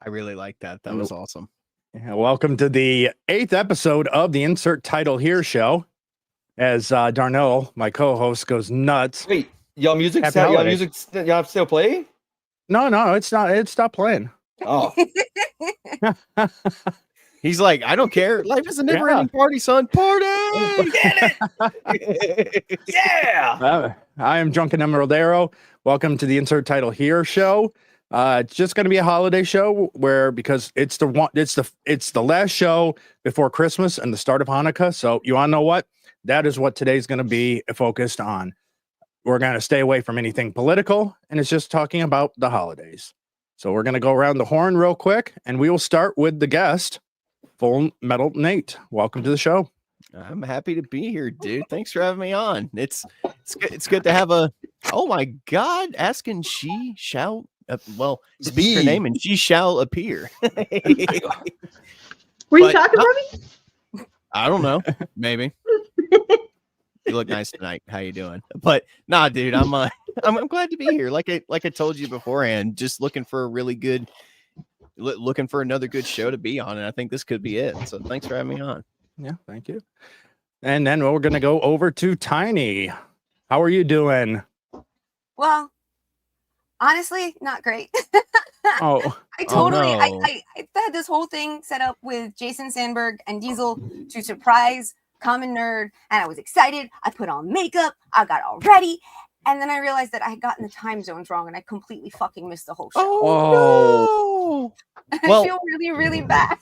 I really like that. That was awesome. Yeah, welcome to the 8th episode of the Insert Title Here show. As Darnell, my co-host, goes nuts. Wait, y'all still playing? No, it's not. It stopped playing. Oh. He's like, I don't care. Life is a never-ending party, son. Party! Get it! Yeah! I am Drunken Emerald Arrow. Welcome to the Insert Title Here show. It's just going to be a holiday show because it's the last show before Christmas and the start of Hanukkah. So you want to know what? That is what today's going to be focused on. We're going to stay away from anything political, and it's just talking about the holidays. So we're going to go around the horn real quick, and we will start with the guest, Full Metal Nate. Welcome to the show. I'm happy to be here, dude. Thanks for having me on. It's good to have a. Oh my God! Asking she shall. Speak her name and she shall appear. Were you talking about me? I don't know. Maybe. You look nice tonight. How you doing? But nah, dude, I'm glad to be here. Like I told you beforehand, just looking for a really good, looking for another good show to be on, and I think this could be it. So thanks for having me on. Yeah, thank you. And then we're gonna go over to Tiny. How are you doing? Well, honestly, not great. Oh, I had this whole thing set up with Jason Sandberg and Diesel to surprise Common Nerd, and I was excited. I put on makeup, I got all ready, and then I realized that I had gotten the time zones wrong, and I completely fucking missed the whole show. Oh no! I feel really, really bad.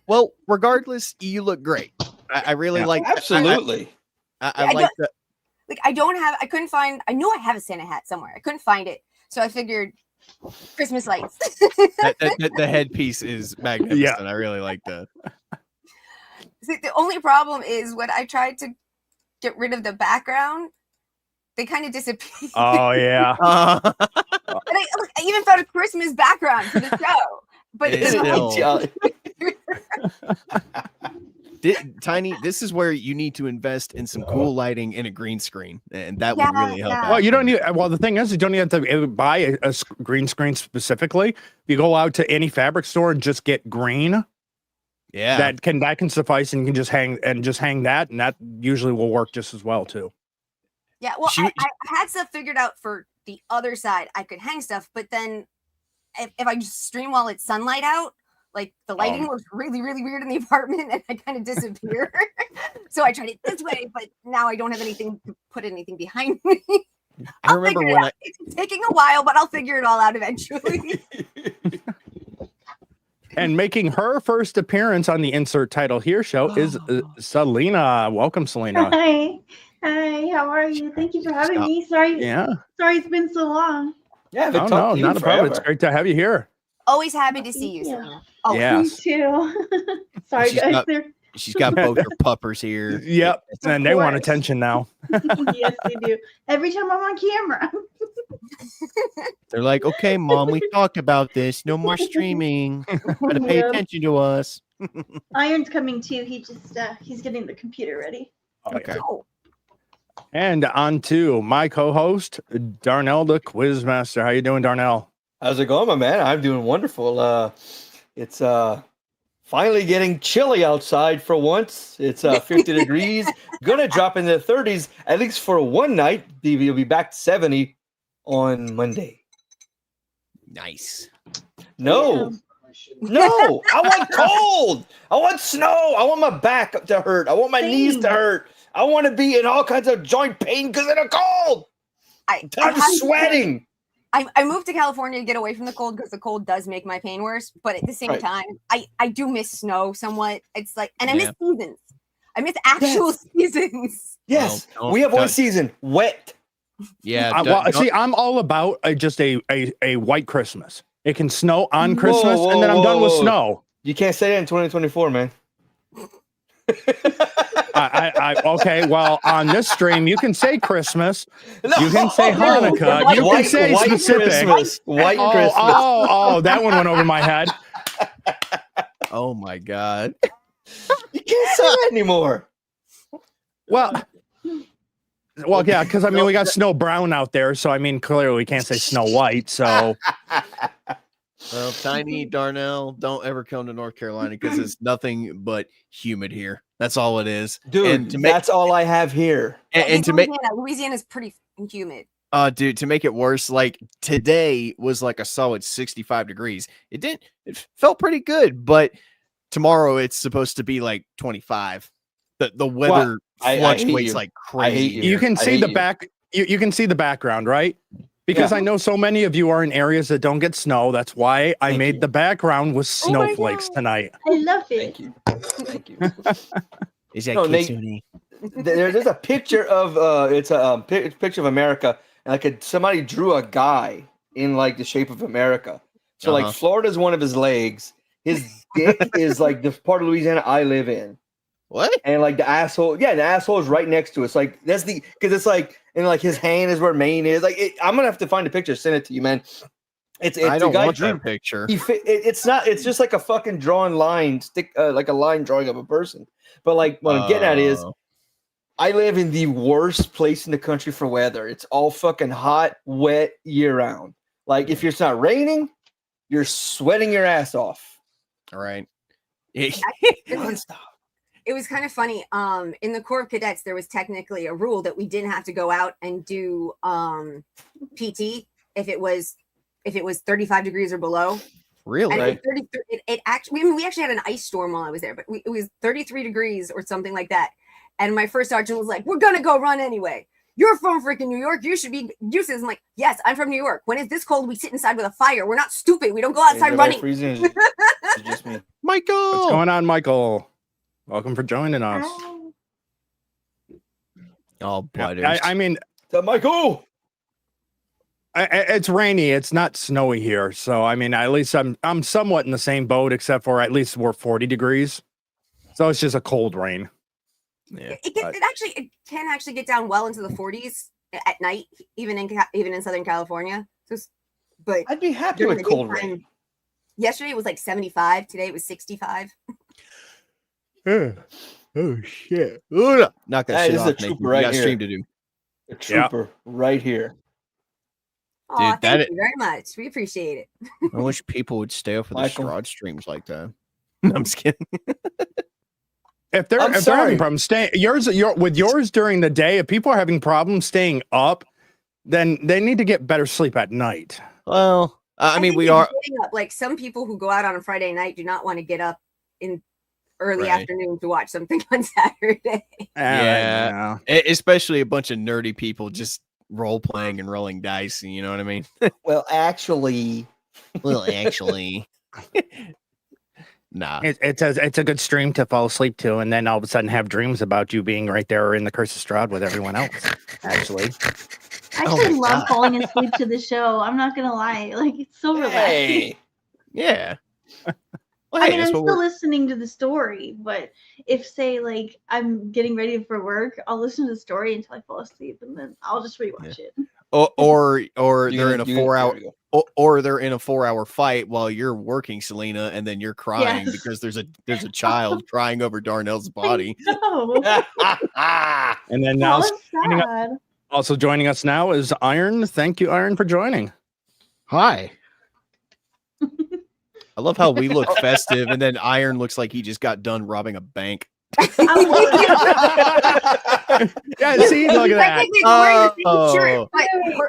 Well, regardless, you look great. I really like. Absolutely. I like that. Like I couldn't find. I knew I have a Santa hat somewhere. I couldn't find it, so I figured Christmas lights. The headpiece is magnificent. Yeah. I really like that. See, the only problem is when I tried to get rid of the background, they kind of disappeared. Oh yeah. And I even found a Christmas background for the show, but Tiny, this is where you need to invest in some cool lighting and a green screen, and that would really help. Yeah. Well, you don't need. Well, the thing is, you don't need to buy a green screen specifically. You go out to any fabric store and just get green. Yeah, that can suffice, and you can just hang that, and that usually will work just as well too. Yeah, well, I had stuff figured out for the other side. I could hang stuff, but then if I just stream while it's sunlight out, like the lighting looks really, really weird in the apartment, and I kind of disappear. So I tried it this way, but now I don't have anything to put anything behind me. I remember when it's taking a while, but I'll figure it all out eventually. And making her first appearance on the Insert Title Here show is Selena. Welcome, Selena. Hi, how are you? Thank you for having me. Sorry it's been so long. Yeah, no, not a problem. It's great to have you here. Always happy to see you, Selena. Oh, yes. Me too. Sorry, guys. She's got both her puppers here. Yep, and they want attention now. Yes, they do. Every time I'm on camera. They're like, okay, Mom, we talked about this. No more streaming. Gotta pay attention to us. Iron's coming too. He's getting the computer ready. Okay. And on to my co-host, Darnell, the Quizmaster. How you doing, Darnell? How's it going, my man? I'm doing wonderful. It's finally getting chilly outside for once. It's 50 degrees. Gonna drop in the 30s, at least for one night. We'll be back to 70 on Monday. Nice. No, I want cold. I want snow. I want my back to hurt. I want my knees to hurt. I want to be in all kinds of joint pain because of the cold. I'm sweating. I moved to California to get away from the cold because the cold does make my pain worse. But at the same time, I do miss snow somewhat. It's like, and I miss seasons. I miss actual seasons. Yes, we have one season, wet. Yeah. I'm all about just a white Christmas. It can snow on Christmas, and then I'm done with snow. You can't say that in 2024, man. Okay, well, on this stream, you can say Christmas. You can say Hanukkah. You can say specific. Christmas. White Christmas. Oh, that one went over my head. Oh, my God. You can't say that anymore. Well, yeah, because, I mean, we got Snow Brown out there, so, I mean, clearly we can't say Snow White, so... Well, Tiny Darnell, don't ever come to North Carolina because it's nothing but humid here. That's all it is, dude. That's all I have here. And to make Louisiana's pretty humid. Dude, to make it worse, like today was like a solid 65 degrees. It felt pretty good, but tomorrow it's supposed to be like 25. The weather fluctuates like crazy. You can see the back. You can see the background, right? Because I know so many of you are in areas that don't get snow. That's why I made the background with snowflakes tonight. I love it. Thank you. Is that Kitsune? There's a picture of it's a picture of America, and like somebody drew a guy in like the shape of America. So like Florida's one of his legs. His dick is like the part of Louisiana I live in. What? And like the asshole, the asshole is right next to us. Like that's because it's like, and like his hand is where Maine is. Like I'm gonna have to find a picture, send it to you, man. It's I don't want that picture. It's not. It's just like a fucking drawn line, like a line drawing of a person. But like what I'm getting at is, I live in the worst place in the country for weather. It's all fucking hot, wet year round. Like if it's not raining, you're sweating your ass off. All right. Non-stop. It was kind of funny. In the Corps of Cadets, there was technically a rule that we didn't have to go out and do PT if it was 35 degrees or below. Really? And it actually, we actually had an ice storm while I was there, but it was 33 degrees or something like that. And my first sergeant was like, "We're gonna go run anyway. You're from freaking New York. You should be used to this." I'm like, "Yes, I'm from New York. When it's this cold, we sit inside with a fire. We're not stupid. We don't go outside running." Freezing. It's just me. Michael, what's going on, Michael? Welcome for joining us. Oh, buddy. I mean, Michael. It's rainy. It's not snowy here, so I mean, at least I'm somewhat in the same boat, except for at least we're 40 degrees, so it's just a cold rain. Yeah, it can actually get down well into the 40s at night, even in Southern California. But I'd be happy with cold rain. Yesterday it was like 75. Today it was 65. Oh shit! Knock that shit off. Is a trooper right here. Stream to do. A trooper right here. Dude, thank you very much. We appreciate it. I wish people would stay up for the Strahd streams like that. I'm just kidding. If they're having problems staying, with yours during the day, if people are having problems staying up, then they need to get better sleep at night. Well, I mean, we are like some people who go out on a Friday night do not want to get up in early afternoon to watch something on Saturday. Yeah, especially a bunch of nerdy people just role playing and rolling dice. You know what I mean? Well, actually. Nah. It's a good stream to fall asleep to, and then all of a sudden have dreams about you being right there in the Curse of Strahd with everyone else. Actually, I actually love falling asleep to the show. I'm not gonna lie, like it's so relaxing. Yeah. Well, I mean, I'm still listening to the story, but if say like I'm getting ready for work, I'll listen to the story until I fall asleep, and then I'll just rewatch it. Or they're in a 4 hour. Or they're in a 4 hour fight while you're working, Selena, and then you're crying because there's a child crying over Darnell's body. And then now also joining us now is Iron. Thank you, Iron, for joining. Hi. I love how we look festive, and then Iron looks like he just got done robbing a bank. Yeah, see, look at that.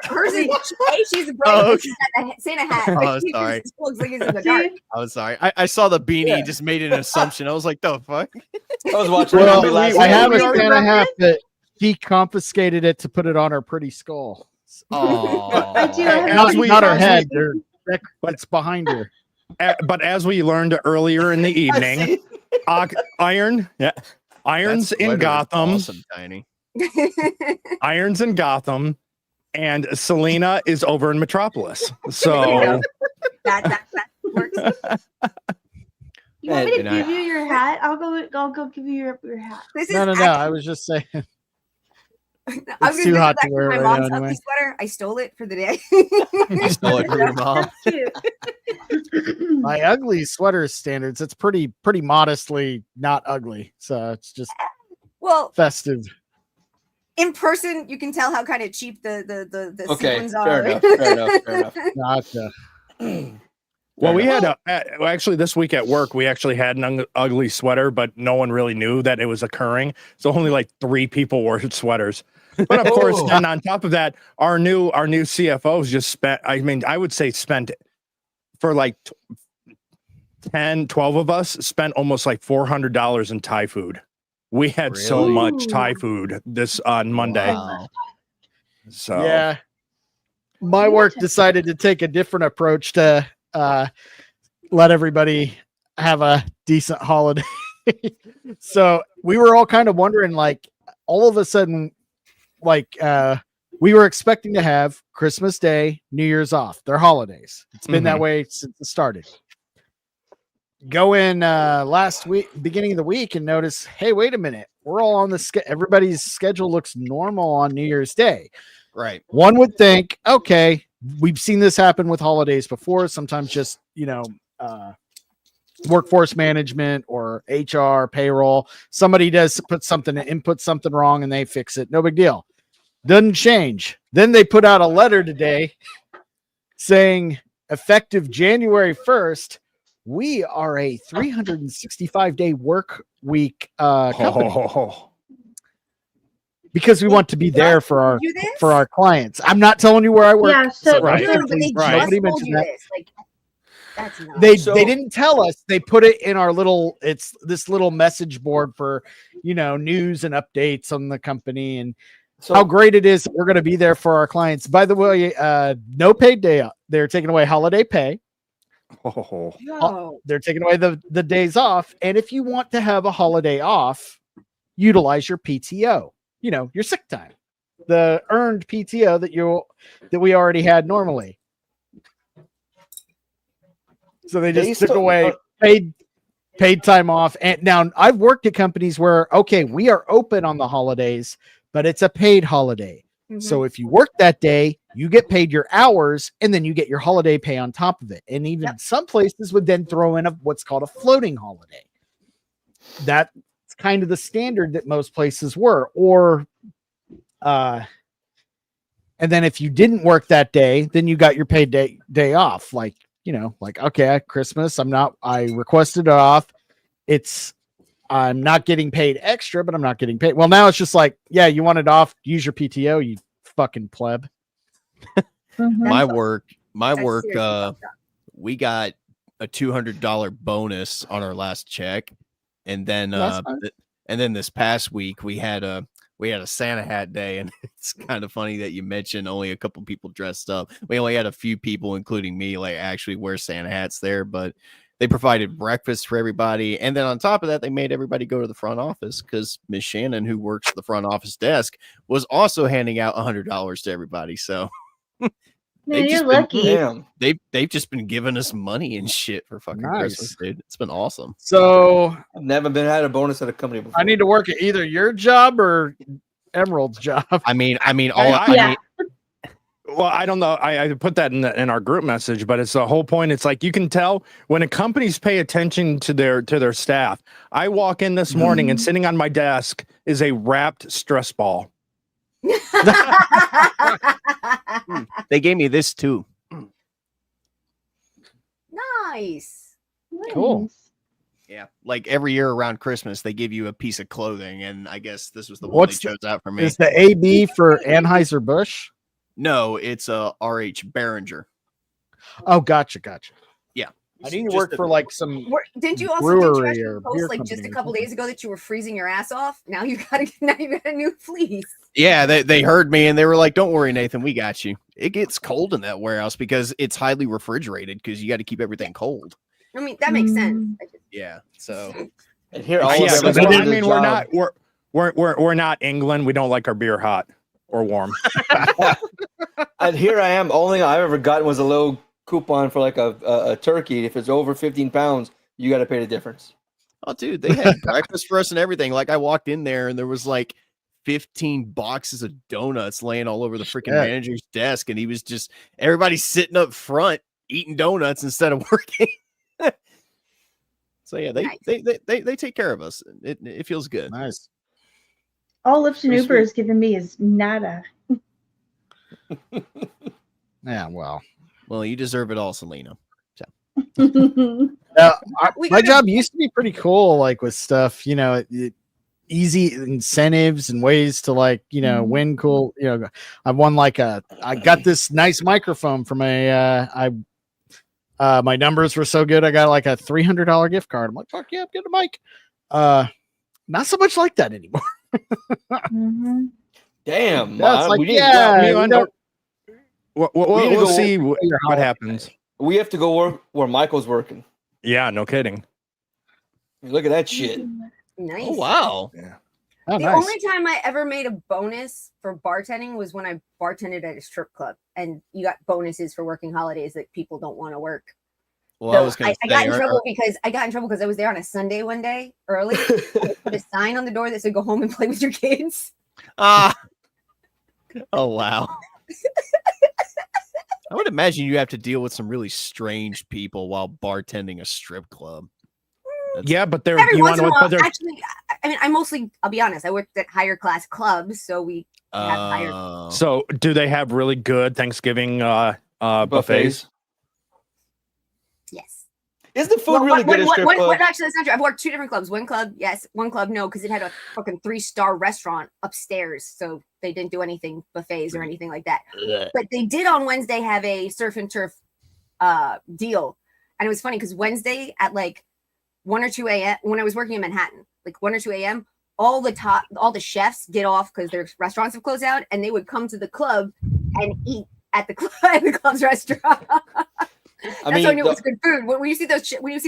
Hers is she's bright. She's got a Santa hat. Oh, sorry. Looks like it's in the dark. Oh, sorry. I saw the beanie. Just made an assumption. I was like, "The fuck." I was watching. Well, I have a Santa hat that he confiscated it to put it on our pretty skull. Oh, not her head. That's behind her. But as we learned earlier in the evening, Iron's in Gotham. Awesome, Tiny. Iron's in Gotham, and Selena is over in Metropolis. So that works. You want me to give you your hat? I'll go give you your hat. No. I was just saying. It's too hot to wear my right mom's now ugly anyway. sweater. I stole it for the day. You stole it from your mom. My ugly sweater standards, it's pretty modestly not ugly. So it's just festive. In person, you can tell how kind of cheap the sequins are. Fair enough. Gotcha. Well, we had actually this week at work, we actually had an ugly sweater, but no one really knew that it was occurring. So only like 3 people wore sweaters. But of course, and on top of that, our new CFOs just spent, I mean, I would say spent for like 10, 12 of us spent almost like $400 in Thai food. We had so much Thai food this on Monday. Wow. So yeah, my work decided to take a different approach to let everybody have a decent holiday. So we were all kind of wondering, like, all of a sudden, like, we were expecting to have Christmas Day, New Year's off. They're holidays. It's been that way since it started. Go in last week, beginning of the week, and notice, hey, wait a minute, we're all on the everybody's schedule looks normal on New Year's Day. Right. One would think, okay, we've seen this happen with holidays before. Sometimes just, workforce management or HR, payroll, somebody does input something wrong and they fix it. No big deal. Doesn't change. Then they put out a letter today saying effective January 1st, we are a 365-day work week company. Because we want to be there for our clients. I'm not telling you where I work. Yeah, so They mentioned that. Like, that's not they didn't tell us. They put it in our this little message board for news and updates on the company and how great it is that we're going to be there for our clients. By the way, no paid day. They're taking away holiday pay. They're taking away the days off. And if you want to have a holiday off, utilize your PTO. Your sick time, the earned PTO that we already had normally. So they just took away paid time off. And now I've worked at companies where, okay, we are open on the holidays, but it's a paid holiday. Mm-hmm. So if you work that day, you get paid your hours and then you get your holiday pay on top of it. And even some places would then throw in what's called a floating holiday. That's kind of the standard that most places were, or and then if you didn't work that day, then you got your paid day off. Like, okay, at Christmas, I requested it off. I'm not getting paid extra, but I'm not getting paid. Well, now it's just like, yeah, you want it off, use your PTO, you fucking pleb. My work, we got a $200 bonus on our last check. And then this past week we had a Santa hat day, and it's kind of funny that you mentioned only a couple people dressed up. We only had a few people, including me, like actually wear Santa hats there, but they provided breakfast for everybody. And then on top of that, they made everybody go to the front office because Miss Shannon, who works the front office desk, was also handing out $100 to everybody. So you're lucky. They've just been giving us money and shit for fucking Christmas, dude. It's been awesome. So I've never had a bonus at a company before. I need to work at either your job or Emerald's job. I mean, well, I don't know. I put that in our group message, but it's the whole point. It's like you can tell when a companies pay attention to their staff. I walk in this morning and sitting on my desk is a wrapped stress ball. They gave me this too. Nice. Cool. Yeah, like every year around Christmas, they give you a piece of clothing, and I guess this was the one they chose out for me. Is the AB for Anheuser-Busch? No, it's a RH Behringer. Oh, gotcha. Yeah, I need to work for like some. Didn't you also post like just a couple days ago that you were freezing your ass off? Now you got a new fleece. Yeah, they heard me and they were like, "Don't worry, Nathan, we got you." It gets cold in that warehouse because it's highly refrigerated because you got to keep everything cold. I mean, that makes sense. Yeah, so and here, we're not England. We don't like our beer hot or warm. And here I am. Only I've ever gotten was a little coupon for like a turkey. If it's over 15 pounds, you got to pay the difference. Oh, dude, they had breakfast for us and everything. Like I walked in there and there was like 15 boxes of donuts laying all over the freaking manager's desk, and he was just everybody sitting up front eating donuts instead of working. So yeah, they take care of us. It feels good. Nice. All Lips and Uber is giving me is nada. Yeah, well, you deserve it all, Selena. So. My job used to be pretty cool, like with stuff, easy incentives and ways to win cool. I won I got this nice microphone from my numbers were so good. I got like a $300 gift card. I'm like, fuck yeah, I'm getting a mic. Not so much like that anymore. Mm-hmm. Damn, we'll see what happens. We have to go work where Michael's working. Yeah, no kidding. Look at that shit. Nice. Oh wow. Yeah. Oh, The nice. only time I ever made a bonus for bartending was when I bartended at a strip club, and you got bonuses for working holidays that people don't want to work. Well, So I got in trouble because I was there on a Sunday one day early. I put a sign on the door that said "Go home and play with your kids." Oh wow. I would imagine you have to deal with some really strange people while bartending a strip club. Yeah, but they're Every you once want in to a while, know what actually, I mean, I'll be honest, I worked at higher class clubs, so we have higher. So, do they have really good Thanksgiving buffets? Yes. Is the food really good at strip club? Actually, that's not true. I've worked two different clubs. One club, yes. One club, no, because it had a fucking 3-star restaurant upstairs, so they didn't do anything buffets or anything like that. But they did on Wednesday have a surf and turf deal, and it was funny because Wednesday at like 1 or 2 a.m. when I was working in Manhattan, like 1 or 2 a.m., all the chefs get off because their restaurants have closed out, and they would come to the club and eat at the club's restaurant. That's when I knew it was good food. When you see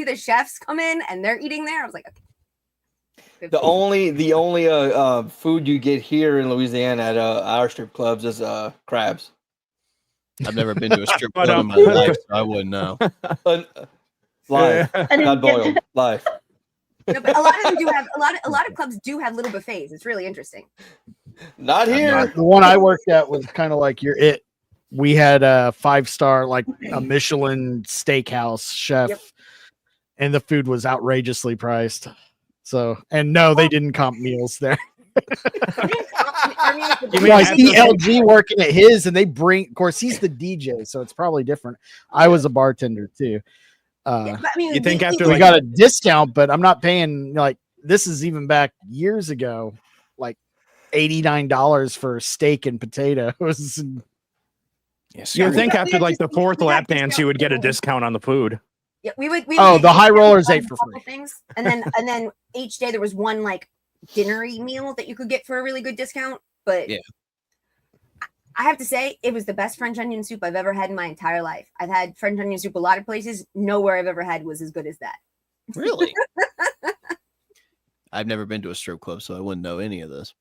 the chefs come in and they're eating there, I was like, okay. The only food you get here in Louisiana at our strip clubs is crabs. I've never been to a strip club in my life, so I wouldn't know. Live, not boiled. Live. No, but a lot of them do have a lot of clubs do have little buffets. It's really interesting. Not here. The one I worked at was kind of like we had a 5-star, like a Michelin steakhouse chef, and the food was outrageously priced. So, and no, they didn't comp meals there. I see LG working at his, and they bring, of course, he's the DJ, so it's probably different. I was a bartender too. You think after we got a discount, but I'm not paying, like, this is even back years ago, like $89 for steak and potatoes. Yes, you would think after like the 4th lap dance, you would get a discount on the food. Yeah, we would the high rollers ate for free. Things, and then each day there was one like dinnery meal that you could get for a really good discount. But yeah, I have to say it was the best French onion soup I've ever had in my entire life. I've had French onion soup a lot of places. Nowhere I've ever had was as good as that. Really? I've never been to a strip club, so I wouldn't know any of this.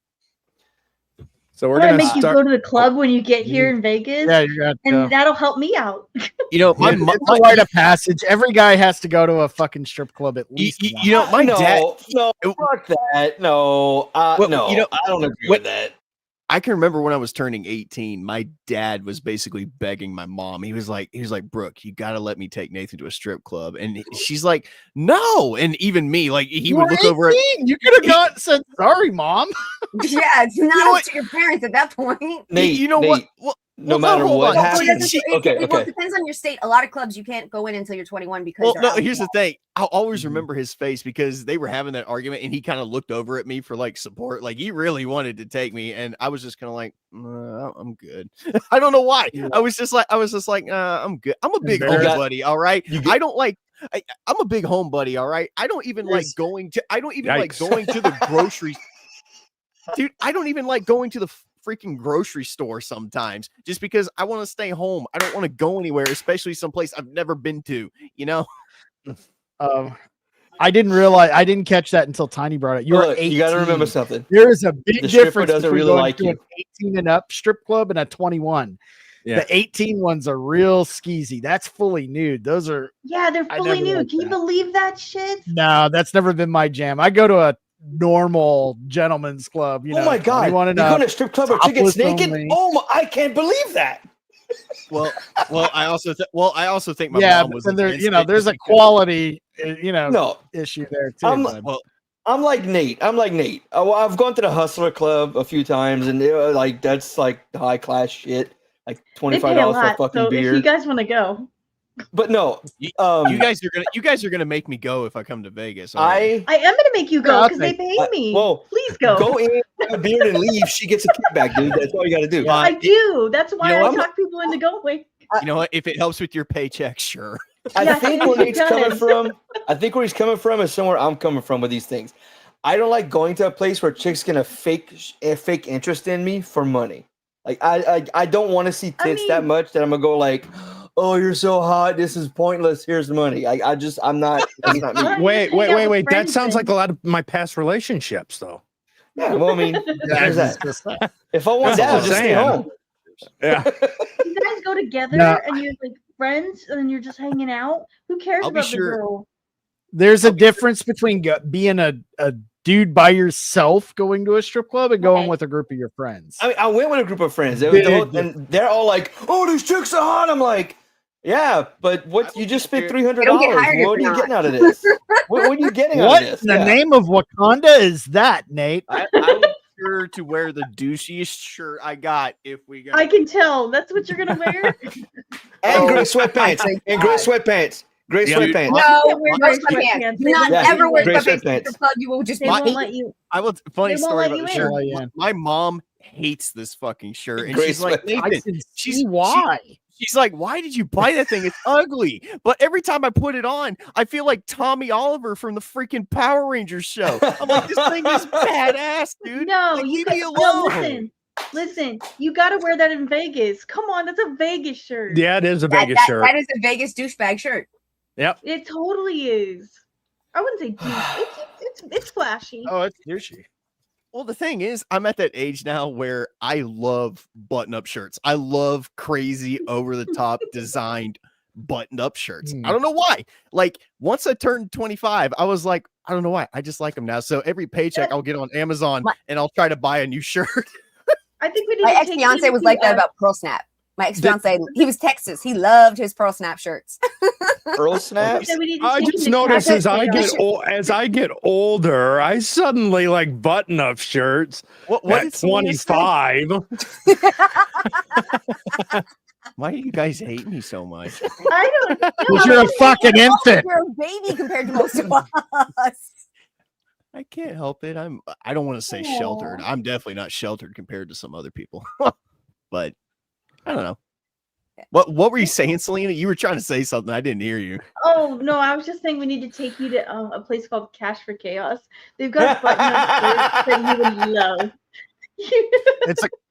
So we're gonna gonna make you go to the club when you get here in Vegas. Yeah, you got and that'll help me out. My rite of passage. Every guy has to go to a fucking strip club at least. My dad. No, fuck that. No, no. I don't agree with that. I can remember when I was turning 18, my dad was basically begging my mom. He was like, Brooke, you got to let me take Nathan to a strip club. And she's like, no. And even me, like, he would look 18. Over at you could have not said, sorry, mom. Yeah, it's not up to your parents at that point. Nate, you know Nate, what? No matter what happens. Okay. Well, it depends on your state. A lot of clubs you can't go in until you're 21 because. Well, no. Here's the thing. I'll always remember his face because they were having that argument, and he kind of looked over at me for like support. Like he really wanted to take me, and I was just kind of like, I'm good. I don't know why. Yeah. I was just like, I'm good. I'm a big home buddy. All right. I don't like. I'm a big home buddy. All right. I don't even like going to. I don't even like going to the grocery. Dude, I don't even like going to the freaking grocery store sometimes just because I want to stay home. I don't want to go anywhere, especially someplace I've never been to, you know? I didn't catch that until Tiny brought it. You were 18. You got to remember something. There is a big difference doesn't between really going like to you. an 18 and up strip club and a 21. Yeah. The 18 ones are real skeezy. That's fully nude. Those are they're fully nude. Can you believe that shit? No, that's never been my jam. I go to a normal gentleman's club. Oh my god! You're going to a strip club where chicks naked? Only. Oh, I can't believe that. Well, I also think my mom was. And there's a quality, issue there too. I'm like Nate. I've gone to the Hustler Club a few times, and that's like high class shit, like $25 for a fucking beer. If you guys want to go, But no, you guys are gonna make me go if I come to Vegas. I am gonna make you go because they pay me. Well, please go. Go in, have a beard, and leave. She gets a kickback, dude. That's all you got to do. I do. That's why know I what? talk people into going. You know what? If it helps with your paycheck, sure. I Yes, think it where he's coming does. from. I think where he's coming from is somewhere I'm coming from with these things. I don't like going to a place where chicks gonna fake interest in me for money. Like I don't want to see tits that much that I'm gonna go like, oh, you're so hot. This is pointless. Here's the money. I'm not. That's not me. Wait. That sounds like a lot of my past relationships, though. Yeah. Well, I mean, there's that. If I want that, I'll just stay home. Yeah. You guys go together and you're like friends and you're just hanging out. Who cares I'll be about the sure. girl? There's a difference between being a dude by yourself going to a strip club and going with a group of your friends. I mean, I went with a group of friends, and they're all like, "Oh, these chicks are hot." I'm like, "Yeah, but what? You just spent $300. What are you getting out of this? What are you getting out of this?" What in the name of Wakanda is that, Nate? I was sure to wear the douchiest shirt I got if we got. I can tell. That's what you're gonna wear. And gray sweatpants. And gray sweatpants. Gray sweatpants. No, no sweatpants. Do not ever wear gray sweatpants. The club, you will just They won't let you. I will. Funny They won't story let about the you shirt. in. My mom hates this fucking shirt, and Gray she's like, sweatpants. Nathan, she's like, why did you buy that thing? It's ugly. But every time I put it on, I feel like Tommy Oliver from the freaking Power Rangers show. I'm like, this thing is badass, dude. No, like, you leave me no, alone. listen. You got to wear that in Vegas. Come on, that's a Vegas shirt. Yeah, it is a Vegas shirt. That is a Vegas douchebag shirt. Yep. It totally is. I wouldn't say douche. It's flashy. Oh, it's douchey. Well, the thing is, I'm at that age now where I love button-up shirts. I love crazy, over-the-top designed buttoned-up shirts. I don't know why. Like, once I turned 25, I was like, I don't know why. I just like them now. So every paycheck I'll get on Amazon and I'll try to buy a new shirt. I think we need My to ex-fiance was like that about Pearl Snap. My ex-fiance, he was Texas. He loved his Pearl Snap shirts. Pearl Snaps? I just noticed as I get older, I suddenly like button-up shirts. What at 25? Why do you guys hate me so much? I don't know. Because you're a fucking infant. You're a baby compared to most of us. I can't help it. I don't want to say sheltered. I'm definitely not sheltered compared to some other people. But I don't know. What were you saying, Selena? You were trying to say something. I didn't hear you. Oh no, I was just saying we need to take you to a place called Cash for Chaos. They've got button-up shirts that you would love.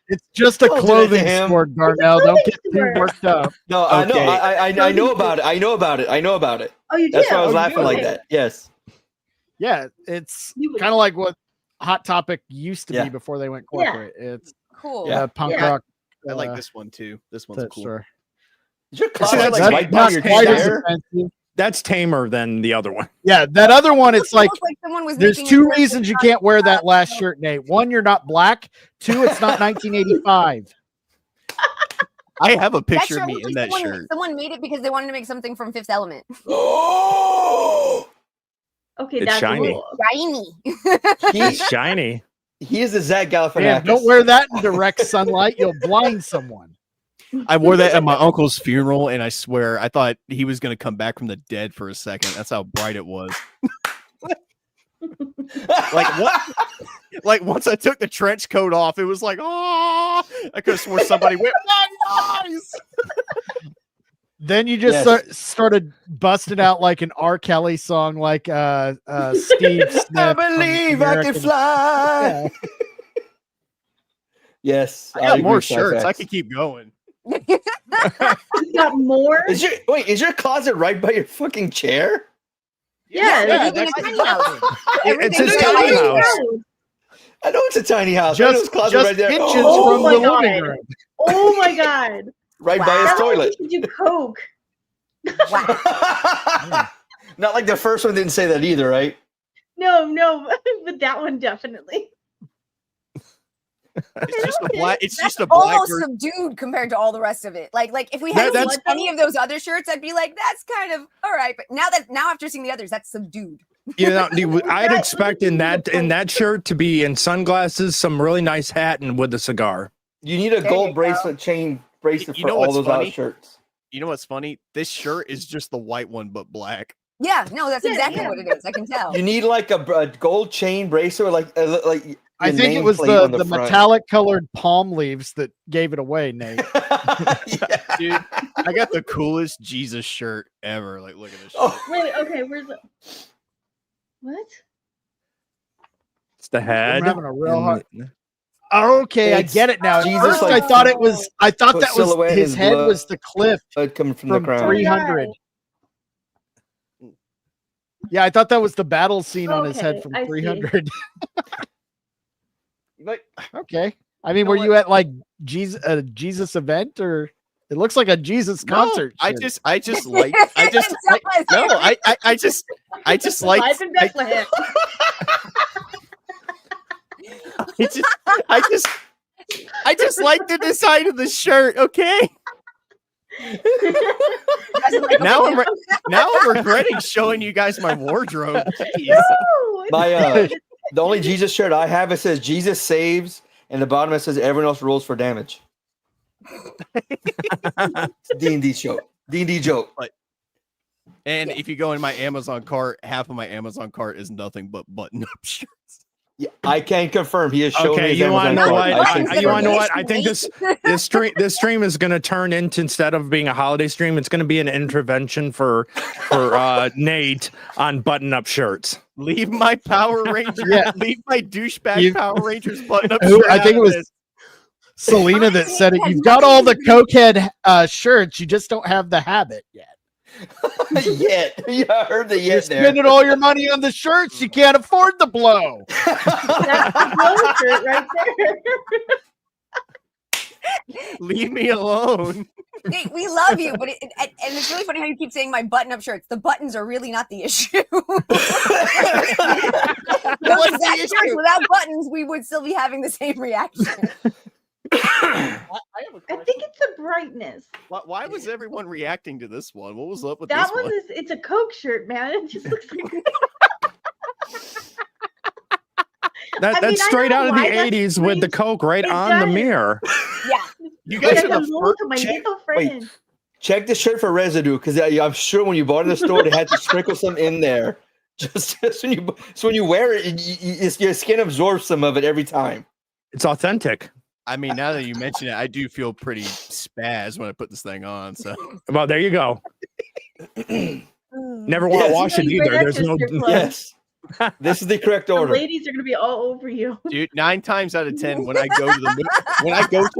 It's just a clothing store, Darnell. Don't get too worked up. No, I know. I know about it. I know about it. Oh, you do? That's why I was laughing like that. Yes. Yeah, it's kind of like what Hot Topic used to be before they went corporate. It's cool. Punk rock. I like this one too. This one's cool. Sure. Is your closet like right by your chair? That's tamer than the other one. Yeah, that other one, it's like someone was there's making two reasons you can't wear that last shirt, Nate. One, you're not black. Two, it's not 1985. I have a picture shirt of me looks in like that shirt. Someone made it because they wanted to make something from Fifth Element. Oh, Okay, it's that's shiny. cool. Shiny. He's shiny. He is the Zach Galifianakis. Man, don't wear that in direct sunlight. You'll blind someone. I wore that at my uncle's funeral, and I swear I thought he was going to come back from the dead for a second. That's how bright it was. Like what? Like once I took the trench coat off, it was like, oh! I could have swore somebody went, nice. Then you just started busting out like an R. Kelly song, like Steve Smith. I believe I can fly. Yeah. Yes, I got more shirts. I could keep going. You got more? Is your closet right by your fucking chair? Yeah, It's a tiny house. It's a tiny house. I know it's a tiny house. I know his closet right there. inches Oh, from my the God. living room. Oh my god. right by Wow. his toilet. You should do coke. Wow. Not like the first one didn't say that either, right? No, but that one definitely. It's just a black. It's That's just a black. almost subdued compared to all the rest of it. Like if we had That's- any of those other shirts, I'd be like, that's kind of all right. But now after seeing the others, that's subdued. You know, I'd expect in that shirt to be in sunglasses, some really nice hat, and with a cigar. You need a There gold you bracelet, chain bracelet You for know all what's those funny? out shirts. You know what's funny? This shirt is just the white one, but black. Yeah, no, that's Yeah, exactly yeah. what it is. I can tell. You need like a gold chain bracelet, like I your think it was nameplate on the front. metallic colored palm leaves that gave it away, Nate. Yeah. Dude, I got the coolest Jesus shirt ever. Like, look at this shirt. Oh, Wait, okay, where's the what? It's the I'm head. having a real and hard. the- Okay, I It's get it now. At Jesus, first, like, I thought that was silhouette in his head blood was the cliff coming from the from crown. 300. Yeah, I thought that was the battle scene on his head Okay, from I see. 300. Like, Okay, I mean, know were what? you at like a Jesus event, or it looks like a Jesus no, concert? I shirt. just like, I just, like, Life in Bethlehem. I just like the design of the shirt. Okay. Now I'm regretting showing you guys my wardrobe. Jeez. No, My the only Jesus shirt I have, it says Jesus saves, and the bottom it says everyone else rolls for damage. D&D show. D&D joke. And if you go in my Amazon cart, half of my Amazon cart is nothing but button-up shirts. Yeah, I can confirm he has shown Okay, me his you want to Amazon know cart. what? I can You want to know what? confirm I think this stream is going to turn into, instead of being a holiday stream, it's going to be an intervention for Nate on button-up shirts. Leave my Power Ranger. Yeah. Leave my douchebag Power Rangers button-up Who- shirt. I think it was Selena that said it. You've got all the cokehead shirts, you just don't have the habit yet. Yet. Yeah, I heard the You're yet there. spending all your money on the shirts. You can't afford the blow. that's the blow shirt right there. Leave me alone. Nate, we love you, but and it's really funny how you keep saying my button-up shirts. The buttons are really not the issue. Those exact shirts without buttons, we would still be having the same reaction. I have a I question. think it's the brightness. Why was everyone reacting to this one? What was up with That this one one? is it's a Coke shirt, man. It just looks like That's I straight know out of the why that 80s with the screams- Coke right it on the does. mirror. Yeah. You I guys got are the the mold first. of my check- little wait. friend. Check the shirt for residue, because I'm sure when you bought it in the store, they had to sprinkle some in there. Just when you wear it, your skin absorbs some of it every time. It's authentic. I mean, now that you mention it, I do feel pretty spaz when I put this thing on. So Well, there you go. Never want to Yes. wash it You know, you either. wear There's that to no. strip club. Yes. This is the correct The order. ladies are gonna be all over you. dude, 9 times out of 10, when I go to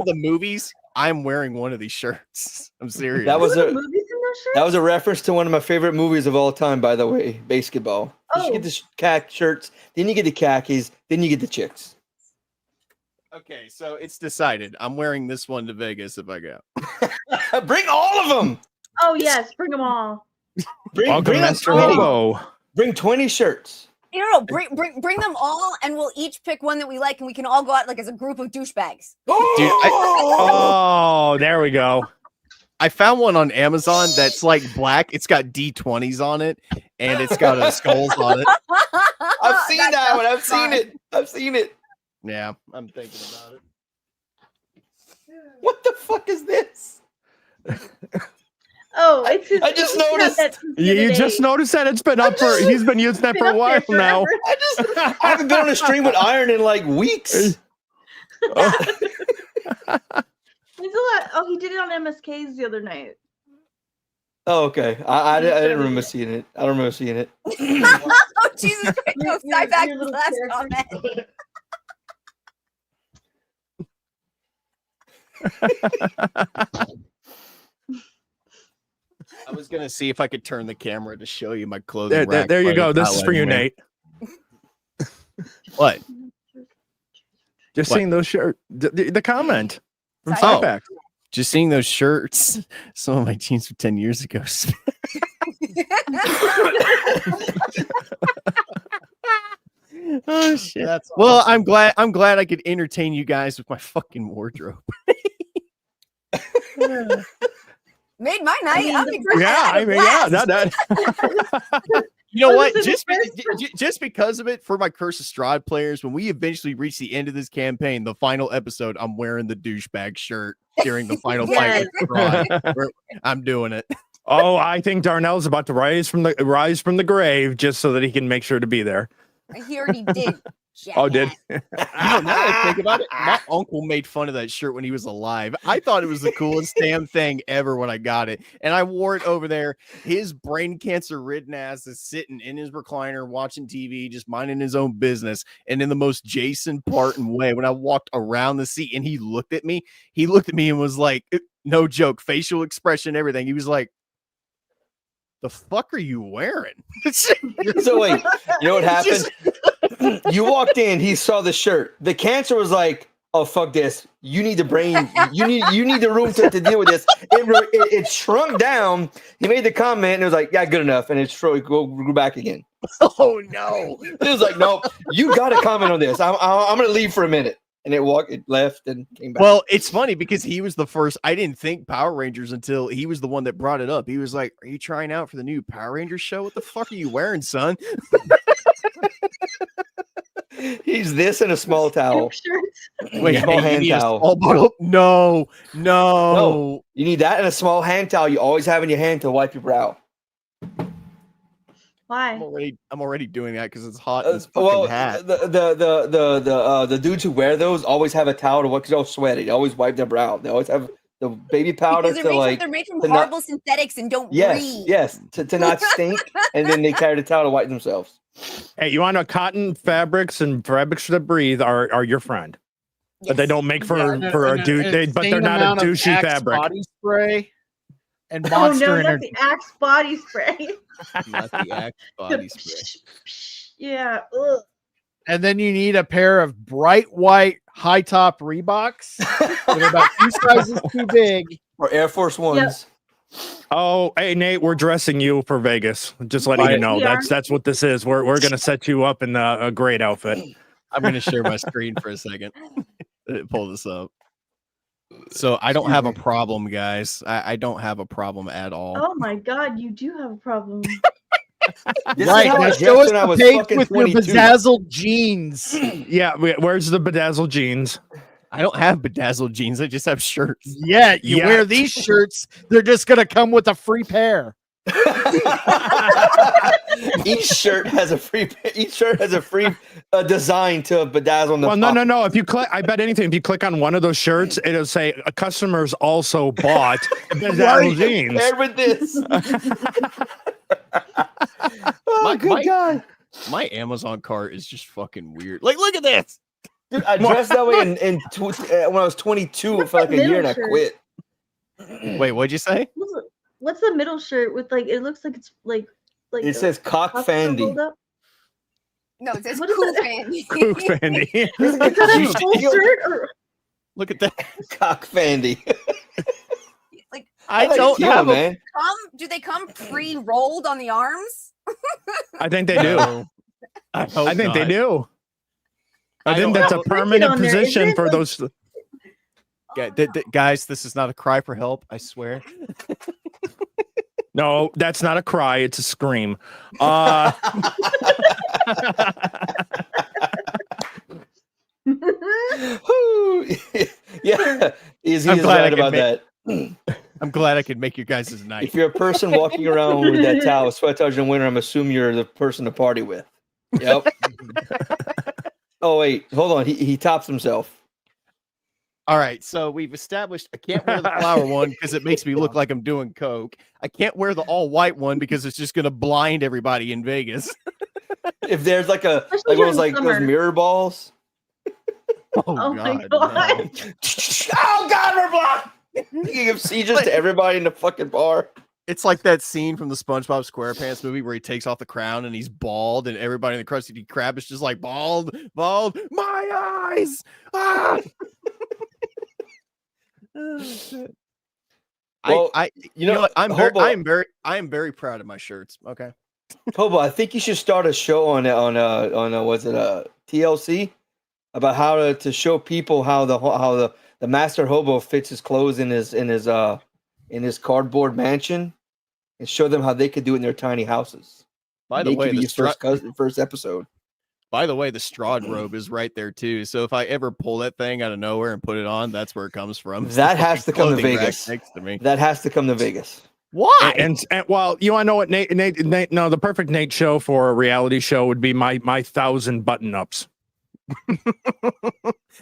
the movies, I'm wearing one of these shirts. I'm serious. That was Were the a movies in those shirts? that was a reference to one of my favorite movies of all time, by the way, Basketball. You should Oh. get the khaki shirts, then you get the khakis, then you get the chicks. Okay, so it's decided. I'm wearing this one to Vegas if I go. Bring all of them. Oh yes, bring them all. Bring Welcome, them Mr. 20. Hobo. Bring 20 shirts. No, bring them all, and we'll each pick one that we like, and we can all go out like as a group of douchebags. Dude, Oh, there we go. I found one on Amazon that's like black. It's got D20s on it, and it's got skulls on it. I've seen that one. I've fun. seen it. I've seen it. Yeah, I'm thinking about it. What the fuck is this? Oh, it's his, I just he had noticed. that since the You other just day. noticed that it's been up for. He's been using that Been for a up there while now. forever. I haven't been on a stream with Iron in like weeks. It's a lot. Oh, he did it on MSK's the other night. Oh, okay. I didn't remember seeing it. I don't remember seeing it. Oh, Jesus Christ. No, Your- side back your to the little last character. comment. I was gonna see if I could turn the camera to show you my clothing. There, rack, there you but go. it's This not is for you, letting me. Nate. What? Just What? seeing those shirt. The comment from Sorry. Sideback. Just seeing those shirts. Some of my jeans from 10 years ago. Oh shit. That's Well, awesome. I'm glad I could entertain you guys with my fucking wardrobe. Made my night. mean, I'm the excited. Yeah, had a I mean, yeah, blast. You know Oh, what? this is Just because of it, for my Curse of Strahd players, when we eventually reach the end of this campaign, the final episode, I'm wearing the douchebag shirt. during the final Yes. fight with Ron. I'm doing it. Oh, I think Darnell's about to rise from the grave just so that he can make sure to be there. He already did. Oh, did? Now that I think about it, my uncle made fun of that shirt when he was alive. I thought it was the coolest damn thing ever when I got it. And I wore it over there. His brain cancer ridden ass is sitting in his recliner watching TV, just minding his own business. And in the most Jason Parton way, when I walked around the seat and he looked at me and was like, no joke, facial expression, everything. He was like, the fuck are you wearing? So wait, you know what happened? You walked in, he saw the shirt. The cancer was like, "Oh fuck this! You need the brain. You need the room to deal with this." It shrunk down. He made the comment and it was like, "Yeah, good enough," and it grew back again. Oh no! It was like, "Nope, you got to comment on this. I'm gonna leave for a minute." And it left and came back. Well, it's funny because he was the first. I didn't think Power Rangers until he was the one that brought it up. He was like, "Are you trying out for the new Power Rangers show? What the fuck are you wearing, son?" He's this in a small towel. Wait, small you hand need a towel. small bottle? No. You need that and a small hand towel. You always have in your hand to wipe your brow. Why? I'm already doing that because it's hot. In this fucking hat. The dudes who wear those always have a towel to wipe because they're all sweaty. They always wipe their brow. They always have the baby powder Because to they're made from to horrible synthetics and don't breathe. Yes, to not stink, and then they carry the towel to wipe themselves. Hey, you want to know cotton fabrics and fabrics that breathe are your friend. But they don't make for a dude. But they're not a douchey fabric. Body spray and Oh Monster no, not Energy. the Axe body spray. Not the Axe body spray. Yeah. Ugh. And then you need a pair of bright white high top Reeboks that are about 2 sizes too big. Or Air Force Ones. Oh, hey Nate, we're dressing you for Vegas. Just letting you know that's what this is. We're gonna set you up in a great outfit. I'm gonna share my screen for a second. Pull this up. So I don't have a problem, guys. I don't have a problem at all. Oh my god, you do have a problem. Right, now show us the page with your bedazzled jeans. Yeah, where's the bedazzled jeans? I don't have bedazzled jeans. I just have shirts. Yeah, you wear these shirts. They're just gonna come with a free pair. Each shirt has a free design to bedazzle. Well, no. If you click, I bet anything. If you click on one of those shirts, it'll say customers also bought bedazzled jeans. Paired with this. Oh, good God. My Amazon cart is just fucking weird. Like, look at this. Dude, I dressed that way when I was 22 for like a year and I quit. Wait, what'd you say? What's the middle shirt with like? It looks like it's like it says cock fandy. No, it says cool fandy. Cool fandy. Is that a full shirt or? Look at that cock fandy. Like I don't have man. Do they come pre-rolled on the arms? I think they do. I think they do. I think that's a permanent position for those. Guys, this is not a cry for help. I swear. No, that's not a cry. It's a scream. Yeah, he's right about that. I'm glad I could make you guys' night. If you're a person walking around with that towel, sweat towels in winter, I'm assuming you're the person to party with. Yep. Oh wait, hold on. He tops himself. All right, so we've established I can't wear the flower one because it makes me look like I'm doing coke. I can't wear the all white one because it's just gonna blind everybody in Vegas. If there's like those mirror balls. Oh my god! No. Oh god, we're blocked. You give seizures to everybody in the fucking bar. It's like that scene from the SpongeBob SquarePants movie where he takes off the crown and he's bald, and everybody in the Krusty Krab is just like bald. My eyes. Ah! Oh, shit. Well, you know what? I am very proud of my shirts. Okay. Hobo, I think you should start a show on was it TLC about how to show people how the master hobo fits his clothes in his cardboard mansion, and show them how they could do it in their tiny houses. By the way, first episode. By the way, the Strahd robe is right there too. So if I ever pull that thing out of nowhere and put it on, that's where it comes from. That has to come to Vegas. Next to me. That has to come to Vegas. Why? And well, you want to know what Nate? No, the perfect Nate show for a reality show would be my 1,000 button ups.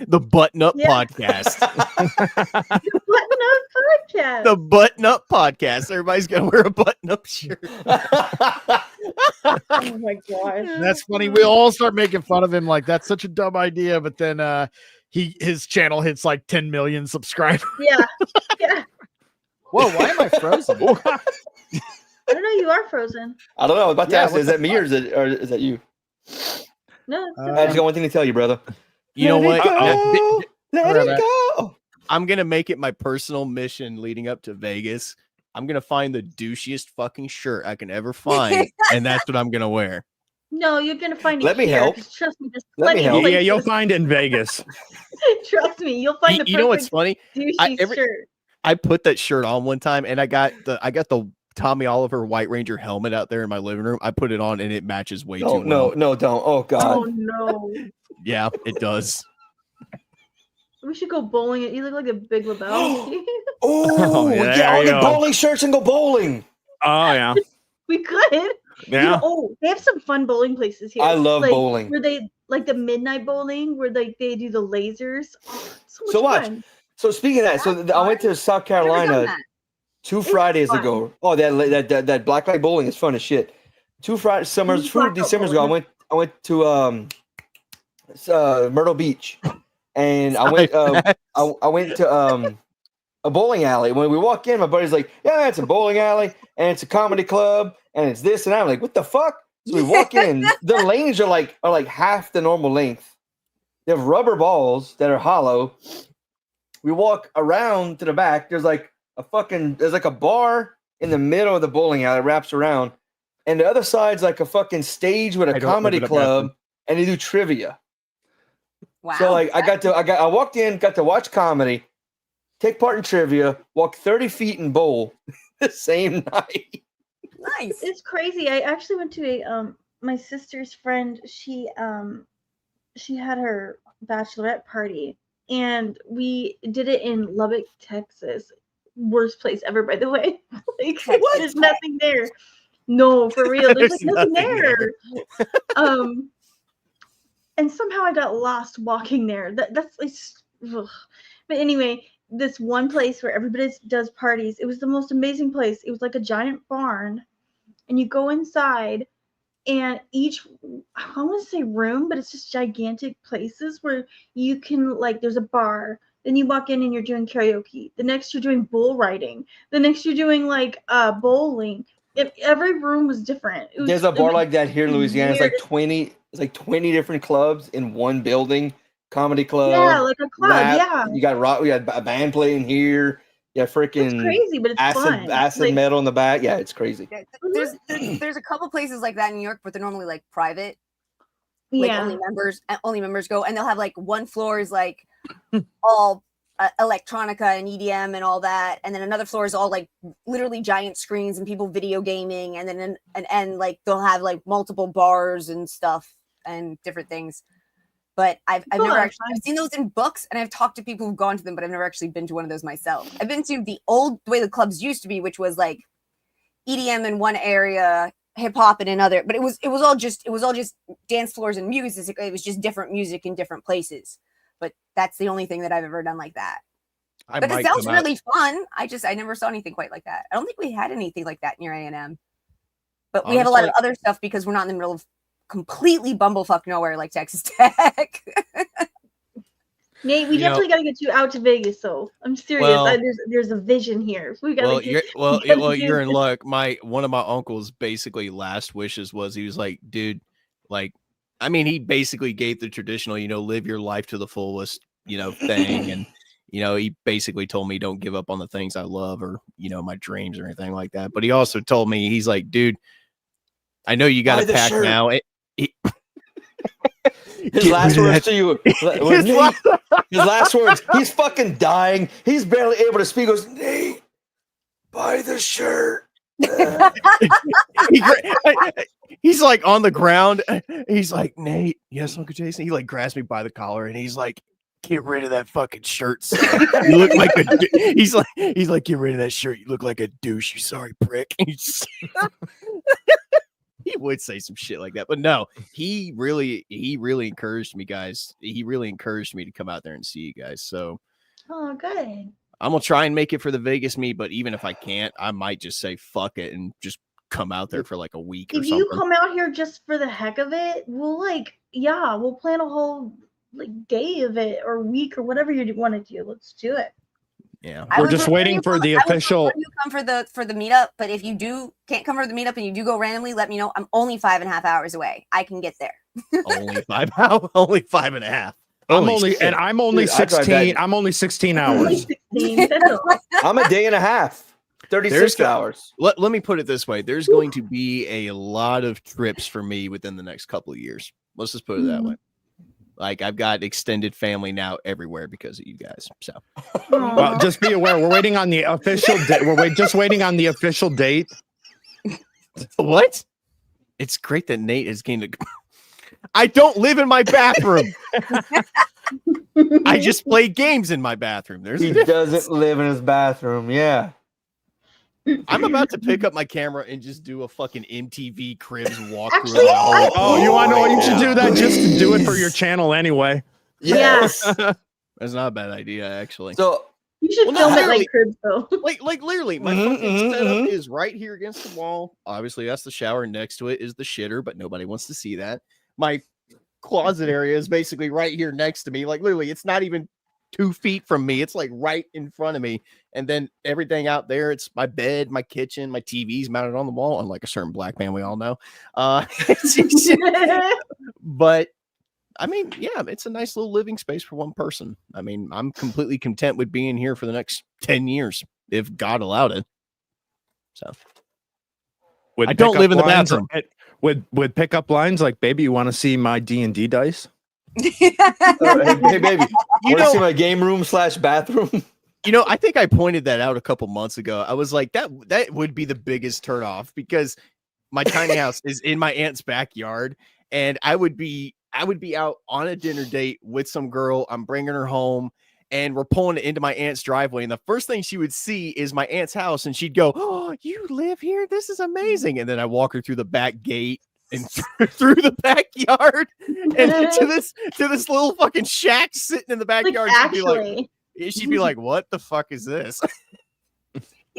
The Button Up Podcast. The Button Up Podcast. The Button Up Podcast. Everybody's gonna wear a button up shirt. Oh my gosh. That's funny. We all start making fun of him like that's such a dumb idea, but then his channel hits like 10 million subscribers. Yeah. Yeah. Whoa, why am I frozen? I don't know. You are frozen. I don't know. I was about to Yeah, ask, what is the that me or is that you? No. It's I just got one thing to tell you, brother. You know what? Let it go. I'm gonna make it my personal mission leading up to Vegas. I'm gonna find the douchiest fucking shirt I can ever find, and that's what I'm gonna wear. No, you're gonna find it. Let me here, help. 'cause trust me, there's Let me plenty of help. Yeah, places. you'll find it in Vegas. Trust me, you'll find the You know what's perfect funny? douchey shirt. I put that shirt on one time, and I got the Tommy Oliver White Ranger helmet out there in my living room. I put it on, and it matches way too well. No, don't. Oh God. Oh no. Yeah, it does. We should go bowling. You look like a Big Lebowski. Oh, yeah, yeah, there I'll you get go. bowling shirts and go bowling. Oh yeah, We could. yeah. Oh, they have some fun bowling places here. I love like, bowling. Where they like the midnight bowling, where they do the lasers. Oh, so much So watch. fun. So speaking of that, so I went to South Never done Carolina that. 2 Fridays fun. ago. Oh, that blacklight bowling is fun as shit. 2 December's ago, I went to Myrtle Beach, and I went I went to a bowling alley. When we walk in, my buddy's like, "Yeah, it's a bowling alley, and it's a comedy club, and it's this and that." I'm like, "What the fuck?" So we walk in. The lanes are like half the normal length. They have rubber balls that are hollow. We walk around to the back. There's like a bar in the middle of the bowling alley, wraps around, and the other side's like a fucking stage with a comedy club, and they do trivia. Wow. So like I walked in, got to watch comedy, take part in trivia, walk 30 feet and bowl the same night. Nice. It's crazy. I actually went to a my sister's friend. She had her bachelorette party, and we did it in Lubbock, Texas. Worst place ever, by the way. Like, there's nothing there. No, for real. There's like nothing there. And somehow I got lost walking there. That's like, ugh. But anyway, this one place where everybody does parties. It was the most amazing place. It was like a giant barn, and you go inside, and each, I want to say room, but it's just gigantic places where you can, like, there's a bar. Then you walk in and you're doing karaoke. The next you're doing bull riding. The next you're doing like bowling. Every room was different. There's a bar like that here in Louisiana. It's like 20 different clubs in one building. Comedy club. Yeah, like a club. Rap. Yeah. You got rock. We got a band playing here. Yeah, freaking It's crazy, but it's fun. acid Like, metal in the back. Yeah, it's crazy. Yeah, there's a couple places like that in New York, but they're normally like private. Like yeah. only members go, and they'll have like one floor is like all electronica and EDM and all that, and then another floor is all like literally giant screens and people video gaming, and then and like they'll have like multiple bars and stuff and different things. But I've seen those in books, and I've talked to people who've gone to them, but I've never actually been to one of those myself. I've been to the way the clubs used to be, which was like EDM in one area, hip hop in another, but it was all just dance floors and music. It was just different music in different places. But that's the only thing that I've ever done like that. But it sounds really fun. I never saw anything quite like that. I don't think we had anything like that near A&M. But we have a lot of other stuff because we're not in the middle of completely bumblefuck nowhere like Texas Tech. Nate, we definitely got to get you out to Vegas, though. I'm serious. Well, there's a vision here. We got you're in luck. One of my uncle's basically last wishes was he was like, dude, like, I mean, he basically gave the traditional, live your life to the fullest, thing. And, he basically told me don't give up on the things I love or, my dreams or anything like that. But he also told me, he's like, dude, I know you got to pack now. His last words to you. His last words. He's fucking dying. He's barely able to speak. He goes, Nate, buy the shirt. He's like on the ground. He's like, Nate, yes, Uncle Jason. He like grabs me by the collar and he's like, get rid of that fucking shirt, son. You look like a. He's like, get rid of that shirt. You look like a douche. You sorry prick. He would say some shit like that, but no, he really encouraged me, guys. He really encouraged me to come out there and see you guys. So, Oh, good. I'm gonna try and make it for the Vegas meet, but even if I can't, I might just say fuck it and just come out there for like a week or If something. you come out here just for the heck of it, we'll plan a whole like day of it or week or whatever you want to do. Let's do it. Yeah, we're just waiting for the official. You come for the meetup, but if you can't come for the meetup and you do go randomly, let me know. I'm only 5.5 hours away. I can get there. Only 5 hours. Only 5.5. I'm only 16. I'm only 16 hours. 16. I'm a day and a half. 36 hours. Let me put it this way. There's going to be a lot of trips for me within the next couple of years. Let's just put it that way. Like I've got extended family now everywhere because of you guys. So, well, just be aware. We're waiting on the official date. Just waiting on the official date. What? It's great that Nate is getting to. I don't live in my bathroom. I just play games in my bathroom. He doesn't live in his bathroom. Yeah. I'm about to pick up my camera and just do a fucking MTV Cribs walkthrough. Actually, you want to know what you should do? That just to do it for your channel anyway. Yes. That's not a bad idea, actually. So you should film it like Cribs, though. Like literally, my fucking setup is right here against the wall. Obviously, that's the shower. Next to it is the shitter, but nobody wants to see that. My closet area is basically right here next to me. Like literally, it's not even 2 feet from me. It's like right in front of me. And then everything out there, it's my bed, my kitchen, my TV's mounted on the wall, unlike a certain black man we all know. But I mean, yeah, it's a nice little living space for one person. I mean, I'm completely content with being here for the next 10 years, if God allowed it. So I don't live in the bathroom. With pickup lines like, baby, you want to see my D&D dice? Hey, baby, you want to see my game room / bathroom? You know, I think I pointed that out a couple months ago. I was like, that would be the biggest turnoff because my tiny house is in my aunt's backyard, and I would be out on a dinner date with some girl. I'm bringing her home, and we're pulling it into my aunt's driveway. And the first thing she would see is my aunt's house, and she'd go, "Oh, you live here? This is amazing!" And then I walk her through the back gate and through the backyard, and to this little fucking shack sitting in the backyard. Like, she'd be like, "What the fuck is this?"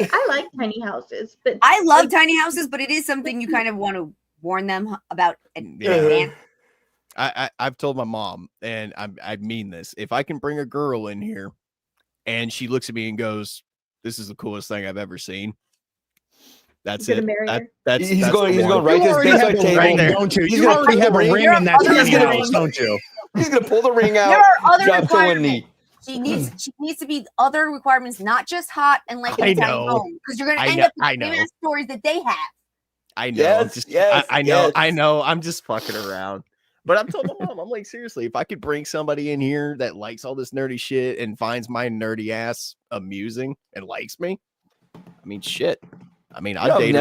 I like tiny houses, but I love tiny houses, but it is something you kind of want to warn them about in advance. I've told my mom, and I mean this: if I can bring a girl in here, and she looks at me and goes, "This is the coolest thing I've ever seen," that's it. He's going right to his bedside table, right there. Don't you? You already have a ring in that tiny house, don't you? He's gonna pull the ring out. There are other drop to one requirements. knee. She needs to be other requirements, not just hot and like in a tiny home, because you're gonna end up with the same stories that they have. I know. I know. I'm just fucking around. But I'm telling my mom, I'm like, seriously, if I could bring somebody in here that likes all this nerdy shit and finds my nerdy ass amusing and likes me, I mean, shit. I mean, I'll date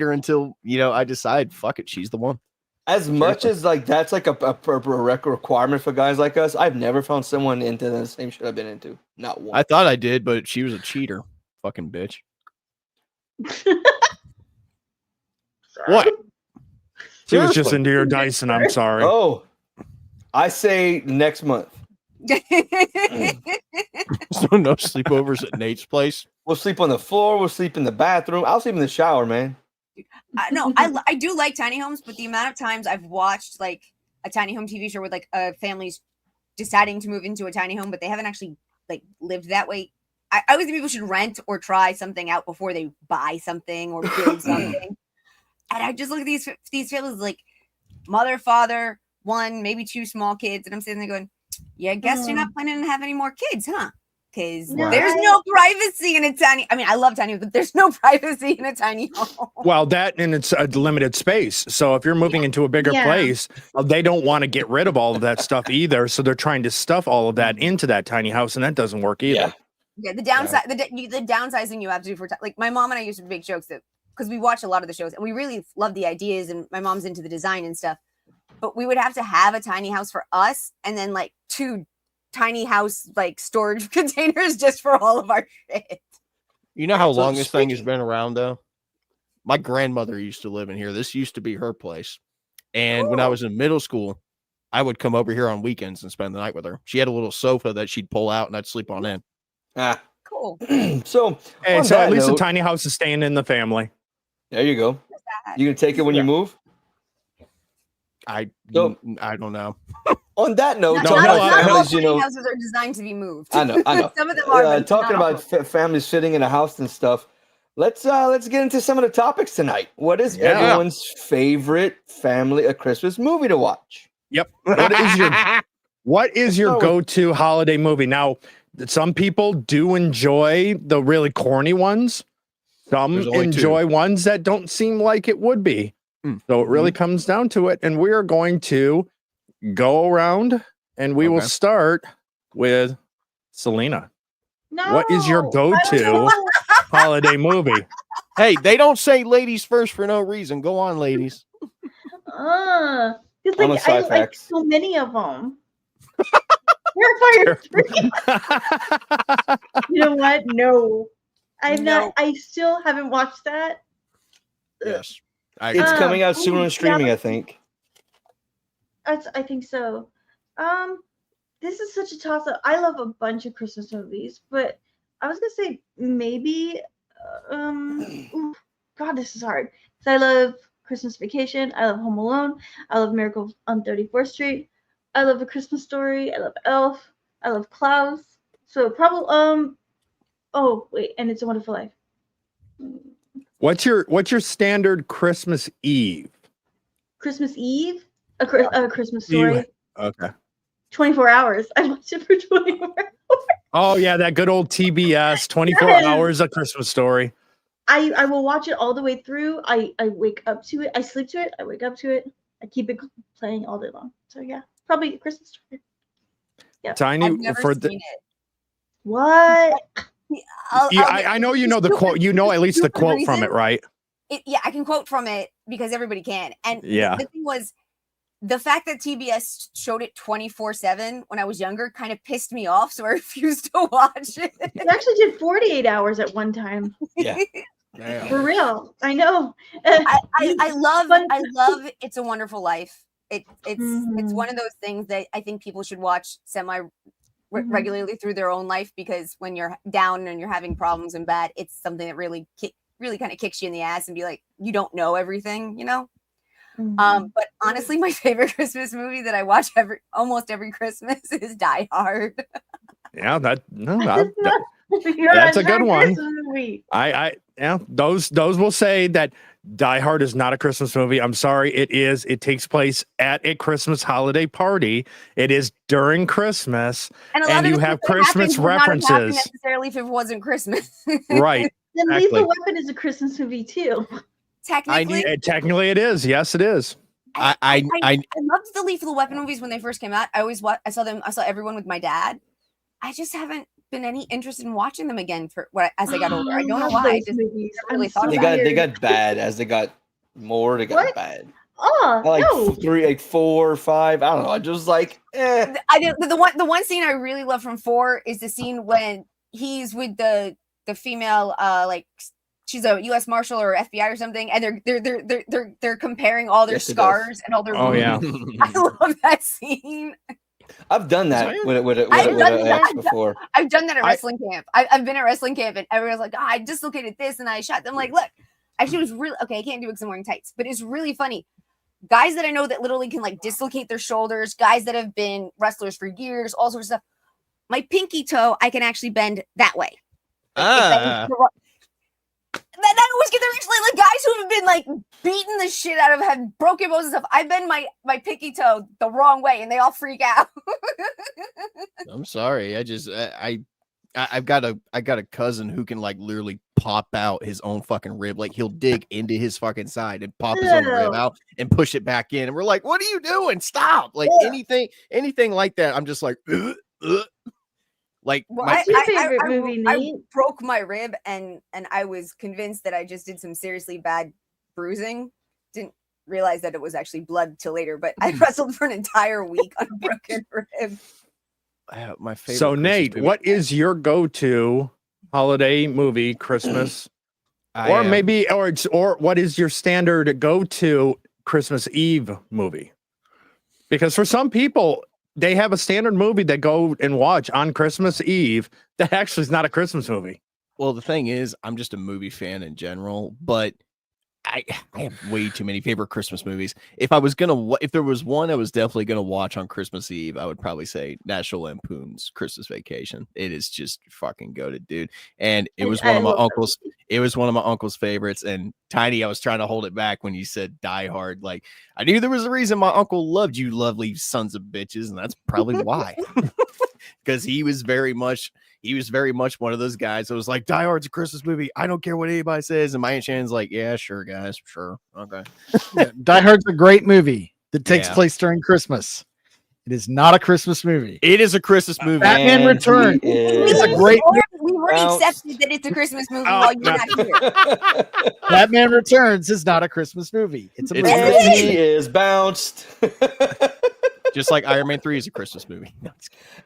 her until I decide, fuck it, she's the one. As much as like that's like a requirement for guys like us, I've never found someone into the same shit I've been into. Not one. I thought I did, but she was a cheater. Fucking bitch. What? She was just into your dice, and I'm sorry. Oh, I say next month. So no sleepovers at Nate's place? We'll sleep on the floor. We'll sleep in the bathroom. I'll sleep in the shower, man. No, I do like tiny homes, but the amount of times I've watched like a tiny home TV show where like a family's deciding to move into a tiny home, but they haven't actually like lived that way. I always think people should rent or try something out before they buy something or build something. And I just look at these families like mother, father, one, maybe 2 small kids, and I'm sitting there going, "Yeah, I guess you're not planning to have any more kids, huh? Because there's no privacy in a tiny. I mean, I love tiny, but there's no privacy in a tiny home." Well, that and it's a limited space. So if you're moving into a bigger place, they don't want to get rid of all of that stuff either. So they're trying to stuff all of that into that tiny house, and that doesn't work either. Yeah, the downside, the downsizing you have to do for like my mom and I used to make jokes that because we watch a lot of the shows and we really love the ideas and my mom's into the design and stuff, but we would have to have a tiny house for us and then like 2 tiny house like storage containers just for all of our shit. You know how long this thing has been around though? My grandmother used to live in here. This used to be her place. And when I was in middle school, I would come over here on weekends and spend the night with her. She had a little sofa that she'd pull out and I'd sleep on in. Cool. So at least the tiny house is staying in the family. There you go. You can take it when you move? I don't know. On that note, not all tiny houses are designed to be moved. I know. Some of them are. Talking about families fitting in a house and stuff. Let's get into some of the topics tonight. What is everyone's favorite family a Christmas movie to watch? Yep. What is your go-to holiday movie? Now, some people do enjoy the really corny ones. Some enjoy ones that don't seem like it would be. So it really comes down to it. And we are going to go around and we will start with Selena. No, what is your go-to holiday movie? Hey, they don't say ladies first for no reason. Go on, ladies. Because like, I like so many of them. Terrifier 3. You know what? No. I still haven't watched that. Yes. It's coming out soon on streaming, I think. I think so. This is such a toss-up. I love a bunch of Christmas movies, but I was gonna say maybe God, this is hard. So I love Christmas Vacation, I love Home Alone, I love Miracle on 34th Street, I love A Christmas Story, I love Elf, I love Klaus. So probably and It's a Wonderful Life. What's your standard Christmas Eve? Christmas Eve? A Christmas Story. Okay. 24 hours. I watched it for 24 hours. Oh yeah, that good old TBS 24 hours, A Christmas Story. I will watch it all the way through. I wake up to it. I sleep to it. I wake up to it. I keep it playing all day long. So yeah, probably A Christmas Story. Yeah. Tiny I've never seen it. What? I know you know the quote. You know at least the quote from it, right? I can quote from it because everybody can. And the thing was, the fact that TBS showed it 24/7 when I was younger kind of pissed me off, so I refused to watch it. It actually did 48 hours at one time. Yeah. Damn. For real. I know. I love It's a Wonderful Life. It's one of those things that I think people should watch regularly through their own life, because when you're down and you're having problems and bad, it's something that really kind of kicks you in the ass and be like, you don't know everything, you know? But honestly, my favorite Christmas movie that I watch almost every Christmas is Die Hard. Yeah, that's a good one. Those will say that Die Hard is not a Christmas movie. I'm sorry, it is. It takes place at a Christmas holiday party. It is during Christmas, and you have Christmas references. Not necessarily if it wasn't Christmas, right? Then Lethal Weapon is a Christmas movie too. Technically, it is. Yes, it is. I loved the Lethal Weapon movies when they first came out. I saw everyone with my dad. I just haven't been any interested in watching them again as I got older. I don't know why. I just really thought they got bad as they got more. They got bad. Oh, like 3, like 4, 5. I don't know. I just like. The one scene I really love from 4 is the scene when he's with the female like. She's a U.S. Marshal or FBI or something, and they're comparing all their scars and all their. Oh yeah, I love that scene. I've done that with an ex before. I've done that at wrestling camp. I've been at wrestling camp, and everyone's like, I dislocated this, and I shot them. Like, look, actually, it was really okay. I can't do it because I'm wearing tights, but it's really funny. Guys that I know that literally can like dislocate their shoulders. Guys that have been wrestlers for years, all sorts of stuff. My pinky toe, I can actually bend that way. That I always get the reaction, like guys who have been like beating the shit out of, have broken bones and stuff. I bend my pinky toe the wrong way, and they all freak out. I'm sorry. I've got a cousin who can like literally pop out his own fucking rib. Like he'll dig into his fucking side and pop his own rib out and push it back in. And we're like, what are you doing? Stop! Like anything like that. I'm just like, Like Well, my What's your favorite movie, I Nate? broke my rib, and I was convinced that I just did some seriously bad bruising. Didn't realize that it was actually blood till later, but I wrestled for an entire week on a broken rib. my favorite. So Christmas Nate, movie- what is your go-to holiday movie, Christmas, or maybe, or what is your standard go-to Christmas Eve movie? Because for some people, they have a standard movie that go and watch on Christmas Eve that actually is not a Christmas movie. Well, the thing is, I'm just a movie fan in general, but I have way too many favorite Christmas movies. If there was one I was definitely gonna watch on Christmas Eve, I would probably say National Lampoon's Christmas Vacation. It is just fucking goated, dude. And it was one of my uncle's. It was one of my uncle's favorites. And Tiny, I was trying to hold it back when you said Die Hard. Like I knew there was a reason my uncle loved you, lovely sons of bitches, and that's probably why. Because he was very much one of those guys that was like, Die Hard's a Christmas movie. I don't care what anybody says. And my Aunt Shannon's like, yeah, sure, guys. Sure. Okay. Yeah, Die Hard's a great movie that takes place during Christmas. It is not a Christmas movie. It is a Christmas movie. Batman Returns is a great movie. We were accepted that it's a Christmas movie while you're not here. Batman Returns is not a Christmas movie. It's a movie. And he is bounced. Just like Iron Man 3 is a Christmas movie. No,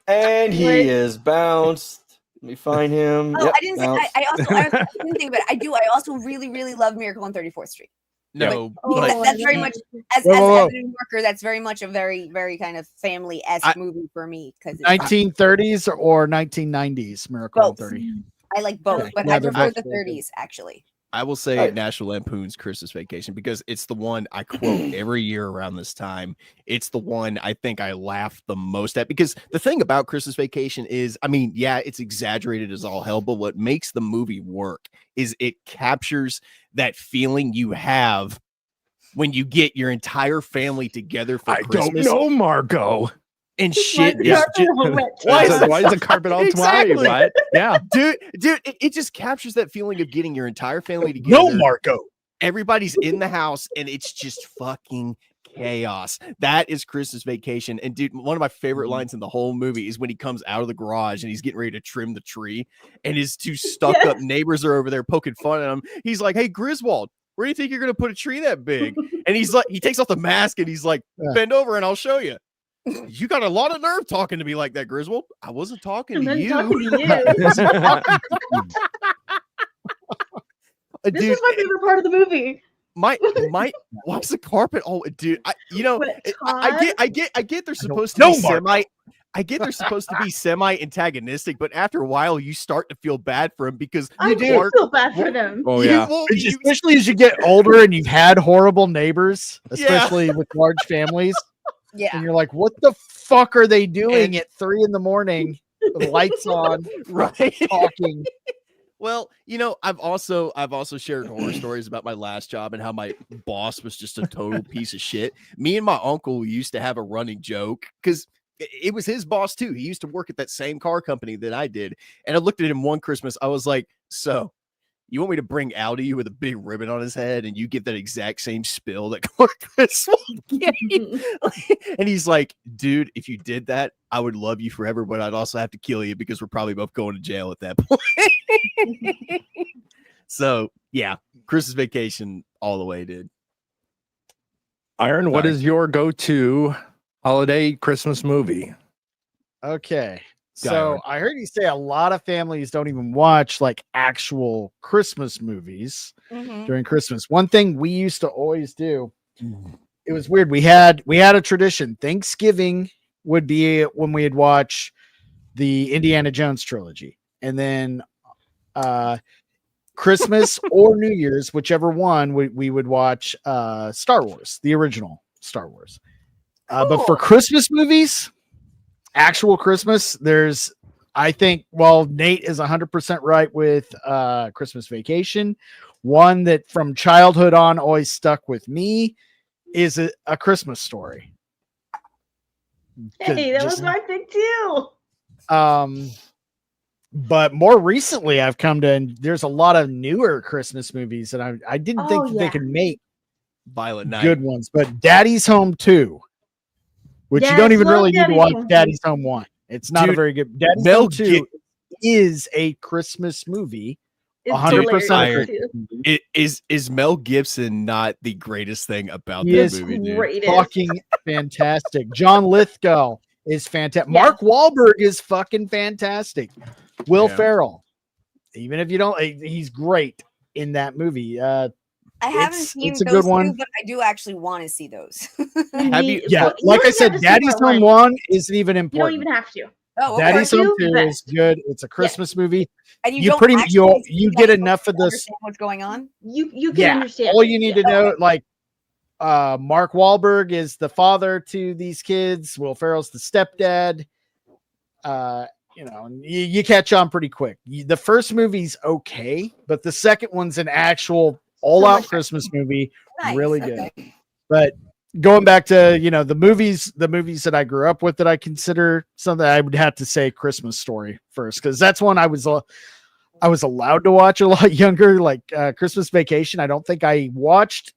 and he is bounced. Let me find him. Oh, Yep, I didn't say. I didn't think, but I do. I also really, really love Miracle on 34th Street. No, That's very much as a New Yorker. That's very much a very, very kind of family-esque movie for me because 1930s or 1990s Miracle on 30. I like both, but I prefer the 30s actually. I will say National Lampoon's Christmas Vacation because it's the one I quote every year around this time. It's the one I think I laugh the most at because the thing about Christmas Vacation is, I mean, yeah, it's exaggerated as all hell, but what makes the movie work is it captures that feeling you have when you get your entire family together for Christmas. I don't know, Margot. And shit is why is the carpet all exactly. What? Yeah, dude, it just captures that feeling of getting your entire family together. No, Marco. Everybody's in the house and it's just fucking chaos. That is Christmas Vacation. And dude, one of my favorite lines in the whole movie is when he comes out of the garage and he's getting ready to trim the tree, and his two stuck-up neighbors are over there poking fun at him. He's like, "Hey, Griswold, where do you think you're gonna put a tree that big?" And he's like, he takes off the mask and he's like, "Bend over and I'll show you." You got a lot of nerve talking to me like that, Griswold. I wasn't talking to you. This Dude, is my favorite part of the movie. My why's the carpet all dude? I get they're supposed to be semi. I get they're supposed to be semi-antagonistic, but after a while you start to feel bad for him because I do feel bad for them. Oh yeah, especially as you get older and you've had horrible neighbors, especially with large families. Yeah. And you're like, what the fuck are they doing at 3 a.m, with lights on, right? Talking. Well, you know, I've also shared horror stories about my last job and how my boss was just a total piece of shit. Me and my uncle used to have a running joke because it was his boss too. He used to work at that same car company that I did. And I looked at him one Christmas. I was like, "So you want me to bring Al to you with a big ribbon on his head and you get that exact same spill that Christmas gave?" And he's like, "Dude, if you did that, I would love you forever, but I'd also have to kill you because we're probably both going to jail at that point." So yeah, Christmas Vacation all the way, dude. Iron, what is your go-to holiday Christmas movie? Okay. So I heard you say a lot of families don't even watch like actual Christmas movies during Christmas. One thing we used to always do, it was weird. We had a tradition. Thanksgiving would be when we'd watch the Indiana Jones trilogy, and then Christmas or New Year's, whichever one, we would watch Star Wars, the original Star Wars. But for Christmas movies, actual Christmas, I think Nate is 100% right with Christmas Vacation. One that from childhood on always stuck with me is a Christmas Story. Hey, that was my pick too. But more recently I've come to, and there's a lot of newer Christmas movies that I didn't think that they could make Violent Night. good ones, but Daddy's Home 2. Which you don't even really need to watch Daddy's Home 1. It's not a Dude, very good. Daddy's Mel Home 2 is a Christmas movie. It's 100% hilarious, Iron. too. Is Mel Gibson not the greatest thing about He that is movie, dude? Greatest. Fucking fantastic. John Lithgow is fantastic. Yeah. Mark Wahlberg is fucking fantastic. Will Yeah. Ferrell, even if you don't, he's great in that movie. I haven't It's seen a those good two, one. but I do actually want to see those. Have you- Yeah, well, you like don't I even said, have to see Daddy's part Home one. 1 isn't even You don't important. even have to. Oh, okay. Daddy's Part Home two, 2 is best. good. It's a Christmas movie. And You don't pretty actually you see you the get episode enough of to this. understand what's going on. You can Yeah, understand. all it. you need Yeah. to know, like Mark Wahlberg is the father to these kids. Will Ferrell's the stepdad. You catch on pretty quick. The first movie's okay, but the second one's an actual all-out much Christmas movie, Nice, really okay. good. But going back to the movies that I grew up with that I consider something, I would have to say Christmas Story first, because that's one I was allowed to watch a lot younger. Like Christmas Vacation, I don't think I watched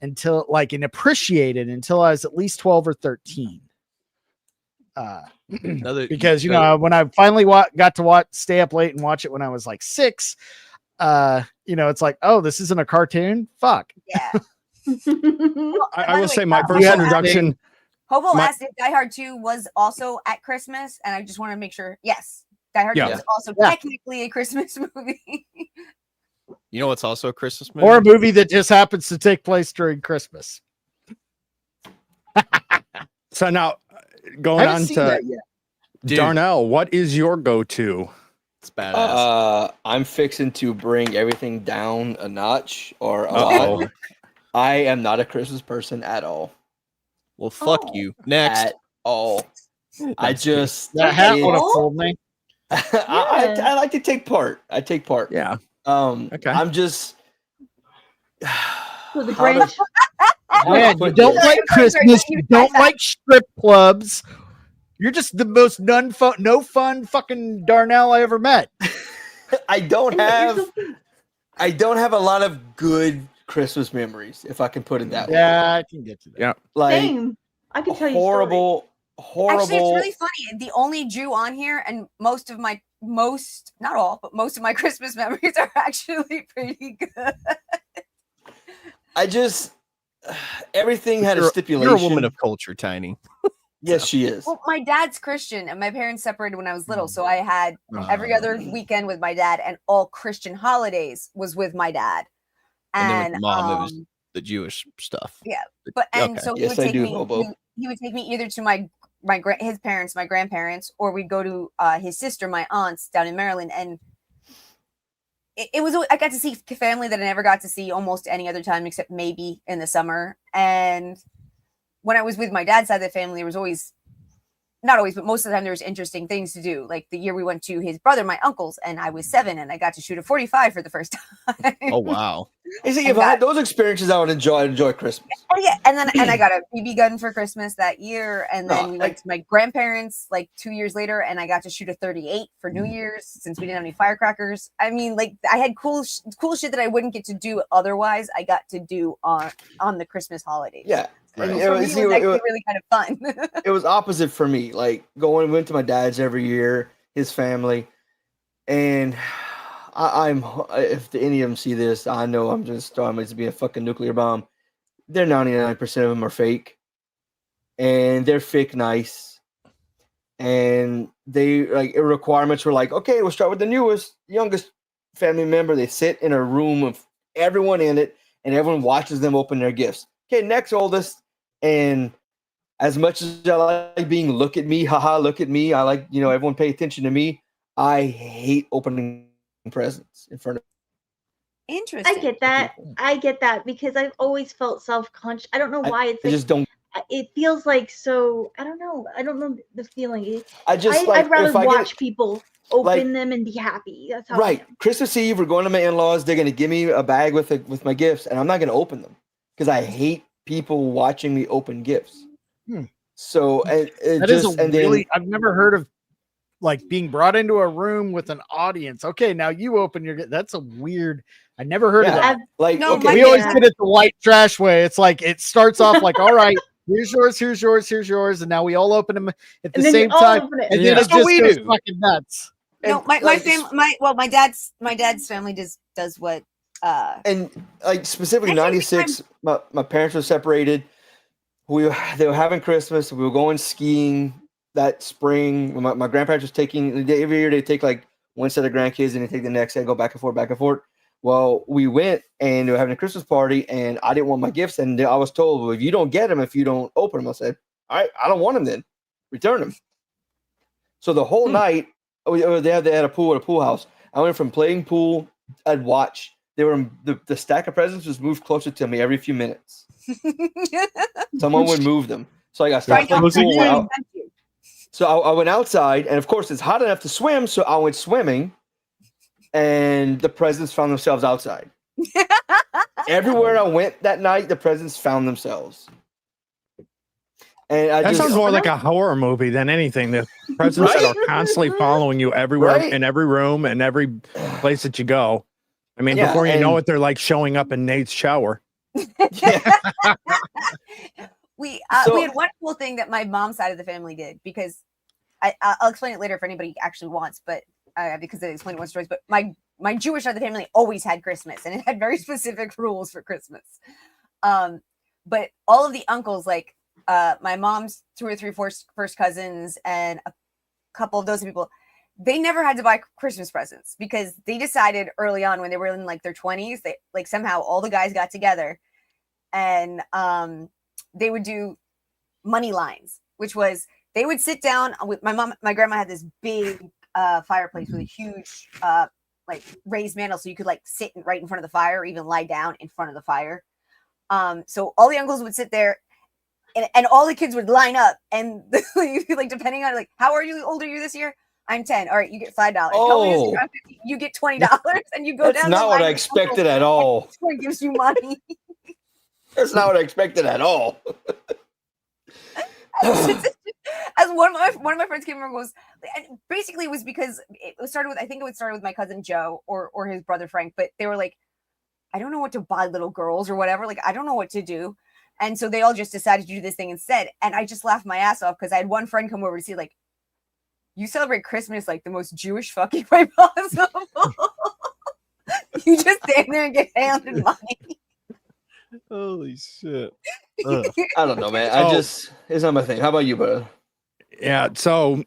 until and appreciated until I was at least 12 or 13. Because when I finally got to stay up late and watch it when I was like 6, it's like, oh, this isn't a cartoon. Fuck. Yeah. I will say my You first have to introduction. Hobo My- asked if Die Hard 2 was also at Christmas, and I just want to make sure. Yes, Die Hard 2 Yeah. is also Yeah. technically a Christmas movie. You know what's also a Christmas movie? Or a movie that just happens to take place during Christmas. So now I going haven't on seen to that yet. Dude. Darnell, what is your go-to? It's badass. I'm fixing to bring everything down a notch or a Uh-oh. lot. I am not a Christmas person at all. Well, fuck Oh. you. Next. At all. I That's good. just That hat it- would have fooled me. I like to take part. I take part. Yeah. Okay. I'm just So the How Grinch. Man, you don't like Christmas. You don't like strip clubs. You're just the most no fun fucking Darnell I ever met. I don't And here's have the thing. I don't have a lot of good Christmas memories, if I can put it that way. Yeah, I can get to that. Yeah. Like Same. I can tell you horrible. Actually, it's really funny. The only Jew on here, and not all, but most of my Christmas memories are actually pretty good. I just everything had a You're stipulation. a woman of culture, Tiny. Yes, she is. Well, my dad's Christian, and my parents separated when I was little, so I had every other weekend with my dad, and all Christian holidays was with my dad. And then And with your mom, it was the Jewish stuff. Yeah. But and Okay. so he Yes, would I take do, me. Hobo. He would take me either to his parents, my grandparents, or we'd go to his sister, my aunts down in Maryland, and it was. I got to see family that I never got to see almost any other time except maybe in the summer. And when I was with my dad's side of the family, there was always. Not always, but most of the time there was interesting things to do. Like the year we went to his brother, my uncle's, and I was 7, and I got to shoot a 45 for the first time. Oh wow. You see, if I had those experiences, I would enjoy Christmas. Oh, yeah, and I got a BB gun for Christmas that year, and then we went to my grandparents 2 years later, and I got to shoot a 38 for New Year's since we didn't have any firecrackers. I mean, I had cool shit that I wouldn't get to do otherwise. I got to do on the Christmas holidays. Yeah. And Right. for me, it was actually really kind of fun. It was opposite for me. Like went to my dad's every year, his family, and I'm if any of them see this, I know I'm just trying to be a fucking nuclear bomb. They're 99% of them are fake, and they're fake nice, and they requirements were like, okay, we'll start with the youngest family member. They sit in a room with everyone in it, and everyone watches them open their gifts. Okay, next oldest. And as much as I like being look at me, haha, look at me, I like, everyone pay attention to me. I hate opening presents in front of Interesting. I get that because I've always felt self-conscious. I don't know why. It's I just don't. It feels like so. I don't know the feeling. I'd rather watch people open them and be happy. That's how. Right. Christmas Eve, we're going to my in-laws. They're going to give me a bag with my gifts, and I'm not going to open them because I hate people watching me open gifts. So I've never heard of being brought into a room with an audience. Okay, now you open your. That's a weird. I never heard of that. No, we always did it the white trash way. It's like it starts off like, all right, Here's yours, here's yours, here's yours, and now we all open them at the And then same you all time, open it. and then That's it what just we goes do. fucking nuts. No, And, my like, family, my dad's family does what. And like specifically Actually, '96, my parents were separated. They were having Christmas. We were going skiing that spring. My grandparents was taking every year. They take like one set of grandkids and they take the next set, go back and forth, back and forth. Well, we went and they were having a Christmas party, and I didn't want my gifts, and I was told, well, if you don't get them, if you don't open them, I said, all right, I don't want them then, return them. So the whole night, they had a pool at a pool house. I went from playing pool, I'd watch. They were the stack of presents was moved closer to me every few minutes. Someone would move them, so I got stuck playing pool. So I went outside, and of course it's hot enough to swim, so I went swimming, and the presents found themselves outside. Everywhere I went that night, the presents found themselves. And That sounds more like a horror movie than anything. The presents that are constantly following you everywhere, in every room and every place that you go. I mean, before you know it, they're like showing up in Nate's shower. We had one cool thing that my mom's side of the family did, because I'll explain it later if anybody actually wants, but because they explained one stories. But my Jewish side of the family always had Christmas, and it had very specific rules for Christmas. But all of the uncles, like my mom's 2 or 3 first cousins, and a couple of those people, they never had to buy Christmas presents because they decided early on when they were in like their 20s, they like somehow all the guys got together and they would do money lines, which was they would sit down with my grandma had this big fireplace with a huge like raised mantle, so you could like sit right in front of the fire or even lie down in front of the fire. So all the uncles would sit there and all the kids would line up, and like depending on like how old are you this year? I'm 10. All right, you get $5. Oh, you get $20, and you go that's down. That's not what I expected at all. It gives you money. That's not what I expected at all. As one of my friends came over and goes, and basically it was because it started with my cousin Joe or his brother Frank, but they were like, I don't know what to buy little girls or whatever. Like, I don't know what to do. And so they all just decided to do this thing instead. And I just laughed my ass off because I had one friend come over to see, like, you celebrate Christmas like the most Jewish fucking way possible. You just stand there and get handed money. Holy shit. I don't know, man. It's not my thing. How about you, brother? Yeah. So,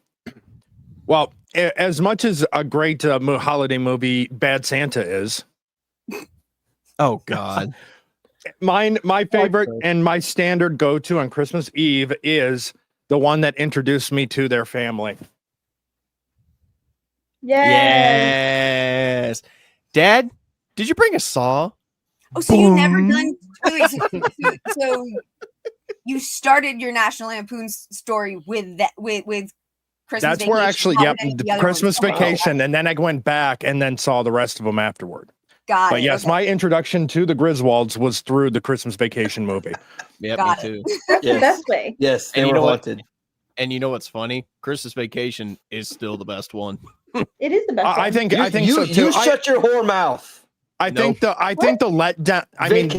well, as much as a great holiday movie, Bad Santa is. Oh, God. My favorite and my standard go-to on Christmas Eve is the one that introduced me to their family. Yes. Dad, did you bring a saw? Oh, so you never done? So you started your National Lampoon story with that with Christmas. That's Vacation, where actually, the Christmas ones. Vacation, and then I went back and then saw the rest of them afterward. Got it. Yes, okay. My introduction to the Griswolds was through the Christmas Vacation movie. Yeah, me too. That's the best way. Yes, they were haunted. And you know what's funny? Christmas Vacation is still the best one. It is the best. I think so too. You shut your whore mouth. I think the letdown. I mean,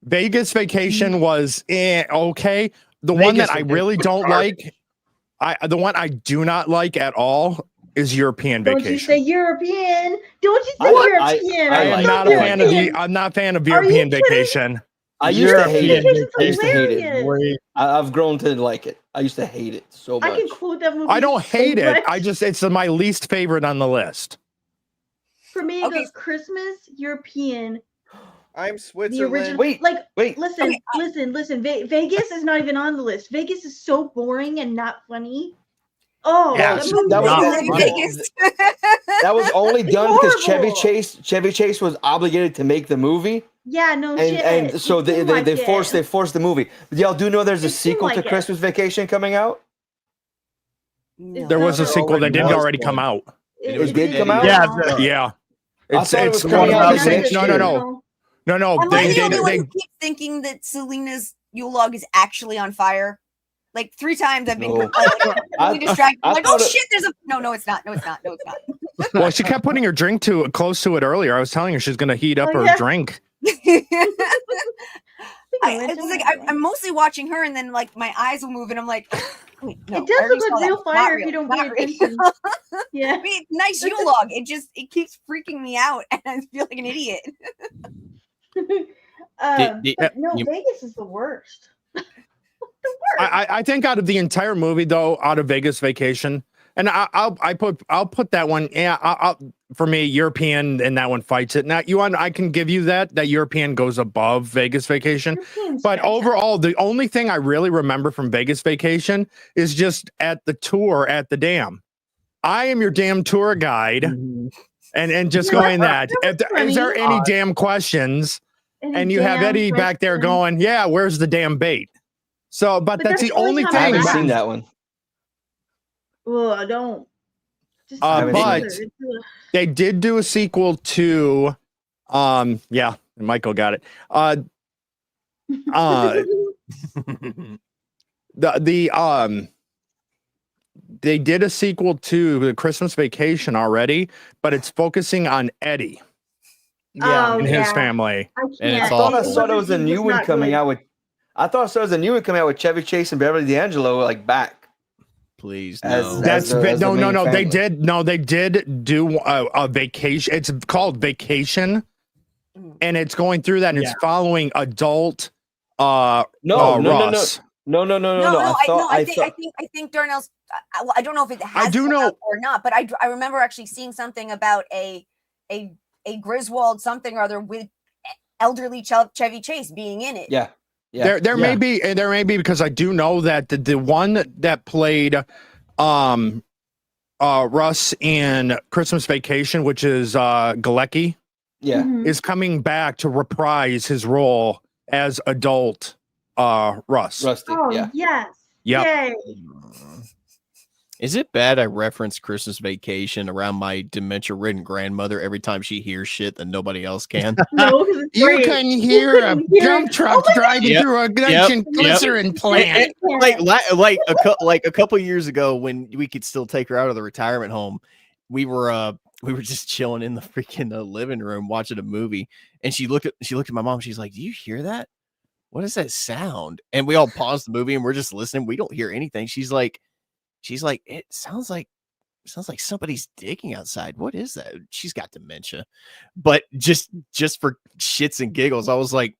Vegas Vacation was okay. The one that I really don't like, the one I do not like at all is European Vacation. Don't you say European? Don't you say European? I'm not a fan of European Vacation. I used to hate it. I've grown to like it. I used to hate it so much. I can quote that movie. I don't hate it. It's my least favorite on the list. For me, it goes Christmas, European. I'm Switzerland. The original, wait. Listen. Vegas is not even on the list. Vegas is so boring and not funny. Oh, yeah, that was only done because Chevy Chase was obligated to make the movie. Yeah, no shit. And so they forced the movie. But y'all do know there's a sequel to Christmas Vacation coming out? No. There was a sequel that didn't already come out. It did come out? Yeah. It's coming out next year. No. They keep thinking that Selena's Yule log is actually on fire. Like 3 times I've been really distracted. I'm like, oh shit, there's a no, it's not. Well, she kept putting her drink close to it earlier. I was telling her she's gonna heat up her drink. Because It's like I'm mostly watching her, and then like my eyes will move, and I'm like, wait, no, it does look like real fire if you don't pay attention. Yeah, I mean, nice Yule log. It keeps freaking me out, and I feel like an idiot. But no, Vegas is the worst. I think out of the entire movie, though, out of Vegas Vacation, and I'll put that one. Yeah, for me, European, and that one fights it. Now, I can give you that European goes above Vegas Vacation, but overall, the only thing I really remember from Vegas Vacation is just at the tour at the dam. I am your damn tour guide, and just going that. Is there any damn questions? And you have Eddie back there going, yeah, where's the damn bait? So, but that's the only thing. I haven't seen that one. Well, I don't. But they did do a sequel to, yeah, Michael got it. They did a sequel to the Christmas Vacation already, but it's focusing on Eddie. And his family. I thought I saw there was a new one coming out with. I thought there was a new one coming out with Chevy Chase and Beverly D'Angelo, like back. Please, no. No. They did do a vacation. It's called Vacation, and it's going through that, and it's following adult. No. I think Darnell's. I don't know if it has. I do know or not, but I remember actually seeing something about a Griswold something or other with elderly Chevy Chase being in it. Yeah. There may be because I do know that the one that played Russ in Christmas Vacation, which is Galecki, is coming back to reprise his role as adult Russ. Rusty. Oh, yes. Yep. Yay. Is it bad I reference Christmas Vacation around my dementia-ridden grandmother every time she hears shit that nobody else can? No, you can hear a dump truck driving through a glycerin plant. Like a couple years ago, when we could still take her out of the retirement home, we were just chilling in the freaking living room watching a movie, and she looked at my mom. She's like, "Do you hear that? What is that sound?" And we all paused the movie and we're just listening. We don't hear anything. She's like, it sounds like somebody's digging outside. What is that? She's got dementia. But just for shits and giggles, I was like,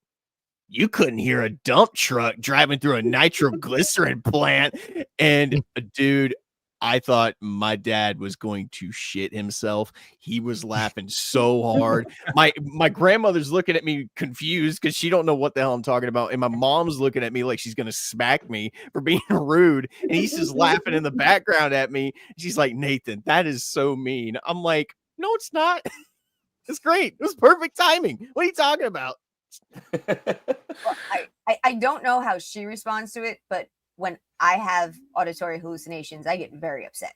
you couldn't hear a dump truck driving through a nitroglycerin plant. And dude, I thought my dad was going to shit himself. He was laughing so hard. My grandmother's looking at me confused because she don't know what the hell I'm talking about. And my mom's looking at me like she's going to smack me for being rude. And he's just laughing in the background at me. She's like, Nathan, that is so mean. I'm like, no, it's not. It's great. It was perfect timing. What are you talking about? Well, I don't know how she responds to it, but when I have auditory hallucinations, I get very upset.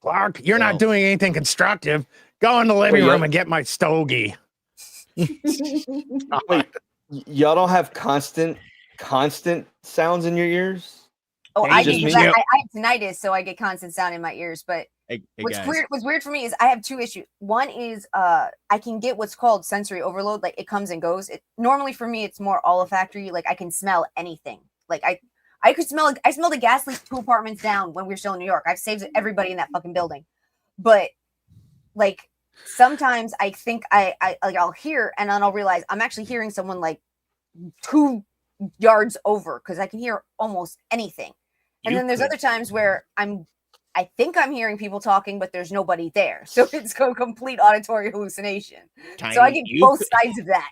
Clark, you're not doing anything constructive. Go in the living room and get my stogie. Wait, y'all don't have constant sounds in your ears? Oh, I do. I have tinnitus, so I get constant sound in my ears. But what's weird for me is I have two issues. One is I can get what's called sensory overload. Like it comes and goes. Normally for me, it's more olfactory. Like I can smell anything. Like I smelled a gas leak 2 apartments down when we were still in New York. I've saved everybody in that fucking building. But like sometimes I think I'll hear and then I'll realize I'm actually hearing someone like 2 yards over because I can hear almost anything. And then there's other times where I think I'm hearing people talking, but there's nobody there. So it's a complete auditory hallucination. Tiny, so I get both sides of that.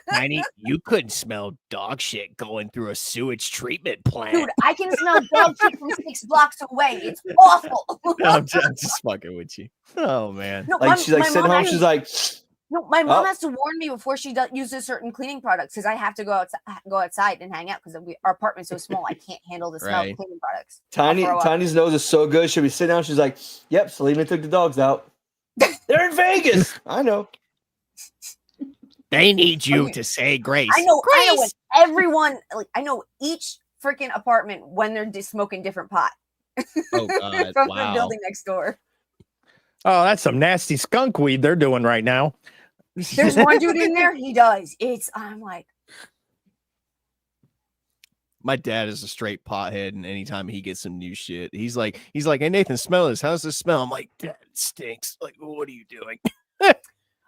Tiny, you couldn't smell dog shit going through a sewage treatment plant. Dude, I can smell dog shit from 6 blocks away. It's awful. I'm just fucking with you. Oh, man. No, she's like sitting home. She's like... No, my mom has to warn me before she uses certain cleaning products because I have to go outside and hang out because our apartment's so small. I can't handle the smell of cleaning products. Tiny's nose is so good. She'll be sitting down. She's like, "Yep, Selena took the dogs out. They're in Vegas. I know. They need you to say grace. I know. Grace. I know when everyone. Like, I know each freaking apartment when they're smoking different pot. Oh God! From wow. the building next door. Oh, that's some nasty skunk weed they're doing right now. There's one dude in there. He does. I'm like, My dad is a straight pothead, and anytime he gets some new shit, he's like, "Hey Nathan, smell this. How's this smell?" I'm like, "Dad, it stinks. Like, what are you doing?"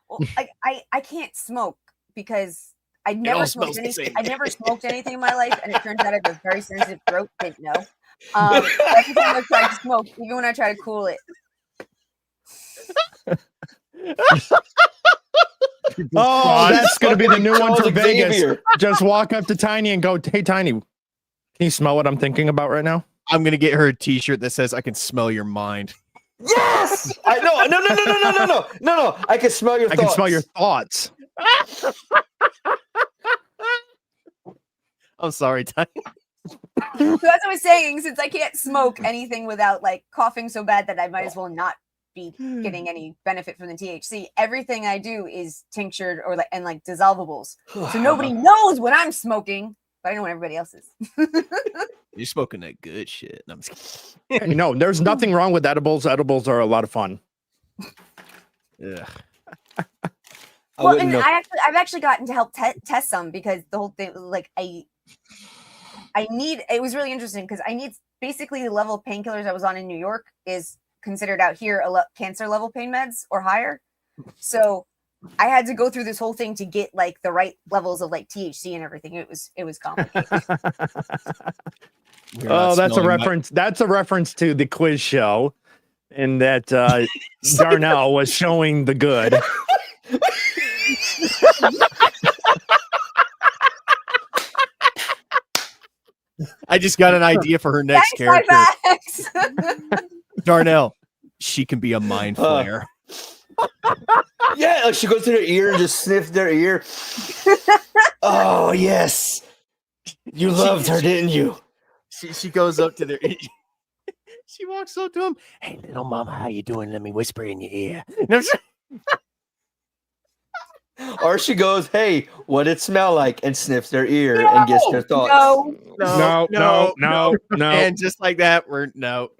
Well, I can't smoke because I never smoked anything. I never smoked anything in my life, and it turns out I have a very sensitive throat. Didn't know. Every time I tried to smoke, even when I try to cool it. Oh, that's gonna be the new one for Charles Vegas. Xavier. Just walk up to Tiny and go, "Hey, Tiny, can you smell what I'm thinking about right now?" I'm gonna get her a T-shirt that says, "I can smell your mind." Yes! I know. No. I can smell your I thoughts. can smell your thoughts. I'm sorry, Tiny. So as I was saying, since I can't smoke anything without like coughing so bad that I might as well not be getting any benefit from the THC, everything I do is tinctured or like dissolvables. So nobody knows when I'm smoking, but I know when everybody else is. You're smoking that good shit. No, I'm just Hey, no, there's nothing wrong with edibles. Edibles are a lot of fun. kidding. Ugh. Well, and I've actually gotten to help test some because the whole thing, like I need. It was really interesting because I need basically the level of painkillers I was on in New York is considered out here cancer level pain meds or higher. So I had to go through this whole thing to get like the right levels of like THC and everything. It was complicated. Oh, that's a reference. That's a reference to the quiz show, and that Darnell was showing the good. I just got an idea for her next character. Darnell, she can be a mind flayer. Yeah, like she goes to their ear and just sniffs their ear. Oh yes, you loved her, didn't you? She goes up to their. She walks up to him. "Hey, little mama, how you doing? Let me whisper in your ear." Or she goes, "Hey, what it smell like?" and sniffs their ear and gets their thoughts. No. And just like that, we're no.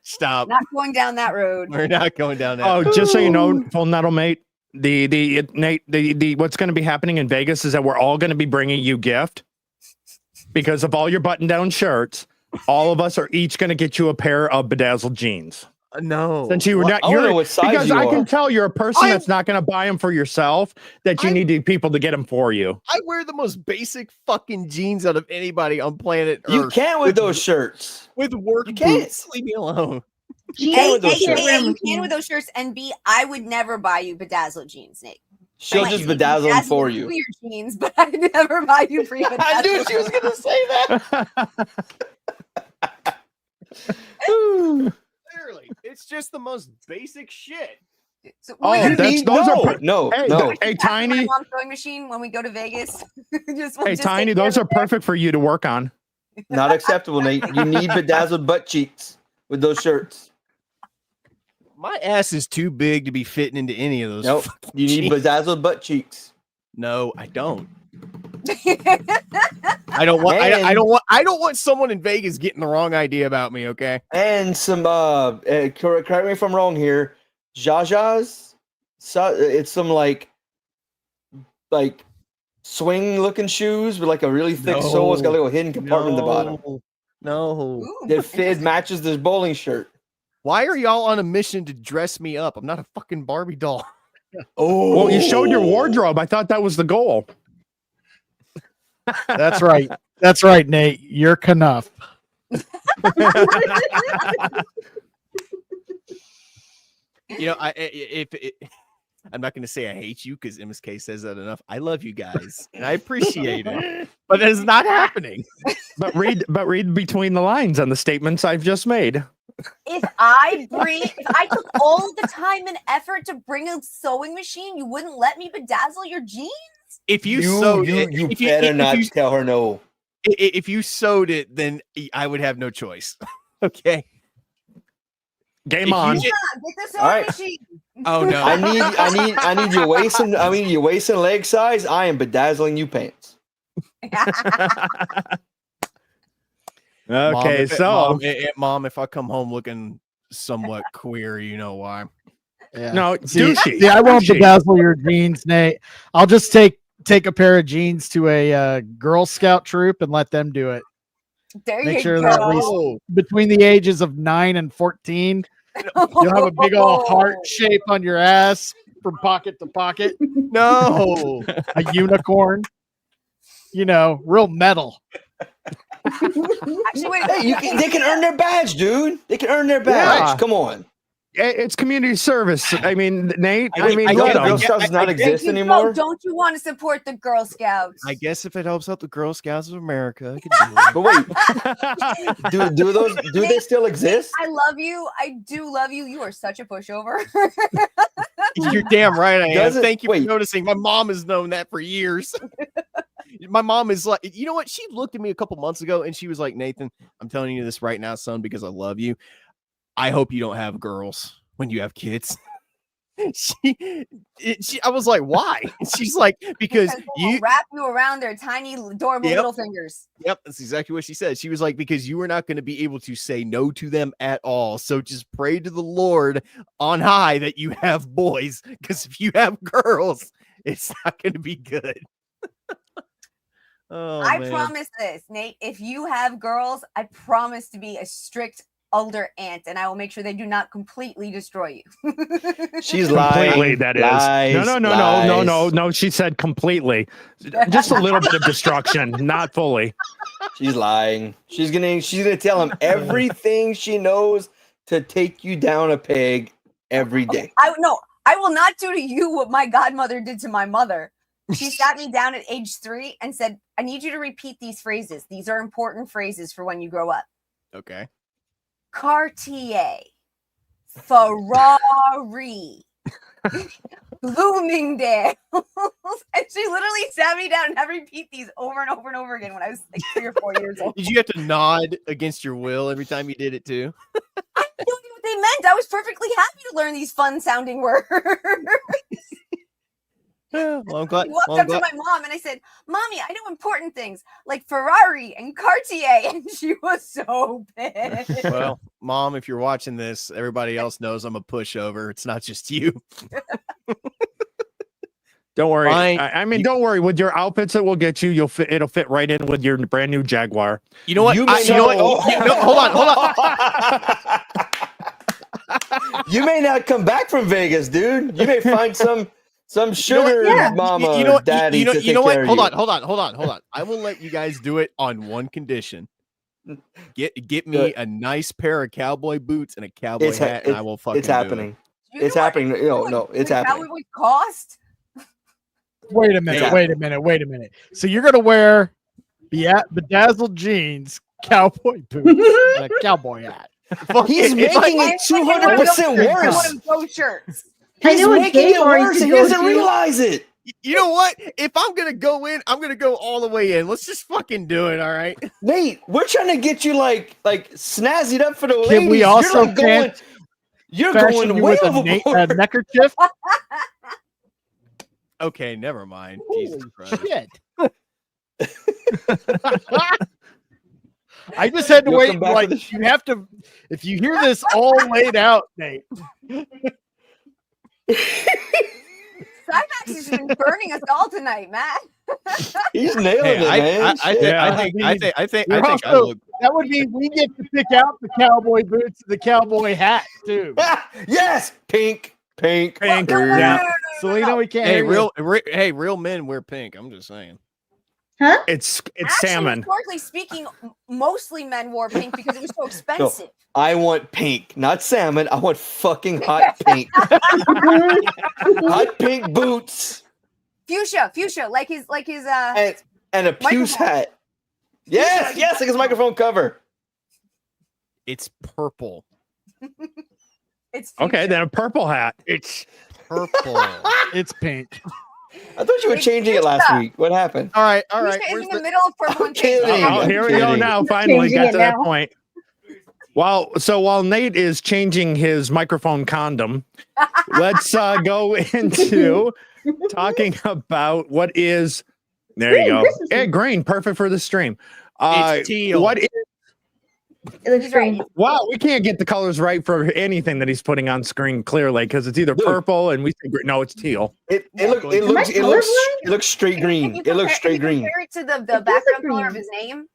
Stop. Not going down that road. We're not going down that. Oh, just so you know, Full Metal Mate, the what's going to be happening in Vegas is that we're all going to be bringing you gift because of all your button-down shirts. All of us are each going to get you a pair of bedazzled jeans. No. Since you were not, I don't know what size because you I are. can tell you're a person that's not going to buy them for yourself. That you need people to get them for you. I wear the most basic fucking jeans out of anybody on planet Earth. You can't with those shirts. With work You can't. boots. Leave me alone. You can't with those shirts. You can with those shirts, and B, I would never buy you bedazzled jeans, Nate. She'll just bedazzle them for you. Your jeans, but I'd never buy you free. I knew she was gonna say that. Literally, it's just the most basic shit. So, Oh, no. Hey, Tiny. mom's sewing machine when we go to Vegas. Hey, Tiny, those are perfect for you to work on. Not acceptable, Nate. You need bedazzled butt cheeks with those shirts. My ass is too big to be fitting into any of those. Nope. You need bedazzled butt cheeks. No, I don't. I don't want. I don't want someone in Vegas getting the wrong idea about me. Okay. And some. Correct me if I'm wrong here. Jaja's. So it's some like swing looking shoes with like a really thick sole. It's got a little hidden compartment at the bottom. No. It matches this bowling shirt. Why are y'all on a mission to dress me up? I'm not a fucking Barbie doll. Oh, well, you showed your wardrobe. I thought that was the goal. That's right. That's right, Nate. You're Knuff. You know, I'm not going to say I hate you because MSK says that enough. I love you guys and I appreciate it, but it's not happening. But read between the lines on the statements I've just made. If I took all the time and effort to bring a sewing machine, you wouldn't let me bedazzle your jeans? If you better not tell her no. If you sewed it, then I would have no choice. Okay. Game on. Get the sewing machine. Oh no. I need your waist and your waist and leg size. I am bedazzling you pants. Okay, Mom, if I come home looking somewhat queer, you know why. Yeah. No, See, douchey. I won't bedazzle your jeans, Nate. I'll just take take a pair of jeans to a Girl Scout troop and let them do it. There Make you sure go. they're at least between the ages of 9 and 14. You'll have a big old heart shape on your ass from pocket to pocket. No. A unicorn. You know, real metal. Actually, wait. Hey, they can earn their badge, dude. They can earn their badge. Yeah. Come on. It's community service. I mean, Nate. I mean, get let it. them. Girl Scouts does not exist There you go. anymore. Don't you want to support the Girl Scouts? I guess if it helps out the Girl Scouts of America, I could do it. But wait, do they still exist? I love you. I do love you. You are such a pushover. You're damn right I am. Doesn't- Thank you wait. for noticing. My mom has known that for years. My mom is like, you know what? She looked at me a couple months ago and she was like, Nathan, I'm telling you this right now, son, because I love you. I hope you don't have girls when you have kids. I was like, why? And she's like, because they will wrap you around their tiny, adorable little fingers. Yep, that's exactly what she said. She was like, because you are not going to be able to say no to them at all. So just pray to the Lord on high that you have boys, because if you have girls, it's not going to be good. I promise this, Nate. If you have girls, I promise to be a strict older aunt, and I will make sure they do not completely destroy you. She's lying. Completely, that is. Lies, No. She said completely. Just a little bit of destruction, not fully. She's lying. She's gonna tell him everything she knows to take you down a peg every day. I will not do to you what my godmother did to my mother. She sat me down at age 3 and said, I need you to repeat these phrases. These are important phrases for when you grow up. Okay. Cartier, Ferrari, Bloomingdale. And she literally sat me down and had me repeat these over and over and over again when I was like 3 or 4 years old. Did you have to nod against your will every time you did it too? I knew what they meant. I was perfectly happy to learn these fun sounding words. Yeah, well, I'm glad. I walked up to my mom and I said, Mommy, I know important things like Ferrari and Cartier. And she was so pissed. Well, Mom, if you're watching this, everybody else knows I'm a pushover. It's not just you. Don't worry. Fine. I mean, don't worry. With your outfits that we'll get you, it'll fit right in with your brand new Jaguar. You know what? You Hold on. You may not come back from Vegas, dude. You may find some sugar mama or daddy. You know what? Hold on. I will let you guys do it on one condition. Get me a nice pair of cowboy boots and a cowboy hat, and I will fucking. It's happening. It's happening. No, it's happening. How it would cost? Wait a minute. So you're gonna wear bedazzled jeans, cowboy boots, and a cowboy hat. He's making it 200% worse. One of those shirts. He's making it worse, and he doesn't realize it. You know what? If I'm gonna go in, I'm gonna go all the way in. Let's just fucking do it, all right? Nate, we're trying to get you like snazzied up for the ladies. Can we also you're going way overboard. A neckerchief? Okay, never mind. Jesus Christ. Shit. I just had to wait. Like, you have to, if you hear this all laid out, Nate. Cymax has been burning us all tonight, Matt. He's nailing it, man. I think I look. That would mean we get to pick out the cowboy boots, and the cowboy hat too. Yes, pink. Yeah. Selena, we can't. Hey, real men wear pink. I'm just saying. Huh? It's Actually, salmon. Historically speaking, mostly men wore pink because it was so expensive. No, I want pink, not salmon. I want fucking hot pink. Hot pink boots. Fuchsia, like his and a puce hat. Yes, like his microphone cover. It's purple. It's fuchsia. Okay, then a purple hat. It's purple. It's pink. I thought you were changing it last week. What happened? All right. Fuchsia is in the middle of purple and kidding. pink. Oh, here we go now. Finally got to that point. While Nate is changing his microphone condom, let's go into talking about what is. There you go. Green, perfect for the stream. It's teal. It looks He's right. great. Wow, we can't get the colors right for anything that he's putting on screen clearly because it's either Dude. purple and we think no, it's teal. It Am I looks straight green. If you It looks straight compare green. it to the does look background color of green. his name,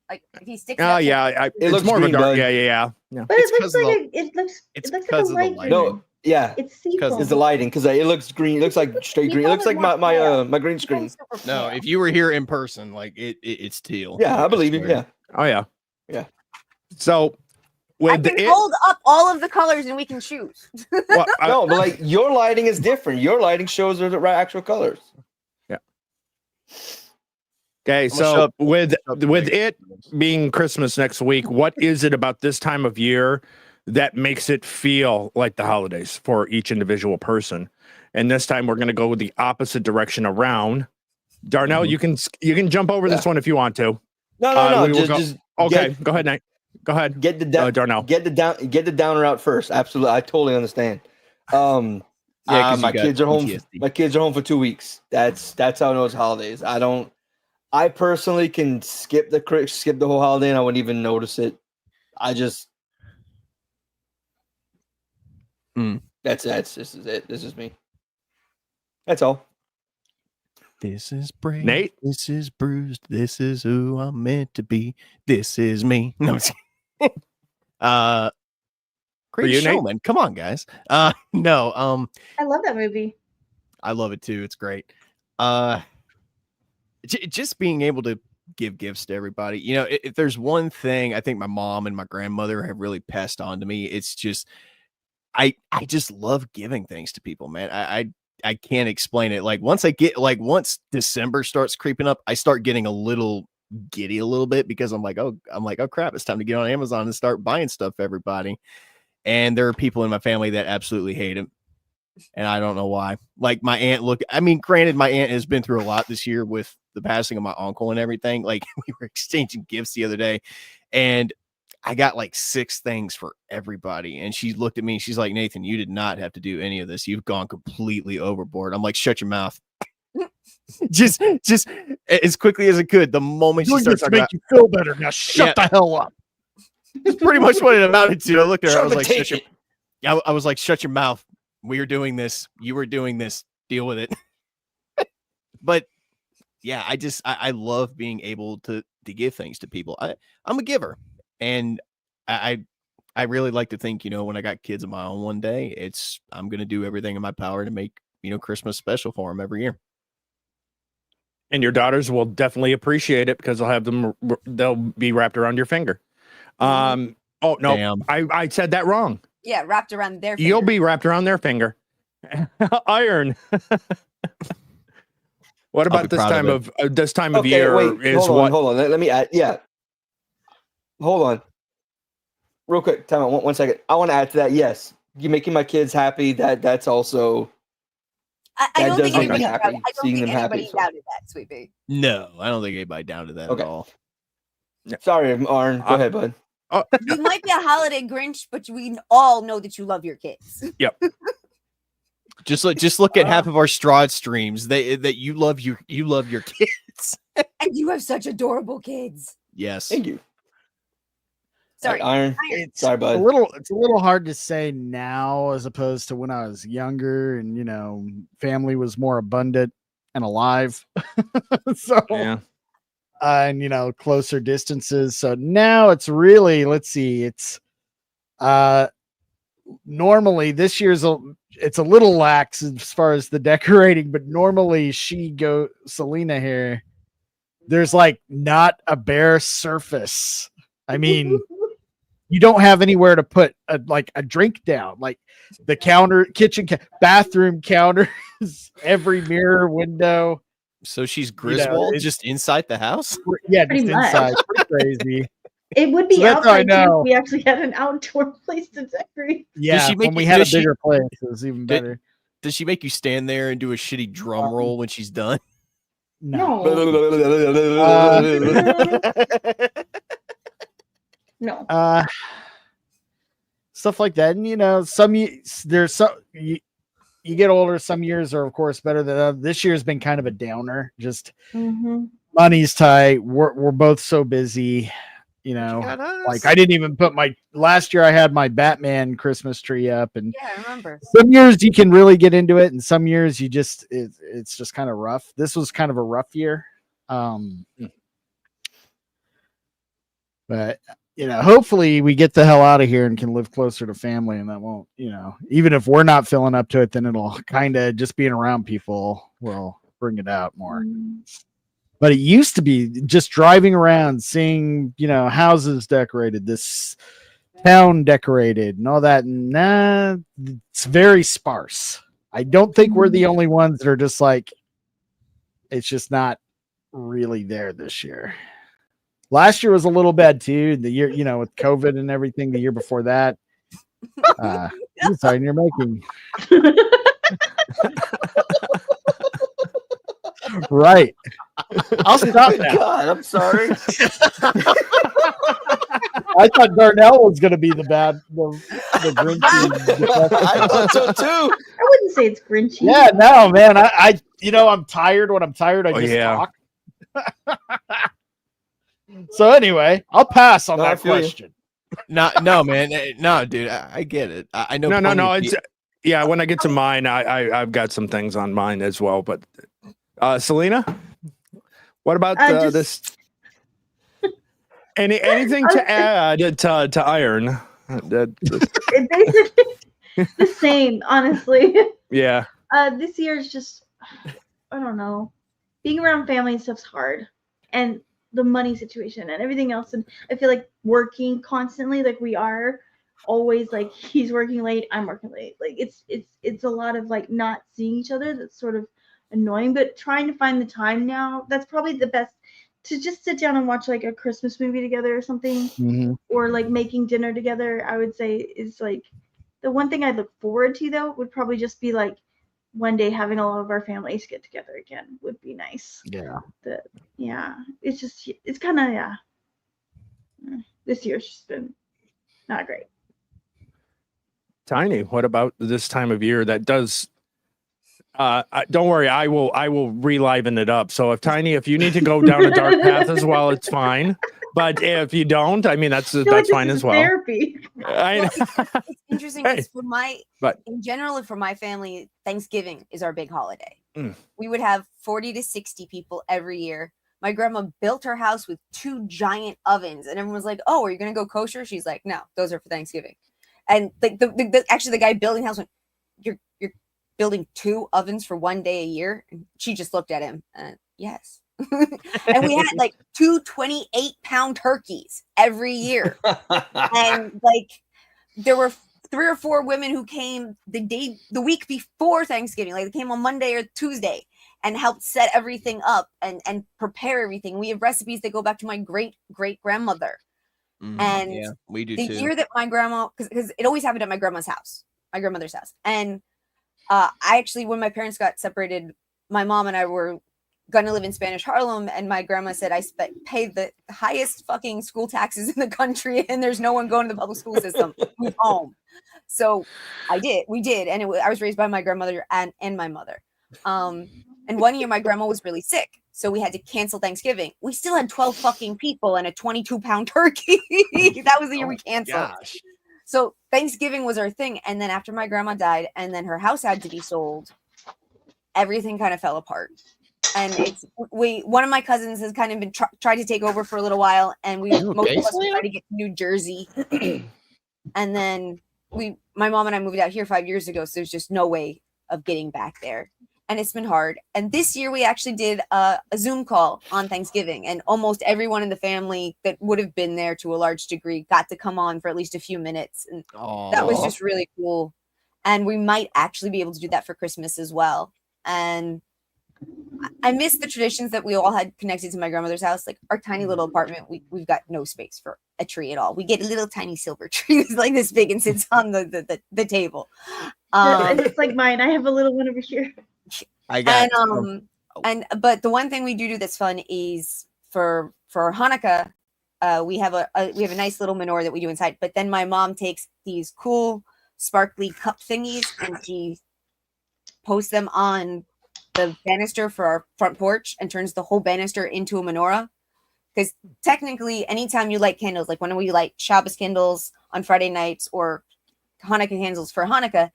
like if he sticks. Oh yeah, it's looks more green, of a dark. bud. Yeah. But It's it looks 'cause of like it looks like because a of the light lighting. green. No, yeah, It's 'cause seafoam. it's the lighting because it looks green. It looks like straight green. It looks like my green screen. No, if you were here in person, like it's teal. Yeah, I believe you. swear. Yeah. Oh yeah. Yeah. So I with can it, hold up all of the colors and we can choose. well, No, but like your lighting is different. Your lighting shows the right actual colors. okay, gonna so show up- with show up it being Christmas next week, what is it about this time of year that makes it feel like the holidays for each individual person? And this time we're going to go the opposite direction around. Darnell, you can jump over this one if you want to. No. we will Just Okay, go ahead, Nate. Go ahead. get the down, Darnell. get the downer out first. Absolutely, I totally understand. Yeah, 'cause My you got kids are home. PTSD. My kids are home for 2 weeks. That's how I know it's holidays. I personally can skip the whole holiday and I wouldn't even notice it. I just this is it. This is me. That's all. This is brave. Nate? This is bruised. This is who I'm meant to be. This is me. No, I'm just kidding. Great you, show, Nate? man. Come on, guys. No, I love that movie. I love it too. It's great. Just being able to give gifts to everybody. You know, if there's one thing I think my mom and my grandmother have really passed on to me, it's just I just love giving things to people, man. I can't explain it. Like once December starts creeping up, I start getting a little giddy a little bit because I'm like, oh crap, it's time to get on Amazon and start buying stuff for everybody. And there are people in my family that absolutely hate it. And I don't know why. Like my aunt, granted, my aunt has been through a lot this year with the passing of my uncle and everything. Like we were exchanging gifts the other day and I got like 6 things for everybody. And she looked at me and she's like, Nathan, you did not have to do any of this. You've gone completely overboard. I'm like, shut your mouth. just as quickly as it could. The moment she starts to talking make you feel better. Now shut the hell up. It's pretty much what it amounted to. I looked at her. I was like, take it. I was like, shut your mouth. We are doing this. You were doing this. Deal with it. But yeah, I love being able to give things to people. I'm a giver. And I really like to think, when I got kids of my own one day, I'm going to do everything in my power to make, Christmas special for them every year. And your daughters will definitely appreciate it because they'll be wrapped around your finger. Oh no, Damn. I said that wrong. Yeah, wrapped around their finger. You'll be wrapped around their finger. Iron. What about this time of year? Hold on. Let me add. Yeah. Hold on. Real quick, time out. One second. I want to add to that. Yes, you making my kids happy. That's also. I don't think does make me anybody happy, doubted, I don't seeing think them happy, anybody so. doubted that, Sweet Pea. No, I don't think anybody doubted that Okay. at all. Sorry, Arn. Go ahead, bud. You might be a holiday Grinch, but we all know that you love your kids. Yep. Just look at half of our Strahd streams. That you love your kids. And you have such adorable kids. Yes. Thank you. Sorry. Iron. It's Sorry, bud. it's a little hard to say now as opposed to when I was younger and family was more abundant and alive. So Yeah. And closer distances. So now it's really, let's see, it's normally this year's it's a little lax as far as the decorating, but normally Selena here, there's like not a bare surface. I mean, you don't have anywhere to put a drink down, like the counter, kitchen, bathroom counters, every mirror, window. So she's Griswold it's just inside the house? Yeah, Pretty just much. inside. Pretty crazy. It would be So that's how I outside too know. if we actually had an outdoor place to decorate. Yeah, she make when we you- had a does she- bigger place, it was even better. Does she make you stand there and do a shitty drum roll when she's done? No. No. Stuff like that. And there's some you get older, some years are of course better than others. This year's been kind of a downer. Just Mm-hmm. money's tight. We're both so busy. You know, got us. like I didn't even put last year I had my Batman Christmas tree up, and Yeah, I remember. some years you can really get into it, and some years you just it's just kind of rough. This was kind of a rough year. But hopefully we get the hell out of here and can live closer to family, and that won't, even if we're not feeling up to it, then it'll kind of just being around people will bring it out more. But it used to be just driving around, seeing, houses decorated, this town decorated and all that. Nah, it's very sparse. I don't think we're the only ones that are just like, it's just not really there this year. Last year was a little bad too. The year, with COVID and everything, the year before that. Sorry, you're making. Right. I'll stop now. God, I'm sorry. I thought Darnell was going to be the Grinchy. I thought so too. I wouldn't say it's Grinchy. Yeah, no, man. I'm tired. When I'm tired, I just talk. So anyway, I'll pass on that question. No, man. No, dude. I get it. I know. No. It's when I get to mine, I've got some things on mine as well. But Selena, what about this? Anything to add to Iron? It's basically the same, honestly. Yeah. This year is just, I don't know. Being around family and stuff's hard, and the money situation and everything else. And I feel like working constantly, like we are always, like he's working late, I'm working late. Like it's a lot of like not seeing each other. That's sort of annoying. But trying to find the time now, that's probably the best. To just sit down and watch like a Christmas movie together or something, or like making dinner together, I would say is like the one thing I'd look forward to, though, would probably just be like one day having all of our families get together again would be nice. It's kind of, this year's just been not great. Tiny, what about this time of year that does don't worry, I will reliven it up. So if you need to go down a dark path as well, it's fine. But if you don't, I mean that's fine as well. Therapy. It's interesting because in general for my family, Thanksgiving is our big holiday. We would have 40 to 60 people every year. My grandma built her house with 2 giant ovens, and everyone was like, "Oh, are you gonna go kosher?" She's like, "No, those are for Thanksgiving." And the guy building the house went, "You're building 2 ovens for one day a year?" And she just looked at him. Yes. And we had like 2 28-pound turkeys every year. And like there were 3 or 4 women who came the week before Thanksgiving. Like they came on Monday or Tuesday and helped set everything up and prepare everything. We have recipes that go back to my great grandmother. And yeah, we do the too. year that my grandma, because it always happened at my grandmother's house. And I actually, when my parents got separated, my mom and I were going to live in Spanish Harlem, and my grandma said I paid the highest fucking school taxes in the country, and there's no one going to the public school system. Move home. So we did, and I was raised by my grandmother and my mother. And one year my grandma was really sick, so we had to cancel Thanksgiving. We still had 12 fucking people and a 22-pound turkey. That was the year we canceled. Gosh. So Thanksgiving was our thing. And then after my grandma died and then her house had to be sold, everything kind of fell apart. And one of my cousins has kind of been tried to take over for a little while, and most of us tried to get to New Jersey. And then my mom and I moved out here 5 years ago, so there's just no way of getting back there. And it's been hard. And this year we actually did a Zoom call on Thanksgiving, and almost everyone in the family that would have been there to a large degree got to come on for at least a few minutes. And that was just really cool. And we might actually be able to do that for Christmas as well. And I miss the traditions that we all had connected to my grandmother's house. Like our tiny little apartment, we've got no space for a tree at all. We get a little tiny silver tree that's like this big and sits on the table. It's like mine. I have a little one over here. But the one thing we do that's fun is for Hanukkah, we have a nice little menorah that we do inside. But then my mom takes these cool sparkly cup thingies and she posts them on the banister for our front porch and turns the whole banister into a menorah Because technically, anytime you light candles, like when we light Shabbos candles on Friday nights or Hanukkah candles for Hanukkah,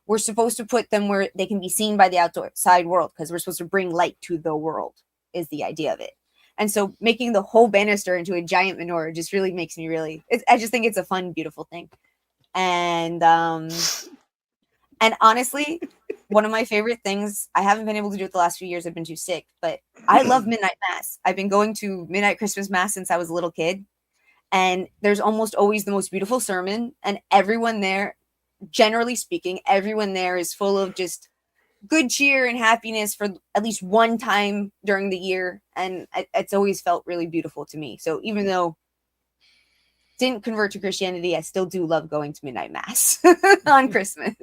we're supposed to put them where they can be seen by the outside world, because we're supposed to bring light to the world, is the idea of it. And so making the whole banister into a giant menorah just really makes me I just think it's a fun, beautiful thing. And honestly, one of my favorite things, I haven't been able to do it the last few years. I've been too sick, but I love midnight mass. I've been going to midnight Christmas mass since I was a little kid. And there's almost always the most beautiful sermon. And everyone there, generally speaking, everyone there is full of just good cheer and happiness for at least one time during the year. And it's always felt really beautiful to me. So even though I didn't convert to Christianity, I still do love going to midnight mass on Christmas.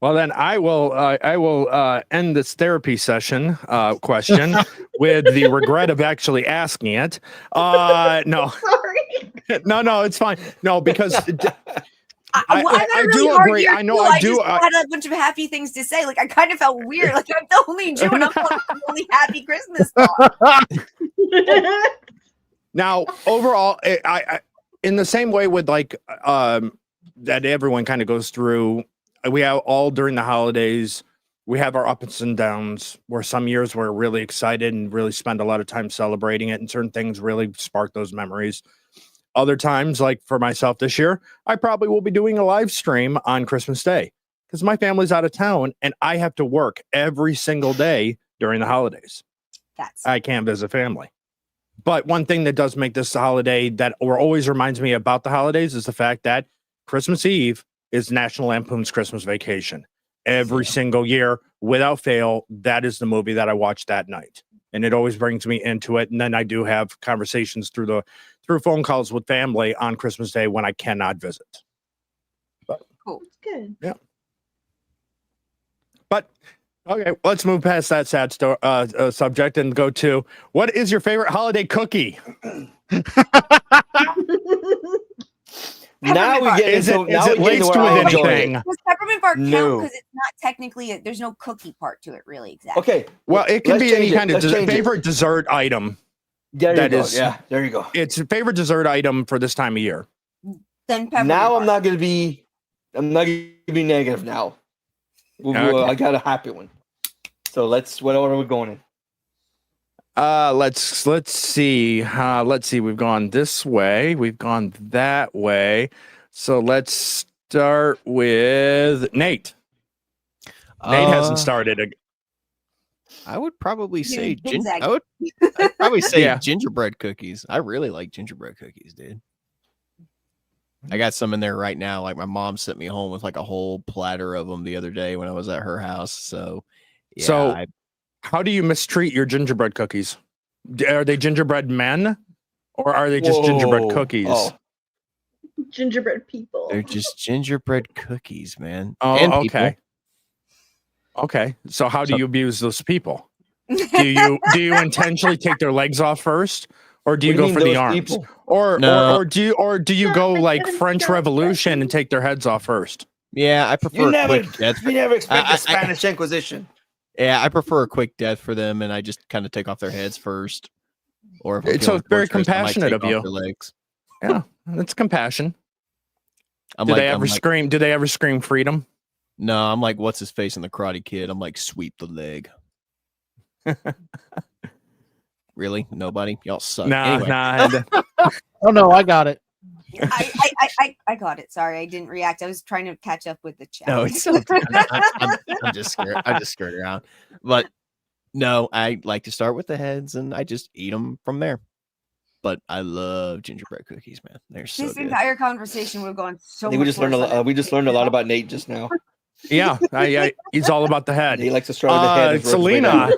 Well, then I will end this therapy session question with the regret of actually asking it. No, Sorry. no, it's fine. No, because I do agree. I know I do. I had a bunch of happy things to say. Like I kind of felt weird. Like I'm the only Jew and I'm the only happy Christmas song. Now, overall, I in the same way with like that everyone kind of goes through. We have all during the holidays, we have our ups and downs where some years we're really excited and really spend a lot of time celebrating it. And certain things really spark those memories. Other times, like for myself this year, I probably will be doing a live stream on Christmas Day because my family's out of town and I have to work every single day during the holidays. I can't visit family. But one thing that does make this a holiday that always reminds me about the holidays is the fact that Christmas Eve is National Lampoon's Christmas Vacation. Every single year, without fail, that is the movie that I watch that night. And it always brings me into it. And then I do have conversations through phone calls with family on Christmas Day when I cannot visit. But, cool. It's good. Yeah. But, okay, let's move past that sad subject and go to, what is your favorite holiday cookie? Now we get into laced with anything? Does peppermint bark count? Because it's not technically there's no cookie part to it, really. Exactly. Okay. Well, it can be any kind of favorite dessert item. There you go. It's a favorite dessert item for this time of year. Then peppermint now bark. I'm not gonna be negative now. I got a happy one. So what order are we going in? Let's see. We've gone this way. We've gone that way. So let's start with Nate. Nate hasn't started. I would probably say I'd gingerbread cookies. I really like gingerbread cookies, dude. I got some in there right now. Like my mom sent me home with like a whole platter of them the other day when I was at her house. So yeah. How do you mistreat your gingerbread cookies? Are they gingerbread men or are they just gingerbread cookies? Oh. Gingerbread people. They're just gingerbread cookies, man. Oh, and okay. People. Okay. So how do you abuse those people? Do you intentionally take their legs off first? Or do you go for the arms? Or do you go like French Revolution and take their heads off first? Yeah, I prefer quick death. You never expect the Spanish Inquisition. Yeah, I prefer a quick death for them, and I just kind of take off their heads first. Or if it's so very compassionate of you. Legs. Yeah, it's compassion. Do they ever scream freedom? No, I'm like, what's his face in the Karate Kid? I'm like, sweep the leg. Really? Nobody? Y'all suck. Nah. Oh no, I got it. I got it. Sorry, I didn't react. I was trying to catch up with the chat. No, it's I'm just scared. I just skirt around. But no, I like to start with the heads and I just eat them from there. But I love gingerbread cookies, man. They're so this good. entire conversation would have gone so. I think we just learned a lot about Nate just now. Yeah, he's all all about the head. He likes to start with the head. Selena.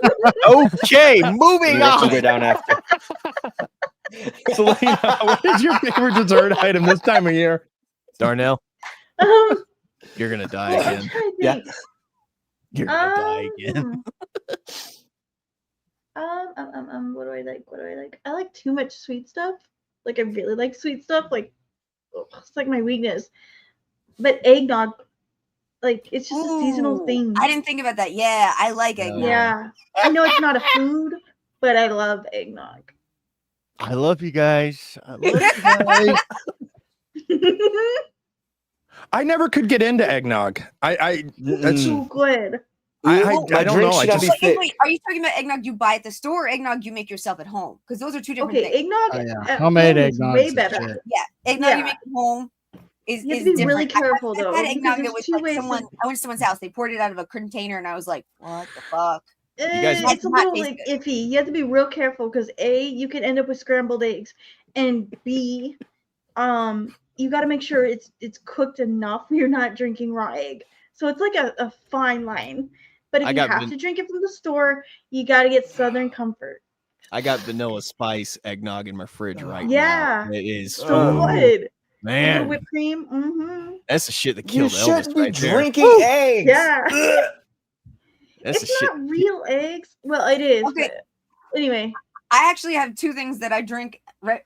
Okay, moving on. Way down after. Selena, what is your favorite dessert item this time of year? Darnell, you're gonna die again. Yeah, you're gonna die again. What do I like? I like too much sweet stuff. Like I really like sweet stuff. Like it's like my weakness. But eggnog, like it's just a seasonal thing. I didn't think about that. Yeah, I like eggnog. Yeah, I know it's not a food, but I love eggnog. I love you guys. I love you guys. I never could get into eggnog. That's So good. I don't know. I just Wait, are you talking about eggnog you buy at the store or eggnog you make yourself at home? Because those are two different things. Eggnog at homemade home is eggnog way better. Yeah, eggnog you make at home is you have to be really different. careful though. I had eggnog because that was two like ways someone. I went to someone's house. They poured it out of a container, and I was like, "What the fuck?" guys- It's a little like iffy. You have to be real careful because A, you can end up with scrambled eggs, and B, you got to make sure it's cooked enough. You're not drinking raw egg, so it's like a fine line. But if you have to drink it from the store, you got to get Southern Comfort. I got vanilla spice eggnog in my fridge right Yeah, now. It is so good. man. Whipped cream. Mm-hmm. That's the shit that You killed Elvis shouldn't be right there. drinking eggs. Yeah. That's the It's shit. not real eggs. Well, it is. Okay. But anyway, I actually have two things that I drink and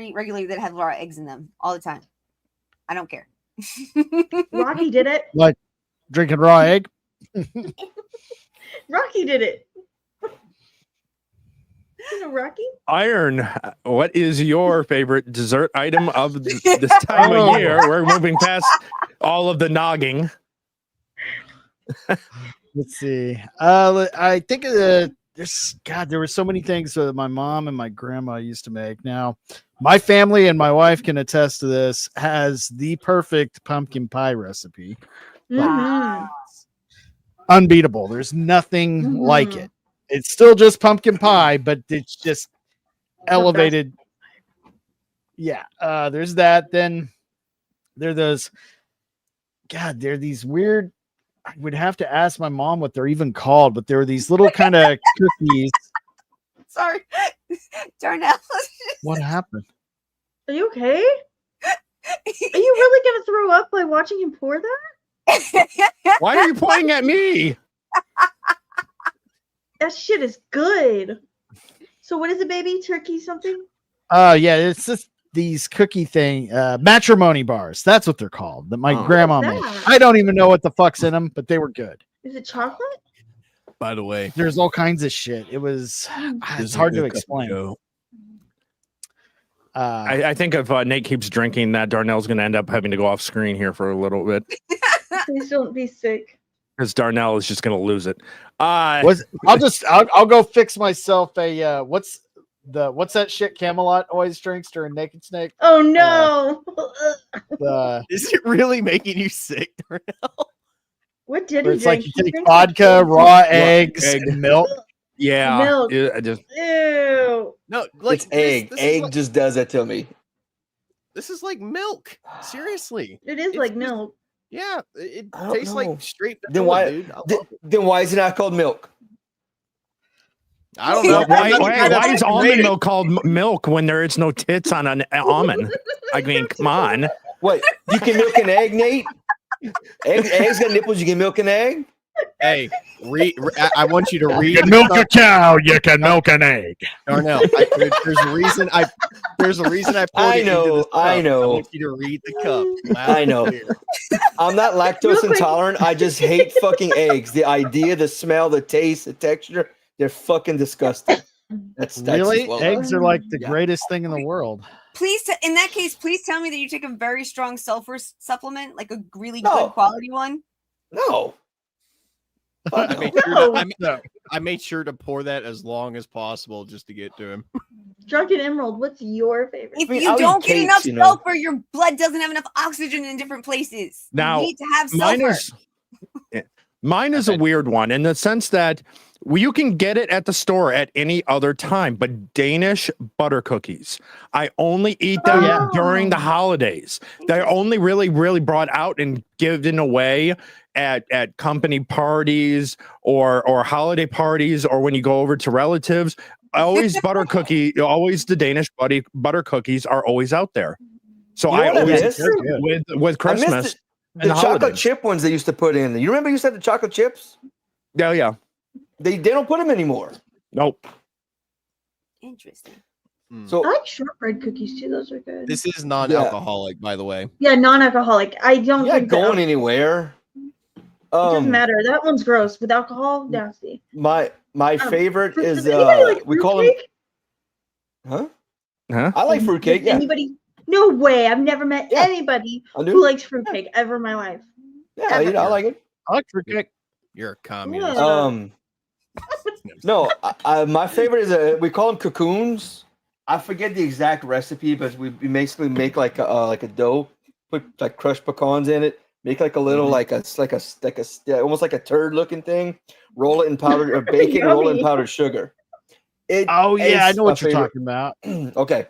eat regularly that have raw eggs in them all the time. I don't care. Rocky did it. What? Drinking raw egg? Rocky did it. You know Rocky? Iron, what is your favorite dessert item of this time of year? We're moving past all of the nogging. Let's see. I think there were so many things that my mom and my grandma used to make. Now, my family and my wife can attest to this, has the perfect pumpkin pie recipe. Mm-hmm. Unbeatable. There's nothing like it. It's still just pumpkin pie, but it's just elevated. Yeah. There's that. Then there are those. God, they're these weird. I would have to ask my mom what they're even called, but there were these little kind of cookies. Sorry, Darnell. What happened? Are you okay? Are you really gonna throw up by watching him pour that? Why are you pointing at me? That shit is good. So what is it, baby? Turkey something? Yeah, it's just these cookie thing, matrimony bars. That's what they're called. That my grandma What's made. that? I don't even know what the fuck's in them, but they were good. Is it chocolate? By the way, There's all kinds of shit. It was. It's hard to explain. I think if Nate keeps drinking, that Darnell's going to end up having to go off screen here for a little bit Please don't be sick. because Darnell is just going to lose it. I'll go fix myself a what's that shit Camelot always drinks during Naked Snake? Oh no! is it really making you sick, Darnell? What did Where he it's like drink? you He take drank vodka, raw eggs, egg. and milk. Yeah, Milk. I just Ew. No, like It's egg. This is Egg like, just does that to me. this is like milk. Seriously. It is It's like just- milk. Yeah, it I don't tastes know. like straight Then vanilla, why? dude. I love it. Then why is it not called milk? I don't know. why is almond milk called milk when there is no tits on an almond? I mean, come on. What? You can milk an egg, Nate? Eggs got nipples. You can milk an egg. Hey, I want you to read. You can milk a cow. You can milk an egg. Darnell, there's a reason I poured I it know, into this cup. I know. I want you to read the cup. Loud I and know. clear. I'm not lactose Real quick. intolerant. I just hate fucking eggs. The idea, the smell, the taste, the texture. They're fucking disgusting. That's Really? well, Eggs are like the Yeah. greatest thing in the world. Please, in that case, please tell me that you take a very strong sulfur supplement, like a really No. good quality one. No. I made, sure No. I made sure to pour that as long as possible just to get to him. Drunken Emerald, what's your favorite? If I mean, you I'll eat don't get cakes, enough you know. sulfur, your blood doesn't have enough oxygen in different places. Now, you need to have sulfur. Mine is a weird one in the sense that you can get it at the store at any other time, but Danish butter cookies, I only eat them during the holidays. They're only really brought out and given away at company parties or holiday parties, or when you go over to relatives. Always always the Danish butter cookies are always out there. So You know I what I always miss? with I miss Christmas the and the chocolate holidays. chip ones they used to put in. You remember you used to have the chocolate chips? Yeah. They don't put them anymore. Nope. Interesting. So I like shortbread cookies too. Those are good. This is non-alcoholic, by the way. Yeah, non-alcoholic. I don't you're not drink the going anywhere. doesn't matter. That one's gross. With alcohol, nasty. My favorite is Does anybody like we call them. fruitcake? Huh? Huh? I like fruitcake. Yeah. Anybody? No way. I've never met Yeah. anybody I do. who likes fruitcake ever in my life. Yeah, you know, I like it. I like fruitcake. You're a communist. Yeah. No, my favorite is we call them cocoons. I forget the exact recipe, but we basically make like a dough, put like crushed pecans in it, make like a little almost like a turd looking thing, roll it in powdered bacon, roll it in powdered sugar. Oh yeah, I know what you're favorite. talking about. Okay,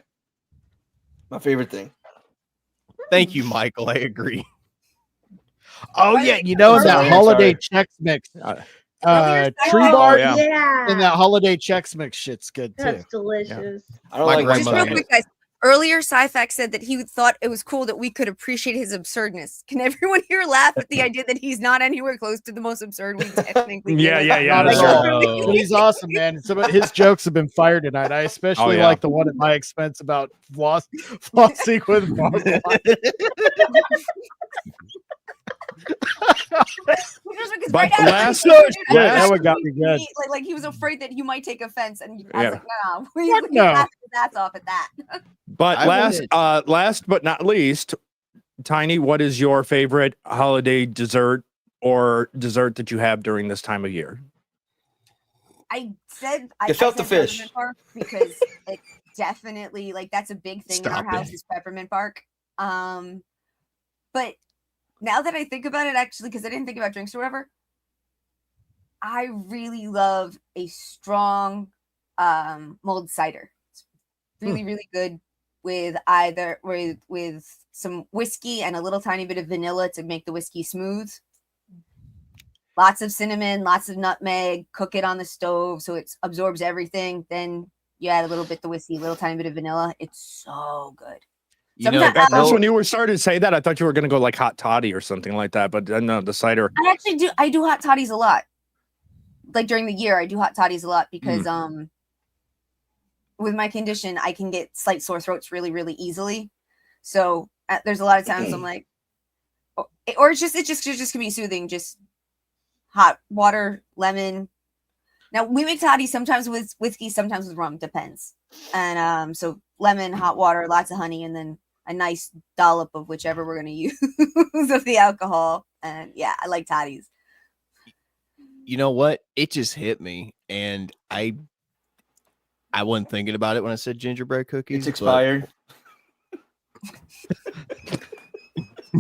my favorite thing. Thank you, Michael. I agree. Oh yeah, you know Sorry. that holiday Chex Mix, Tree Bar, Yeah. and that holiday Chex Mix shit's good too. That's delicious. I don't My like grandmother Just real made quick, guys. Earlier, Sci-Fac said that he thought it was cool that we could appreciate his absurdness. Can everyone here laugh at the idea that he's not anywhere close to the most absurd we technically do? Yeah. Not at that's all. But he's awesome, man. Some of his jokes have been fired tonight. I especially yeah. like the one at my expense about flossing with But last- that one got me good. Like he was afraid that you might take offense, and I Yeah. was like, no, we Fuck no. laughed his ass off at that. But I last but not least, Tiny, what is your favorite holiday dessert or dessert that you have during this time of year? I said I Get out said the fish. peppermint bark because it definitely that's a big thing in Stop our house it. is peppermint bark. But now that I think about it, actually, because I didn't think about drinks or whatever, I really love a strong mulled cider. It's really, really good with either with some whiskey and a little tiny bit of vanilla to make the whiskey smooth. Lots of cinnamon, lots of nutmeg, cook it on the stove so it absorbs everything. Then you add a little bit of whiskey, a little tiny bit of vanilla. It's so good. You know, Sometimes- At first, when you were starting to say that, I thought you were going to go like hot toddy or something like that. But no, the cider. I actually do. I do hot toddies a lot. Like during the year, I do hot toddies a lot because with my condition, I can get slight sore throats really, really easily. So there's a lot of times I'm like, or it's just gonna be soothing. Just hot water, lemon. Now we make toddies sometimes with whiskey, sometimes with rum, depends. And so lemon, hot water, lots of honey, and then a nice dollop of whichever we're gonna use of the alcohol. And yeah, I like toddies. You know what? It just hit me, and I wasn't thinking about it when I said gingerbread cookies. It's expired.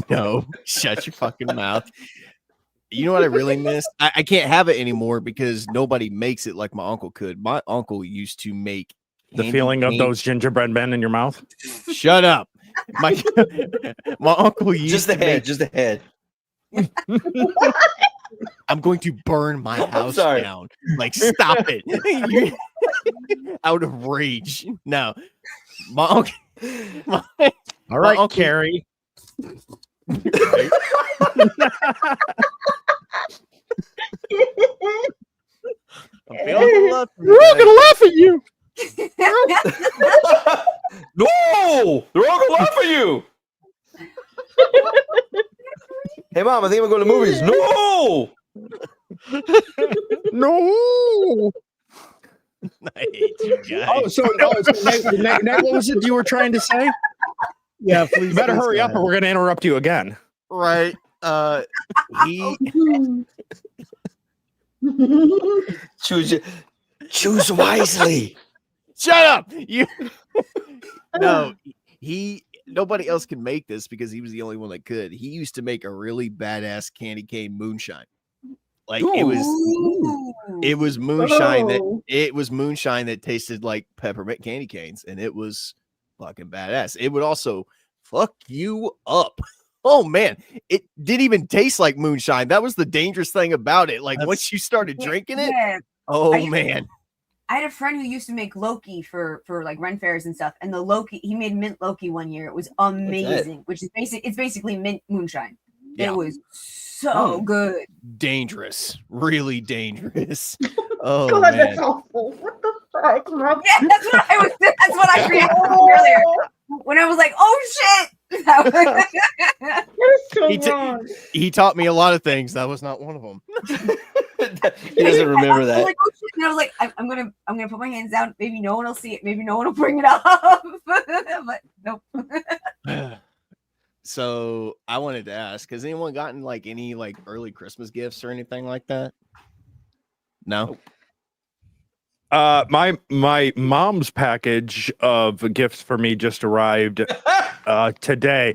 No, shut your fucking mouth. You know what I really miss? I can't have it anymore because nobody makes it like my uncle could. My uncle used to make The feeling of cane- those gingerbread men in your mouth. Shut up. My uncle used Just the to head. make, Just the head. I'm going to burn my house sorry. down. Like, stop it. You're out of rage. No. My uncle. All right, uncle- Carrie. I'm feeling the love from We're you all guys. gonna laugh at you. No! They're all gonna laugh at you! Hey, Mom, I think we're going to the movies. No! No. I hate you guys. Nate, what was it you were trying to say? Yeah, please. You better please hurry go up, or ahead. we're going to interrupt you again. Right. He Choose wisely. shut up. You no, nobody else can make this because he was the only one that could. He used to make a really badass candy cane moonshine. Like it was moonshine that tasted like peppermint candy canes, and it was fucking badass. It would also fuck you up. Oh man, it didn't even taste like moonshine. That was the dangerous thing about it. Like once you started drinking it, Yeah. oh man. I had a friend who used to make Loki for like Ren fairs and stuff, and the Loki he made mint Loki one year. It was amazing, which is basically mint moonshine. Yeah. It was so good. Dangerous, really dangerous. Oh God, man. that's awful. What the fuck? Yeah, that's what I reacted to earlier when I was like, "Oh shit!" That is so wrong. He taught me a lot of things. That was not one of them. He doesn't remember that. I was like, oh, shit. And I was like, I'm gonna put my hands down. Maybe no one will see it. Maybe no one will bring it up. But nope. So I wanted to ask: has anyone gotten like any like early Christmas gifts or anything like that? No. My mom's package of gifts for me just arrived today,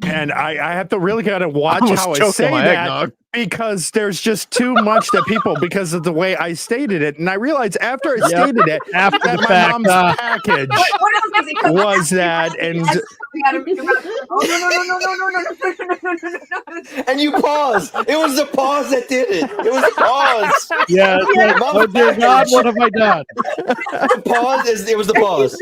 and I have to really kind of watch how I say that because there's just too much that people because of the way I stated it, and I realized after I stated it After that the my fact, mom's package was that, and And you paused. It was the pause that did it. It was the pause. yeah, it's like, Mom's oh dear God, package. what have I done? The pause is. It was the pause.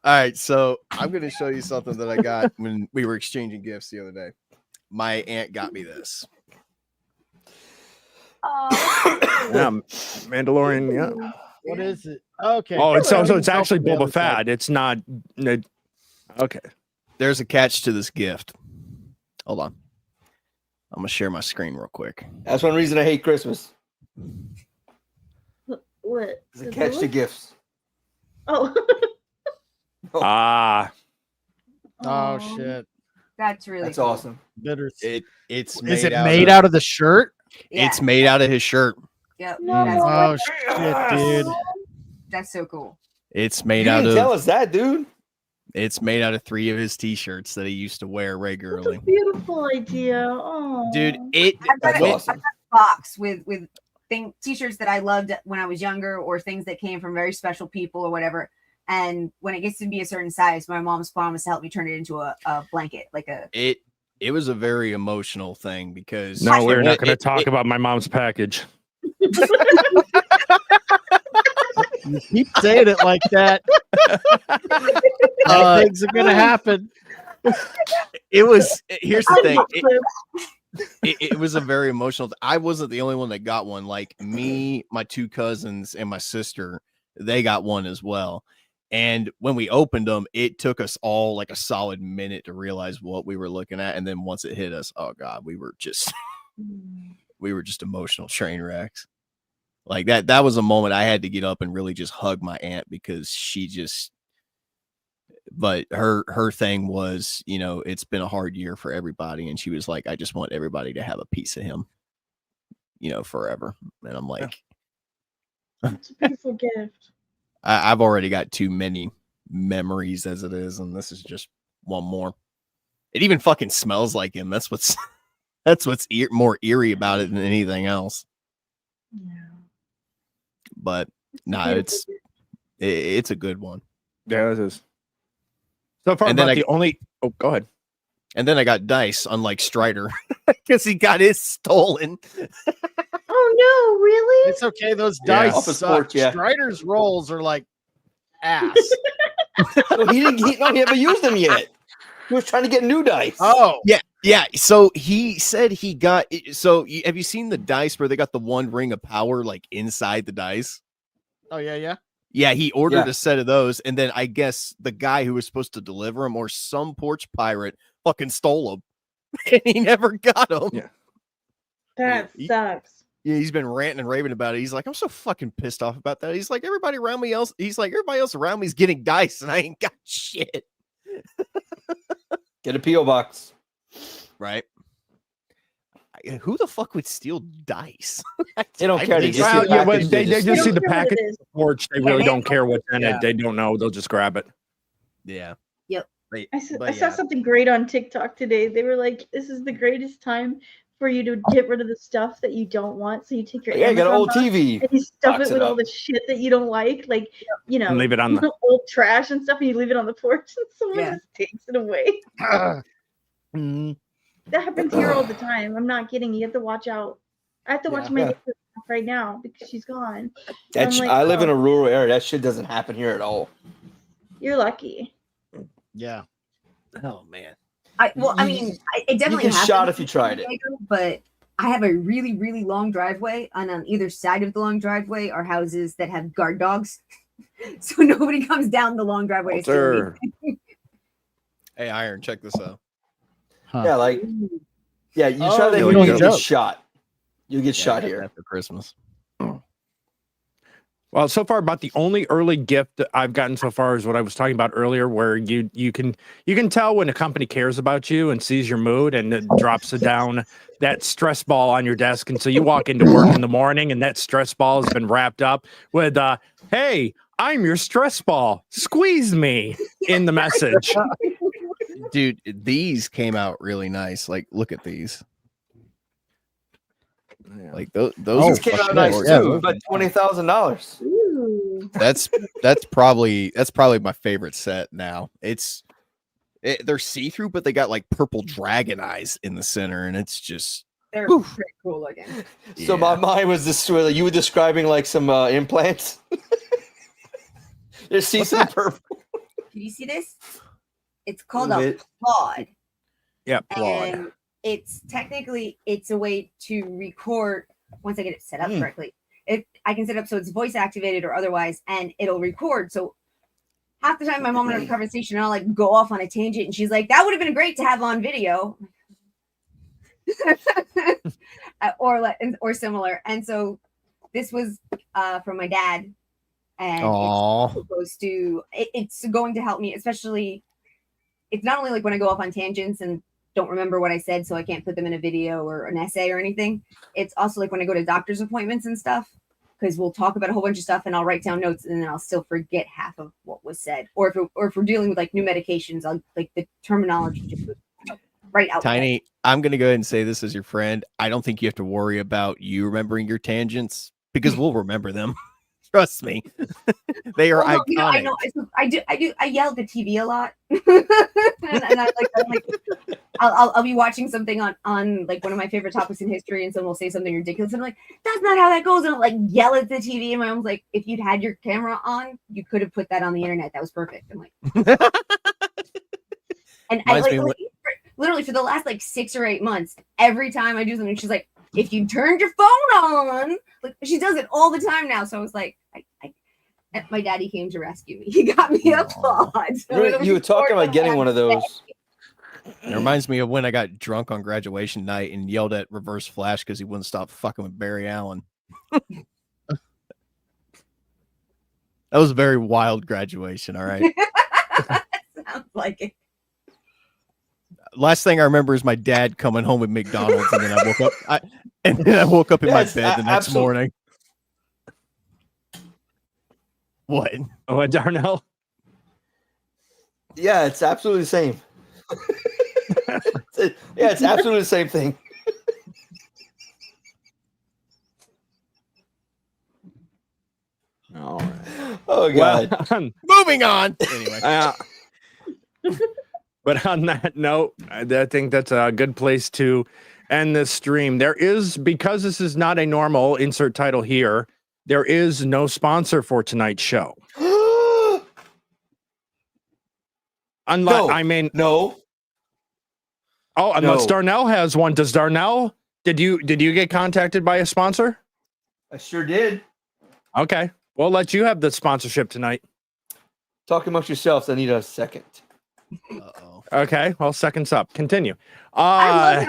All right, so I'm going to show you something that I got when we were exchanging gifts the other day. My aunt got me this. yeah, Mandalorian. Yeah. What is it? Okay. Oh, it's it's actually Boba Fett. It's not. Okay. There's a catch to this gift. Hold on. I'm going to share my screen real quick. That's one reason I hate Christmas. What? It's a catch to gifts. Oh. Ah. Oh shit. That's really That's cool. awesome. Bitter. It's Is it made out of the shirt? Yeah. It's made out of his shirt. Yep. No. That's, Oh shit, dude. that's so cool. It's You made out didn't of tell us that, dude. It's made out of 3 of his t-shirts that he used to wear That's regularly. a beautiful idea. Oh. Dude, it That's went- awesome. Box with t-shirts that I loved when I was younger, or things that came from very special people or whatever. And when it gets to be a certain size, my mom's promised to help me turn it into a blanket, like a. It was a very emotional thing because No, we're not going to it- talk it- about my mom's package. You keep saying it like that. Things are gonna happen. It was. Here's the thing. Clip. It was a very emotional. I wasn't the only one that got one. Like me, my 2 cousins, and my sister, they got one as well. And when we opened them, it took us all like a solid minute to realize what we were looking at. And then once it hit us, oh God, we were just emotional train wrecks. Like that was a moment I had to get up and really just hug my aunt because she just, but her thing was, you know, it's been a hard year for everybody. And she was like, I just want everybody to have a piece of him, you know, forever. And I'm like, It's a beautiful gift. I've already got too many memories as it is. And this is just one more. It even fucking smells like him. That's what's more eerie about it than anything else. Yeah. But no, it's a good one. Yeah, it is. So far, And then about the only. Oh, go ahead. And then I got Dice, unlike Strider, because he got his stolen. Oh no, really? It's okay. Those Yeah. dice Office suck. sports, yeah. Strider's rolls are like ass. Well, he haven't used them yet. He was trying to get new dice. Oh, Yeah. So he said he got. So have you seen the dice where they got the 1 ring of power like inside the dice? oh yeah. Yeah, he ordered Yeah. a set of those, and then I guess the guy who was supposed to deliver them or some porch pirate fucking stole them, and he never got them. Yeah. That sucks. Yeah, he's been ranting and raving about it. He's like, I'm so fucking pissed off about that. He's like, everybody around me else. He's like, everybody else around me is getting dice, and I ain't got shit. Get a P.O. box. Right? Who the fuck would steal dice? They don't care. They just Well, see yeah, the but package, they just- just see don't the care what it package is. porch. They really they don't care what's in Yeah. it. They don't know. They'll just grab it. Yeah. Yep. But, I saw yeah. something great on TikTok today. They were like, "This is the greatest time for you to get rid of the stuff that you don't want." So you take your Yeah, you got an Amazon old box TV. and you stuff box it it with all up. the shit that you don't like, you know, And leave it on the. old trash and stuff, and you leave it on the porch, and someone Yeah. just takes it away. Mhm. That happens here all the time. I'm not kidding. You have to watch out. I have to watch Yeah. my Yeah. neighbor right now because she's gone. That's, I'm like, I live in oh. a rural area. That shit doesn't happen here at all. You're lucky. Yeah. Oh man. It definitely get happens shot if you in tried it. San Diego, but I have a really, really long driveway, and on either side of the long driveway are houses that have guard dogs, so nobody comes down the long driveway to steal Walter. anything. Hey, Iron, check this out. Huh. Yeah, like you try that you here, don't you get joke. shot. You get Yeah, shot I got here. that for Christmas. Well, so far, about the only early gift that I've gotten so far is what I was talking about earlier, where you can tell when a company cares about you and sees your mood and it drops it down that stress ball on your desk, and so you walk into work in the morning and that stress ball has been wrapped up with "Hey, I'm your stress ball. Squeeze me" in the message. Dude, these came out really nice. Like, look at these. Like those These came out nice too, but $20,000. Ooh. That's probably my favorite set now. They're see-through, but they got like purple dragon eyes in the center, and it's just They're pretty cool looking. So my mind was this: you were describing like some implants. They're see-through purple. Can you see this? It's called a pod. Yeah, plod. And it's technically a way to record once I get it set up correctly. I can set up so it's voice activated or otherwise, and it'll record. So half the time my mom and I have a conversation and I'll like go off on a tangent and she's like, that would have been great to have on video. or similar. And so this was from my dad. And it's supposed to it's going to help me, especially it's not only like when I go off on tangents and don't remember what I said, so I can't put them in a video or an essay or anything. It's also like when I go to doctor's appointments and stuff, because we'll talk about a whole bunch of stuff and I'll write down notes and then I'll still forget half of what was said. Or if we're dealing with like new medications, I'll like the terminology just right out. Tiny, I'm gonna go ahead and say this as your friend. I don't think you have to worry about you remembering your tangents because we'll remember them. Trust me. They are iconic. You know, I know. I yell at the TV a lot. and I'll be watching something on like one of my favorite topics in history, and someone will say something ridiculous, and I'm like, that's not how that goes. And I'll like yell at the TV, and my mom's like, if you'd had your camera on, you could have put that on the internet. That was perfect. I'm like, and I like literally for the last like 6 or 8 months, every time I do something, she's like, if you turned your phone on, like she does it all the time now. So I was like, my daddy came to rescue me. He got me a pod. So you were talking about getting one of those. It reminds me of when I got drunk on graduation night and yelled at Reverse Flash because he wouldn't stop fucking with Barry Allen. That was a very wild graduation. All right. Sounds like it. Last thing I remember is my dad coming home with McDonald's, and then I woke up. In my bed the next morning. What? Oh, Darnell? Yeah, it's absolutely the same. Yeah, it's absolutely the same thing. All right. Oh God. Well, Moving on. Anyway. But on that note, I think that's a good place to end this stream. Because this is not a normal insert title here, there is no sponsor for tonight's show. Unless no. Oh, unless Darnell has one. Does Darnell? Did you get contacted by a sponsor? I sure did. Okay, we'll let you have the sponsorship tonight. Talk amongst yourselves. I need a second. Uh-oh. Okay, well, seconds up. Continue. I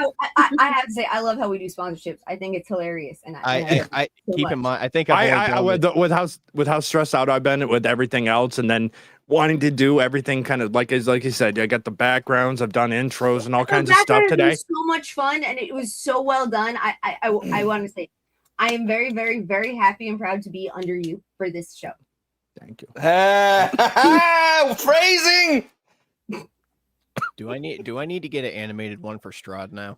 have to say, I love how we do sponsorships. I think it's hilarious, and I keep in mind. I think with how stressed out I've been with everything else, and then wanting to do everything kind of like you said. I got the backgrounds. I've done intros and all kinds of stuff today. It was so much fun, and it was so well done. I want to say, I am very, very, very happy and proud to be under you for this show. Thank you. Phrasing. Do I need to get an animated one for Strahd now?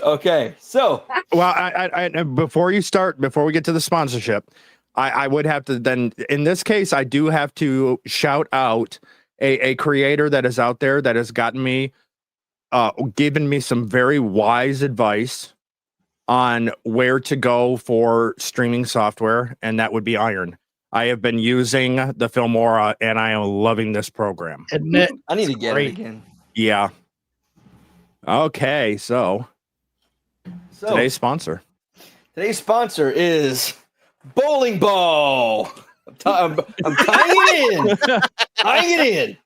Okay, so well, I before we get to the sponsorship, I would have to then in this case I do have to shout out a creator that is out there that has gotten me given me some very wise advice on where to go for streaming software, and that would be Iron. I have been using the Filmora, and I am loving this program. Admit, I need to get it again. Yeah. Okay, so today's sponsor. Today's sponsor is Bowling Ball. I'm tying it in. Tying it in.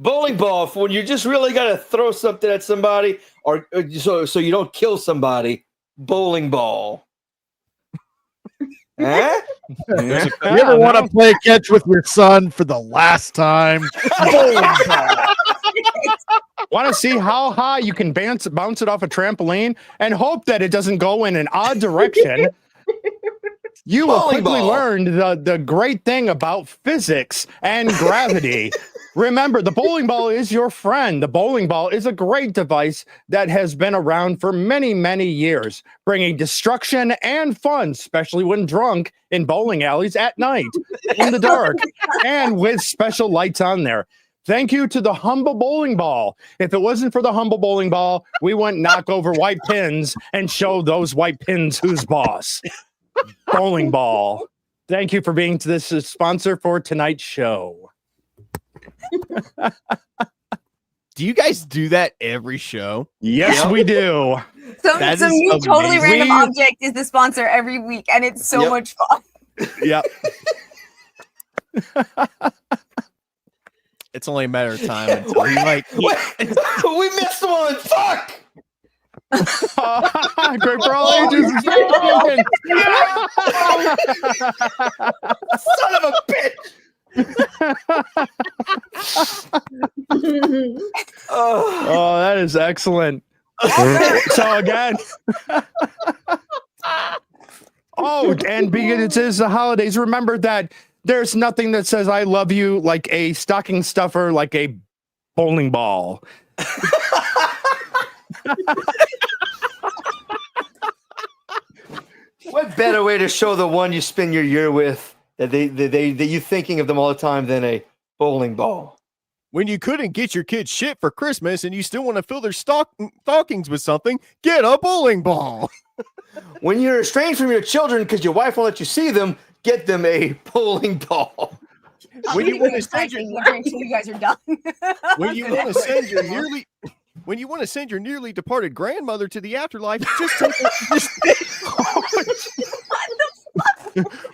Bowling ball for when you just really got to throw something at somebody, or so you don't kill somebody. Bowling ball. Huh? You ever want to play catch with your son for the last time? Want to see how high you can bounce it off a trampoline and hope that it doesn't go in an odd direction? You will quickly learn the great thing about physics and gravity. Remember, the bowling ball is your friend. The bowling ball is a great device that has been around for many, many years, bringing destruction and fun, especially when drunk in bowling alleys at night, in the dark, and with special lights on there. Thank you to the humble bowling ball. If it wasn't for the humble bowling ball, we wouldn't knock over white pins and show those white pins who's boss. Bowling ball. Thank you for being this sponsor for tonight's show. Do you guys do that every show? Yes, we do. Some new totally random object is the sponsor every week, and it's so much fun. Yep. It's only a matter of time until he we missed one. Fuck. Great for all ages. Son of a bitch. Oh, that is excellent. So again, and because it is the holidays, remember that there's nothing that says I love you like a stocking stuffer, like a bowling ball. What better way to show the one you spend your year with that you thinking of them all the time than a bowling ball? When you couldn't get your kids shit for Christmas and you still want to fill their stockings with something, get a bowling ball. When you're estranged from your children because your wife won't let you see them, get them a bowling ball. When you want to send you guys are done. When you want to send your nearly departed grandmother to the afterlife, just take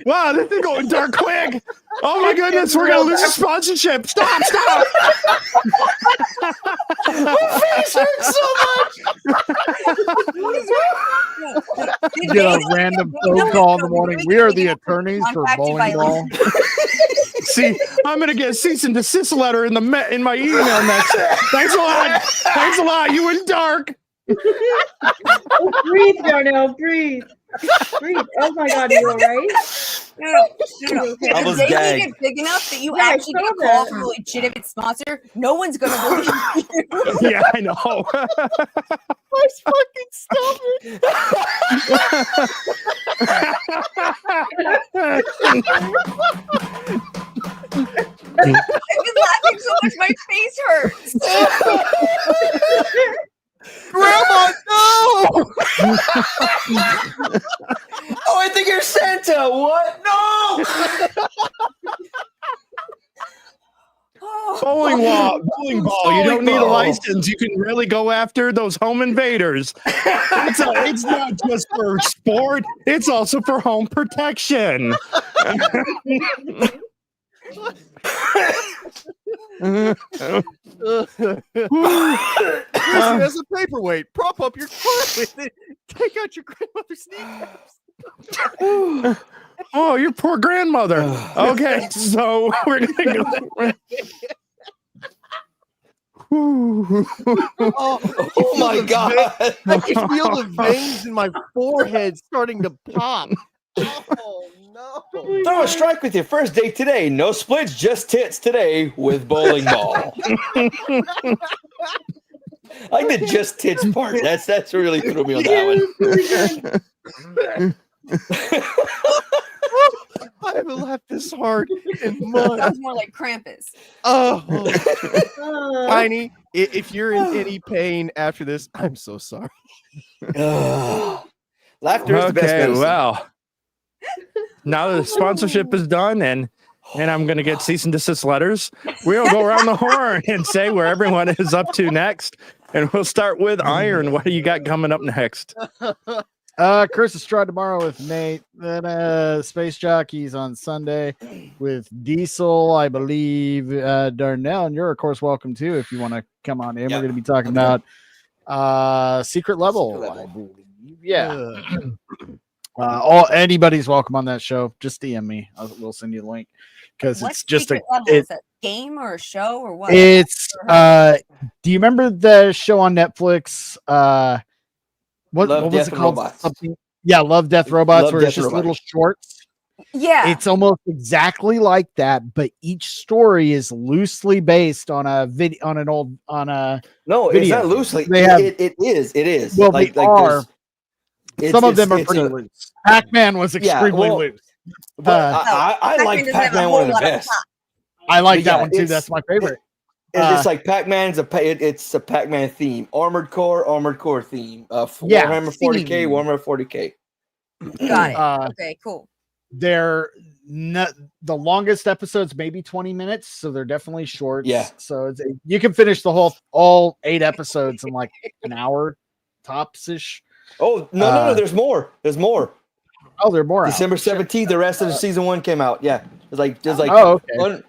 Wow, this is going dark quick. Oh my goodness, we're gonna lose a sponsorship. Stop. My face hurts so You get a random phone call in the morning. We are the attorneys for bowling ball. See, I'm gonna get a cease and desist letter in my email next. Thanks a lot. You went dark. Breathe, Darnell. Breathe. Oh my God, you all right? No. I was If they gagged. make it big enough that you actually get a call from a legitimate sponsor, no one's gonna believe you. Yeah, I know. Let's fucking stop it. I've been laughing so much my face hurts. Grandma, no! Oh, I think you're Santa. What? No! Bowling ball. You don't need a license. You can really go after those home invaders. It's not just for sport. It's also for home protection. As a paperweight, prop up your car with it. Take out your grandmother's kneecaps. Oh, your poor grandmother. Okay, so we're gonna go. Oh my God. I can feel the veins in my forehead starting to pop. Oh no. Throw a strike with your first date today. No splits, just tits today with bowling ball. I like the just tits part. That's really threw me on that one. I haven't laughed this hard in months. Sounds more like Krampus. Oh, Tiny, if you're in any pain after this, I'm so sorry. Laughter is the best medicine. Well, now the sponsorship is done, and I'm going to get cease and desist letters. We'll go around the horn and say where everyone is up to next, and we'll start with Iron. What do you got coming up next? Curse of Strahd tomorrow with Nate. Then Space Jockeys on Sunday with Diesel, I believe. Darnell, and you're of course welcome too if you want to come on in. Yep. We're going to be talking about Secret Level, I believe. Yeah. Anybody's welcome on that show. Just DM me. We'll send you the link because it's just Secret Level? Is that a game or a show or what? It's do you remember the show on Netflix? What was it called? Something. Yeah, Love, Death, Robots, where it's just little shorts. Yeah, it's almost exactly like that, but each story is loosely based on a video No, video. it's not loosely. It is. Well, like they are. It's, some of them are pretty loose. Pac-Man was extremely loose. But I like Pac-Man one of the best. I like that one too. That's my favorite. It's like Pac-Man's it's a Pac-Man theme. Armored Core theme. Warhammer 40K, Warhammer 40K. Got it. Okay, cool. They're not the longest episodes, maybe 20 minutes, so they're definitely short. Yeah. So you can finish all 8 episodes in like an hour tops ish. Oh no! There's more. There's more. Oh, there are more. December 17th, the rest of the season 1 came out. Yeah, there's like okay.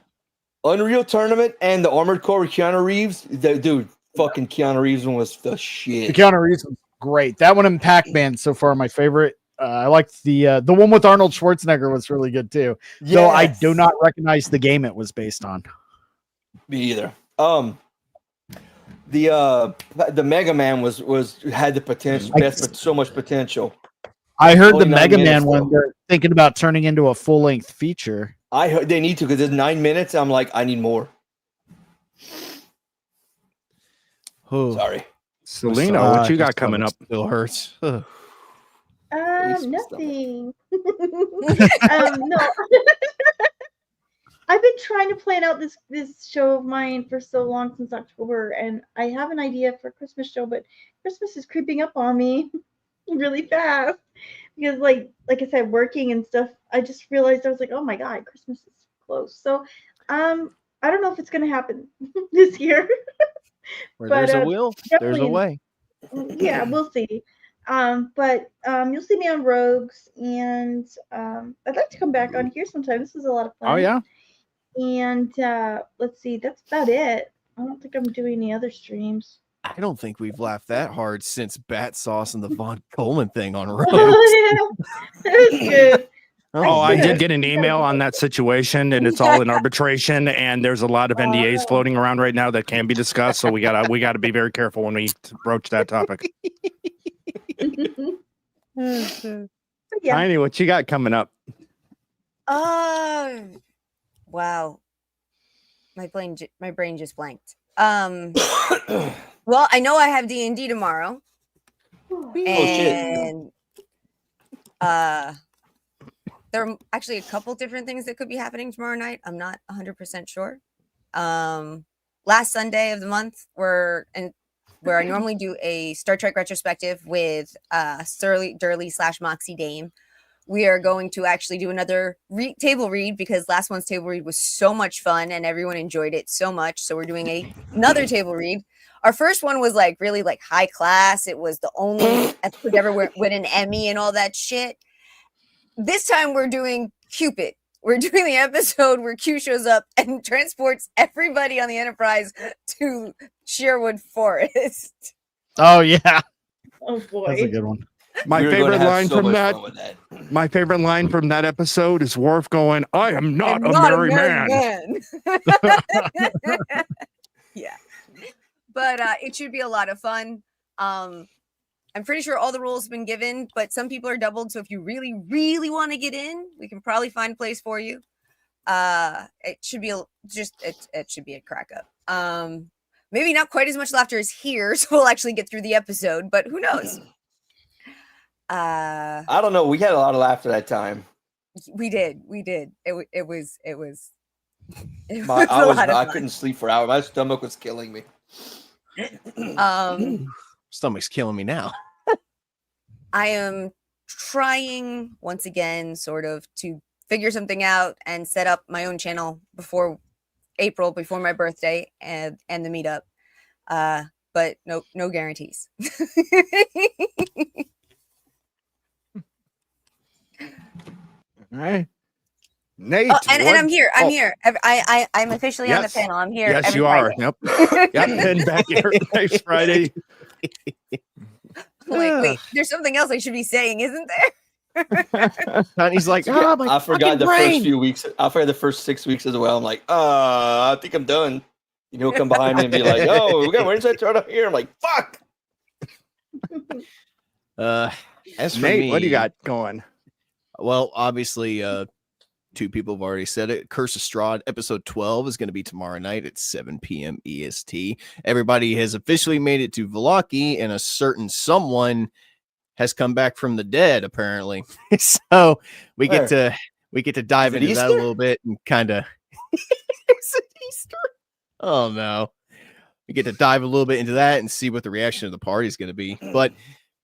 Unreal Tournament and the Armored Core with Keanu Reeves. Dude, fucking Keanu Reeves one was the shit. The Keanu Reeves was great. That one and Pac-Man so far my favorite. I liked the one with Arnold Schwarzenegger was really good too. Yes. Though I do not recognize the game it was based on. Me either. The Mega Man had the potential, so much potential. I heard the Mega Man one. They're thinking about turning into a full-length feature. I heard they need to because it's 9 minutes. I'm like, I need more. Sorry, Selena. What you got coming up? Still hurts. Nothing. No. I've been trying to plan out this show of mine for so long since October, and I have an idea for a Christmas show, but Christmas is creeping up on me really fast because, like I said, working and stuff. I just realized I was like, oh my god, Christmas is close. So, I don't know if it's gonna happen this year. Where there's a will, there's a way. Yeah, we'll see. But you'll see me on Rogues, and I'd like to come back on here sometime. This is a lot of fun. Oh yeah. And let's see, that's about it. I don't think I'm doing any other streams. I don't think we've laughed that hard since Bat Sauce and the Von Coleman thing on Rogues. Oh, yeah. That was good. Oh, I did get an email on that situation, and it's all in arbitration, and there's a lot of NDAs floating around right now that can be discussed. So we gotta be very careful when we broach that topic. Yeah. Tiny, what you got coming up? Wow. My brain just blanked. Well, I know I have D&D tomorrow. And there are actually a couple different things that could be happening tomorrow night. I'm not 100% sure. Last Sunday of the month, where I normally do a Star Trek retrospective with Surly Durley / Moxie Dame. We are going to actually do another table read because last month's table read was so much fun and everyone enjoyed it so much. So we're doing another table read. Our first one was like really like high class. It was the only episode ever win an Emmy and all that shit. This time we're doing Cupid. We're doing the episode where Q shows up and transports everybody on the Enterprise to Sherwood Forest. Oh yeah. Oh boy. That's a good one. My favorite line from my favorite line from that episode is Worf going, I am not a married man. Yeah. But it should be a lot of fun. I'm pretty sure all the roles have been given, but some people are doubled. So if you really, really want to get in, we can probably find a place for you. It should be it should be a crack up. Maybe not quite as much laughter as here, so we'll actually get through the episode, but who knows? I don't know. We had a lot of laughter that time. We did. It was I couldn't sleep for hours. My stomach was killing me. Stomach's killing me now. I am trying once again sort of to figure something out and set up my own channel before April, before my birthday and the meetup. But no guarantees. All right. Nate. And I'm here. I'm here. I'm officially on the Yes. panel. I'm here. Yes, every you are. Friday. Yep. Yep. And back here next Friday. Wait. There's something else I should be saying, isn't there? And he's like, oh, my I forgot the brain. first few weeks. I forgot the first 6 weeks as well. I'm like, I think I'm done. You know, come behind me and be like, oh, we're inside chart up here. I'm like, fuck. As for Nate, me, what do you got going? Well, obviously, two people have already said it. Curse of Strahd, episode 12 is going to be tomorrow night at 7 p.m. EST. Everybody has officially made it to Vallaki, and a certain someone has come back from the dead, apparently. So we get to dive into that a little bit and kind of. Is it Easter? Oh no. We get to dive a little bit into that and see what the reaction of the party is going to be. But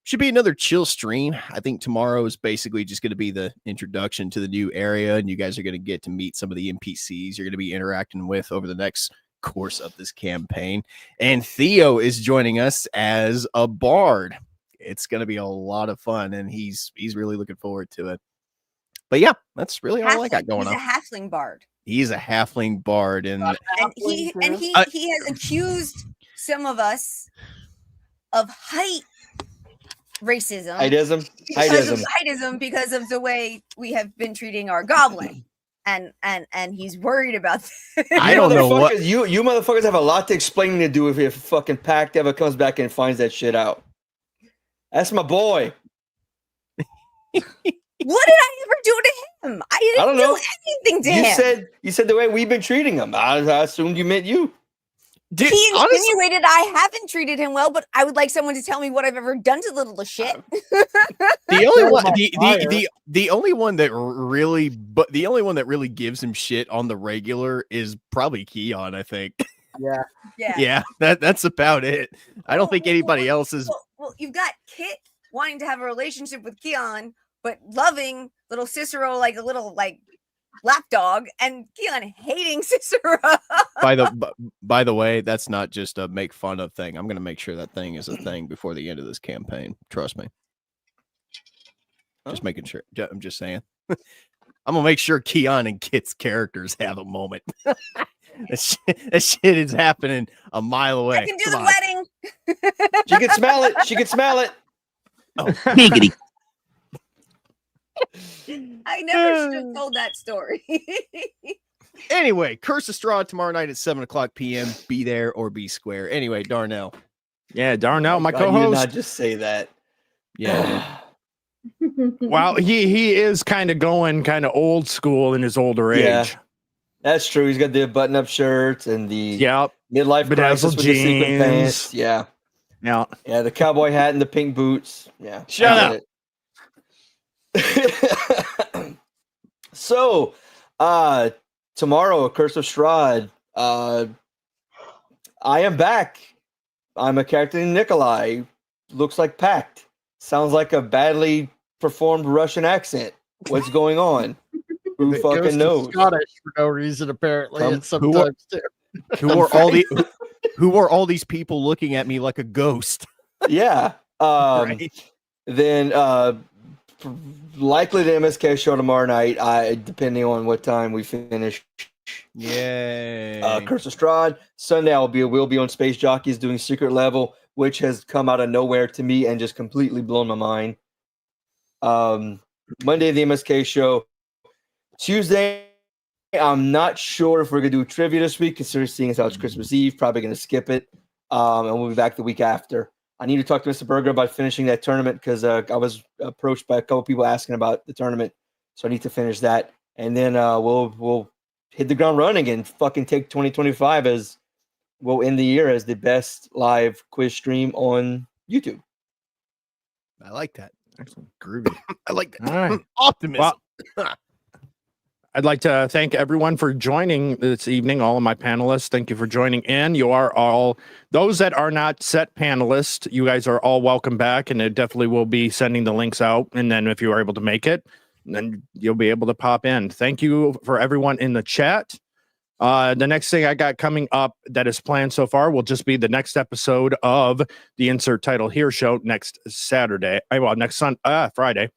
should be another chill stream. I think tomorrow is basically just going to be the introduction to the new area, and you guys are going to get to meet some of the NPCs you're going to be interacting with over the next course of this campaign. And Theo is joining us as a bard. It's going to be a lot of fun, and he's really looking forward to it. But yeah, that's really all I got going on. He's a halfling bard. He's a halfling bard, and he has accused some of us of racism. Heightism because of the way we have been treating our goblin. And he's worried about that. I don't know what you motherfuckers have a lot to explain to do if fucking Pact ever comes back and finds that shit out. That's my boy. What did I ever do to him? I didn't do anything to him. You said the way we've been treating him. I assumed you meant you. Dude, he insinuated I haven't treated him well, but I would like someone to tell me what I've ever done to the little shit. The only one that really gives him shit on the regular is probably Keon, I think. Yeah. That's about it. I don't think anybody else is. Well, you've got Kit wanting to have a relationship with Keon, but loving little Cicero like a little lapdog, and Keon hating Cicero. By the way, that's not just a make fun of thing. I'm going to make sure that thing is a thing before the end of this campaign. Trust me. Just making sure. I'm just saying. I'm going to make sure Keon and Kit's characters have a moment. That shit is happening a mile away. I can do the wedding. She can smell it. She can smell it. Oh, giggity. I never should have told that story. Anyway, Curse of Strahd tomorrow night at 7:00 p.m. Be there or be square. Anyway, Darnell. Yeah, Darnell, my co-host. You did not just say that. Yeah. Well, he is kind of going kind of old school in his older age. That's true. He's got the button-up shirts and the midlife crisis with the sequin pants. Yeah. Yeah. Yeah, the cowboy hat and the pink boots. Yeah. Shut up. So, tomorrow, Curse of Strahd. I am back. I'm a character named Nikolai. Looks like Pact. Sounds like a badly performed Russian accent. What's going on? Who fucking knows? Scottish for no reason, apparently. Sometimes who are all these people looking at me like a ghost? Yeah. Right. Then likely the MSK show tomorrow night. Depending on what time we finish. Yay. Curse of Strahd. Sunday we'll be on Space Jockeys doing Secret Level, which has come out of nowhere to me and just completely blown my mind. Monday the MSK show. Tuesday, I'm not sure if we're gonna do trivia this week, considering seeing as how it's Christmas Eve. Probably gonna skip it, and we'll be back the week after. I need to talk to Mr. Berger about finishing that tournament because I was approached by a couple people asking about the tournament, so I need to finish that, and then we'll hit the ground running and fucking take 2025 as we'll end the year as the best live quiz stream on YouTube. I like that. Excellent. Groovy. I like that. All right. Optimism. Well, I'd like to thank everyone for joining this evening, all of my panelists. Thank you for joining in. You are all, those that are not set panelists, you guys are all welcome back, and it definitely will be sending the links out. And then if you are able to make it, then you'll be able to pop in. Thank you for everyone in the chat. The next thing I got coming up that is planned so far will just be the next episode of the Insert Title Here show next Saturday. Well, next Friday.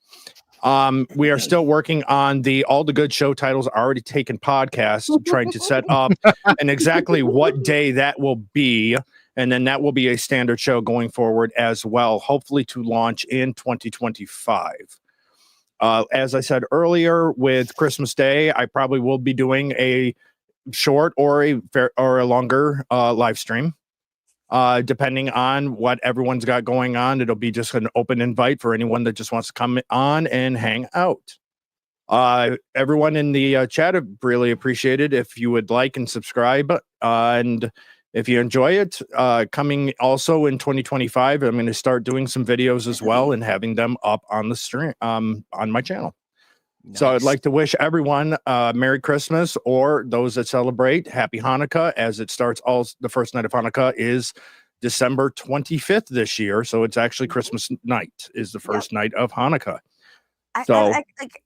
We are still working on all the good show titles already taken podcasts, trying to set up and exactly what day that will be. And then that will be a standard show going forward as well, hopefully to launch in 2025. As I said earlier, with Christmas Day, I probably will be doing a short or a longer live stream. Depending on what everyone's got going on, it'll be just an open invite for anyone that just wants to come on and hang out. Everyone in the chat, would really appreciate it if you would like and subscribe. And if you enjoy it, coming also in 2025, I'm going to start doing some videos as well and having them up on the stream on my channel. Nice. So I'd like to wish everyone Merry Christmas, or those that celebrate, Happy Hanukkah, as it starts. The first night of Hanukkah is December 25th this year. So it's actually Christmas night is the first night of Hanukkah. I like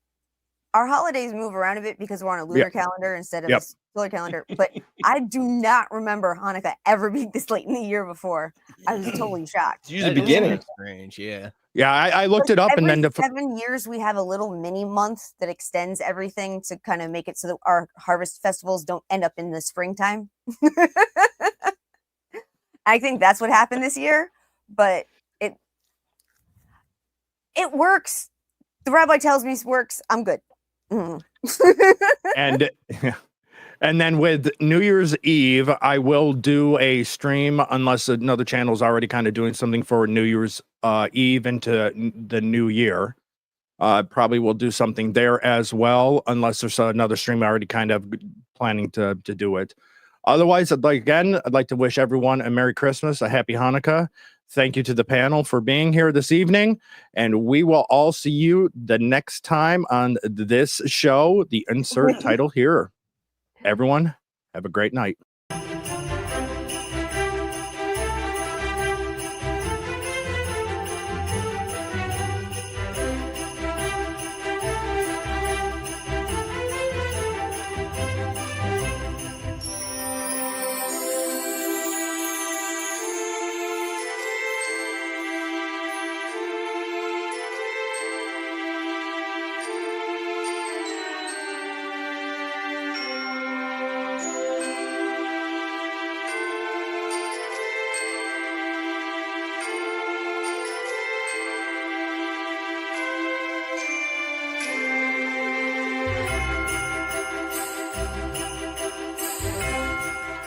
our holidays move around a bit because we're on a lunar calendar instead of a solar calendar. But I do not remember Hanukkah ever being this late in the year before. I was totally shocked. It's usually the beginning. Strange, yeah. Yeah, I looked it up, and then 7 years we have a little mini month that extends everything to kind of make it so that our harvest festivals don't end up in the springtime. I think that's what happened this year, but it works. The rabbi tells me it works. I'm good. And then with New Year's Eve, I will do a stream unless another channel is already kind of doing something for New Year's Eve into the new year. Probably will do something there as well, unless there's another stream already kind of planning to do it. Otherwise, I'd like to wish everyone a Merry Christmas, a Happy Hanukkah. Thank you to the panel for being here this evening, and we will all see you the next time on this show, the insert title here. Everyone, have a great night.